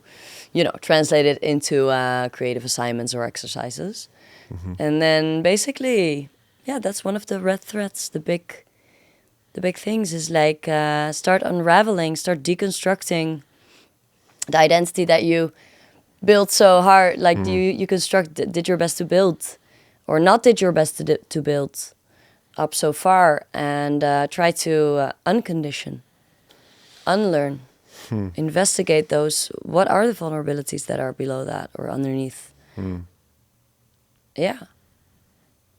translate it into creative assignments or exercises. And then basically, that's one of the red threads. The big things is like start unraveling, start deconstructing the identity that you built so hard, like you did your best to build, or not did your best to build up so far, and try to uncondition, unlearn, investigate those. What are the vulnerabilities that are below that or underneath? Yeah.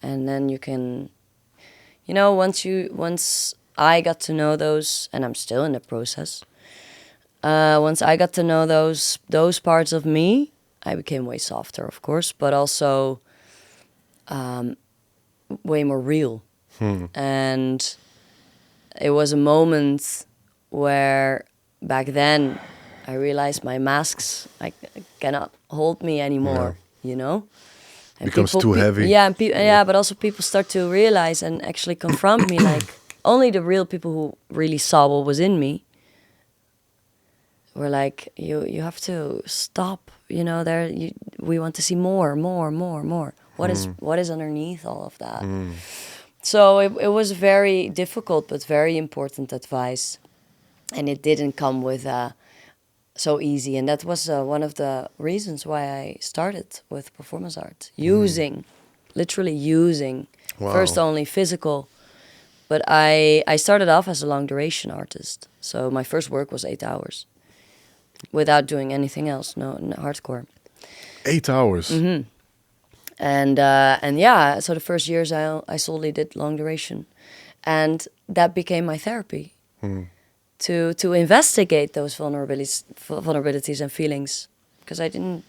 And then you can, once I got to know those, and I'm still in the process, once I got to know those parts of me, I became way softer, of course, but also way more real. And it was a moment where back then I realized my masks cannot hold me anymore, And becomes too heavy. Yeah, and but also people start to realize and actually confront me, like only the real people who really saw what was in me were like, you have to stop, we want to see more. What is underneath all of that? So it was very difficult but very important advice, and it didn't come with so easy, and that was one of the reasons why I started with performance art, literally using, Wow. first only physical, but I started off as a long duration artist, so my first work was 8 hours without doing anything else, no hardcore. 8 hours. And yeah, so the first years I solely did long duration, and that became my therapy. To investigate those vulnerabilities and feelings, because I didn't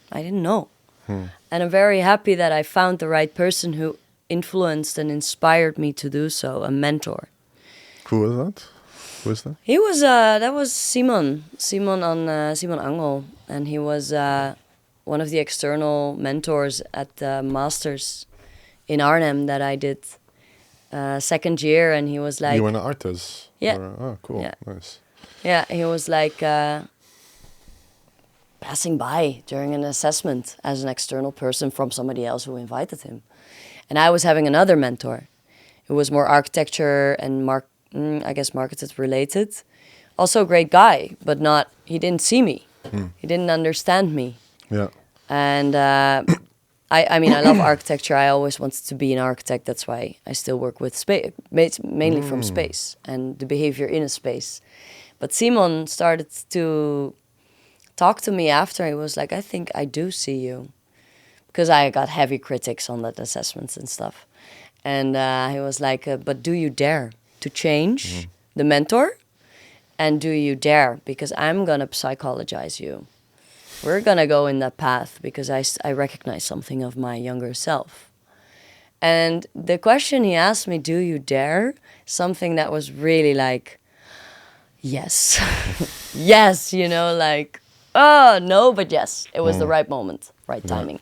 know. And I'm very happy that I found the right person who influenced and inspired me to do so, a mentor. Who was that? Who is that? He was that was Simon Angel, and he was one of the external mentors at the masters in Arnhem that I did second year, and he was like, You were an artist? Yeah. Oh, cool. Yeah. Nice. Yeah, he was like passing by during an assessment as an external person from somebody else who invited him. And I was having another mentor who was more architecture and marketed related. Also a great guy, but he didn't see me. He didn't understand me. Yeah. And I mean, I love architecture. I always wanted to be an architect. That's why I still work with space, mainly from space and the behavior in a space. But Simon started to talk to me after. He was like, I think I do see you. Because I got heavy critics on that assessments and stuff. And he was like, but do you dare to change the mentor? And do you dare? Because I'm going to psychologize you. We're going to go in that path because I recognize something of my younger self. And the question he asked me, do you dare? Something that was really like, yes. Yes, like, oh, no, but yes. It was the right moment, right timing.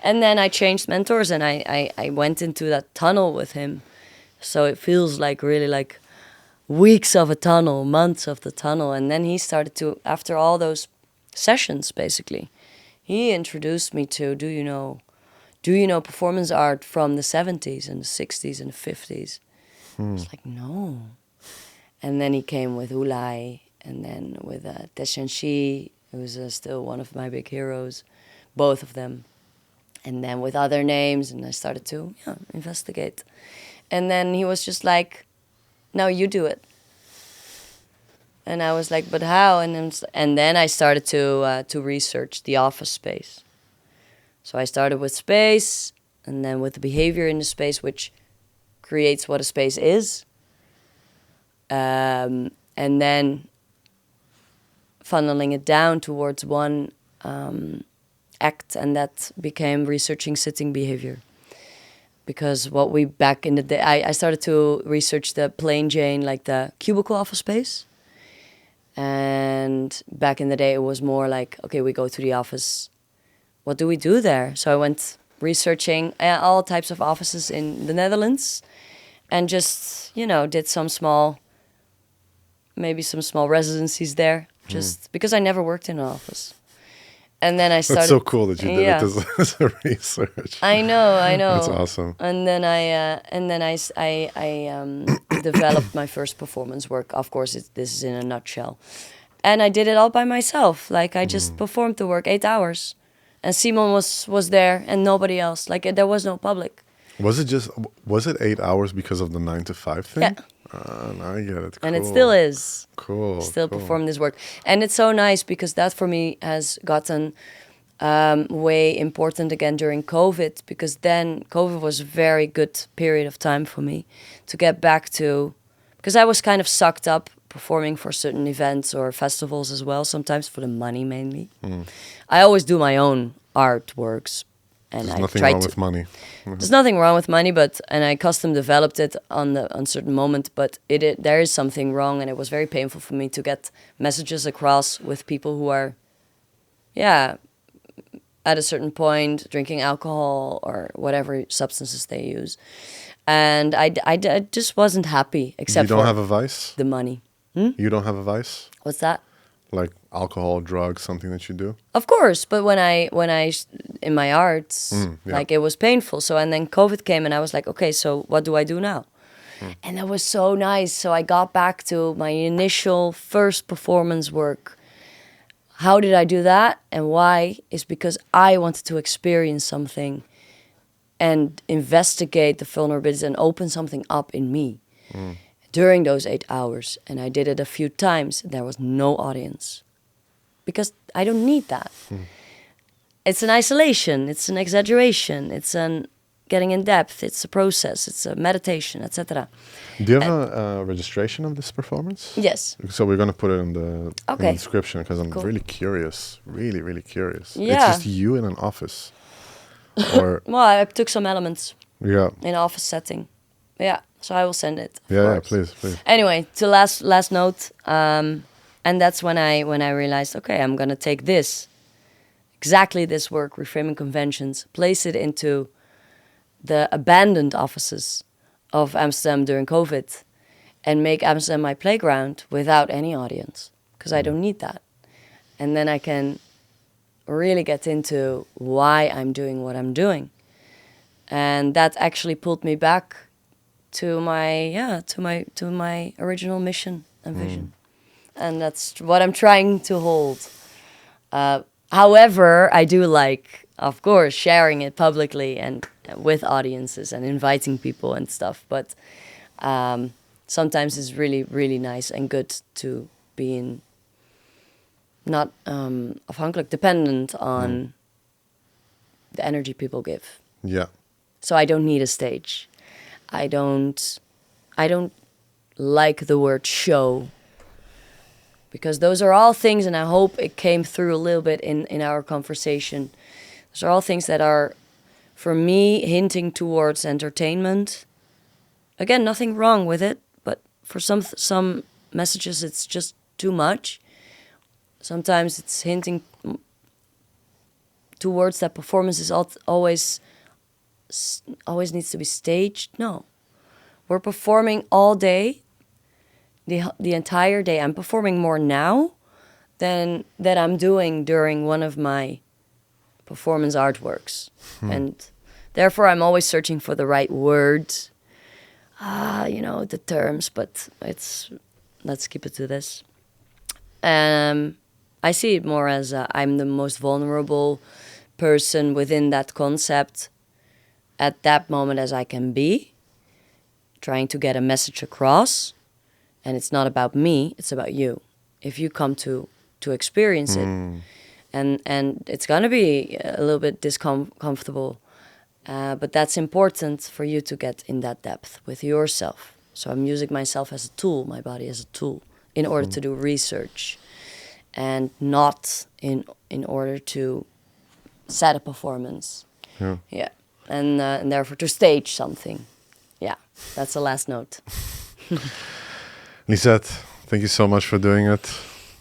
And then I changed mentors and I went into that tunnel with him. So it feels like really like weeks of a tunnel, months of the tunnel. And then he started to, after all those sessions, basically, he introduced me to, do you know performance art from the 70s and the 60s and the 50s? I was like, no. And then he came with Ulay, and then with Teshanshi, who's still one of my big heroes, both of them. And then with other names, and I started to investigate. And then he was just like, "Now you do it." And I was like, "But how?" And then I started to research the office space. So I started with space, and then with the behavior in the space, which creates what a space is. And then funneling it down towards one act, and that became researching sitting behavior. Because what we back in the day, I started to research the plain Jane, like the cubicle office space. And back in the day, it was more like, okay, we go to the office. What do we do there? So I went researching all types of offices in the Netherlands, and just, did maybe some small residencies there, just because I never worked in an office. And then I started. That's so cool that you did it as a research. I know. That's awesome. And then I developed my first performance work. Of course, this is in a nutshell, and I did it all by myself. Like I just performed the work 8 hours, and Simon was there, and nobody else. Like there was no public. Was it 8 hours because of the 9 to 5 thing? Yeah. Now I get it. Cool. And it still is. Cool. Still perform this work. And it's so nice because that for me has gotten way important again during COVID, because then COVID was a very good period of time for me to get back to, because I was kind of sucked up performing for certain events or festivals as well, sometimes for the money mainly. I always do my own artworks. And There's nothing wrong with money. There's nothing wrong with money, and I custom developed it on certain moment. But there is something wrong, and it was very painful for me to get messages across with people who are, at a certain point drinking alcohol or whatever substances they use, and I just wasn't happy. Except you don't for have a vice. The money. You don't have a vice. What's that? Like alcohol, drugs, something that you do? Of course, but when I in my arts, like it was painful. So, and then COVID came, and I was like, okay, so what do I do now? And that was so nice. So I got back to my initial first performance work. How did I do that, and why? Is because I wanted to experience something and investigate the vulnerabilities and open something up in me. During those 8 hours, and I did it a few times, there was no audience. Because I don't need that. It's an isolation, it's an exaggeration, it's an getting in depth, it's a process, it's a meditation, etc. Do you have a registration of this performance? Yes. So we're going to put it in the description, because I'm really curious, really, really curious. Yeah. It's just you in an office. Or well, I took some elements in an office setting. Yeah. So I will send it. Yeah, please. Anyway, to last note, and that's when I realized, okay, I'm gonna take exactly this work, reframing conventions, place it into the abandoned offices of Amsterdam during COVID, and make Amsterdam my playground without any audience, because I don't need that, and then I can really get into why I'm doing what I'm doing, and that actually pulled me back to my original mission and vision, and that's what I'm trying to hold. However, I do like, of course, sharing it publicly and with audiences and inviting people and stuff. But sometimes it's really, really nice and good to be not afhankelijk, dependent on the energy people give. Yeah. So I don't need a stage. I don't like the word show, because those are all things, and I hope it came through a little bit in our conversation. Those are all things that are, for me, hinting towards entertainment. Again, nothing wrong with it, but for some messages it's just too much. Sometimes it's hinting towards that performance is always needs to be staged. No, we're performing all day, the entire day. I'm performing more now than that I'm doing during one of my performance artworks, and therefore I'm always searching for the right words, the terms. But it's let's keep it to this. I see it more as I'm the most vulnerable person within that concept at that moment as I can be, trying to get a message across. And it's not about me, it's about you. If you come to experience it, and it's gonna be a little bit discomfortable, but that's important for you to get in that depth with yourself. So I'm using myself as a tool, my body as a tool, in order to do research, and not in order to set a performance. Yeah, and therefore to stage something. Yeah, that's the last note. Lisette, thank you so much for doing it.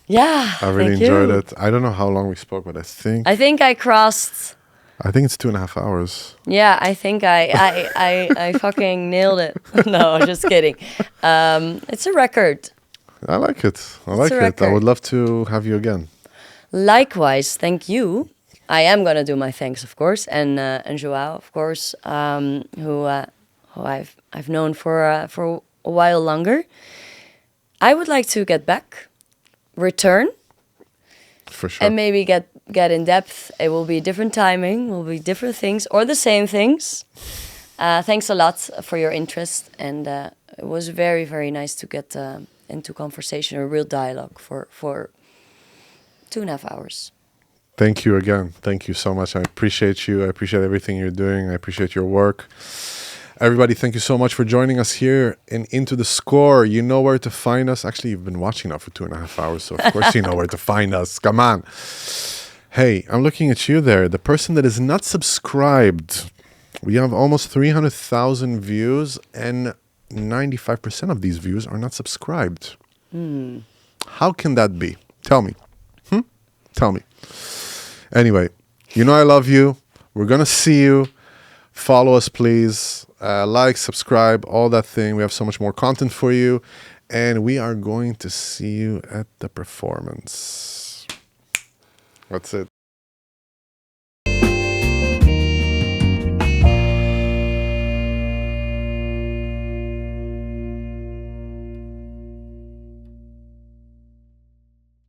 Yeah, I really thank enjoyed you. it. I don't know how long we spoke, but I think I crossed. I think it's 2.5 hours. Yeah, I think I fucking nailed it. No, just kidding. It's a record. I like it. I like a it. I record. would love to have you again. Likewise, thank you. I am gonna do my thanks, of course, and Joao, of course, who I've known for a while longer. I would like to get back, return, For sure. and maybe get in depth. It will be different timing, will be different things, or the same things. Thanks a lot for your interest, and it was very, very nice to get into conversation, a real dialogue for 2.5 hours. Thank you again. Thank you so much. I appreciate you. I appreciate everything you're doing. I appreciate your work. Everybody, thank you so much for joining us here in Into the Score. You know where to find us. Actually, you've been watching now for 2.5 hours, so of course you know where to find us. Come on. Hey, I'm looking at you there. The person that is not subscribed. We have almost 300,000 views, and 95% of these views are not subscribed. How can that be? Tell me. Tell me. Anyway, you know I love you. We're going to see you. Follow us, please. Like, subscribe, all that thing. We have so much more content for you. And we are going to see you at the performance. That's it.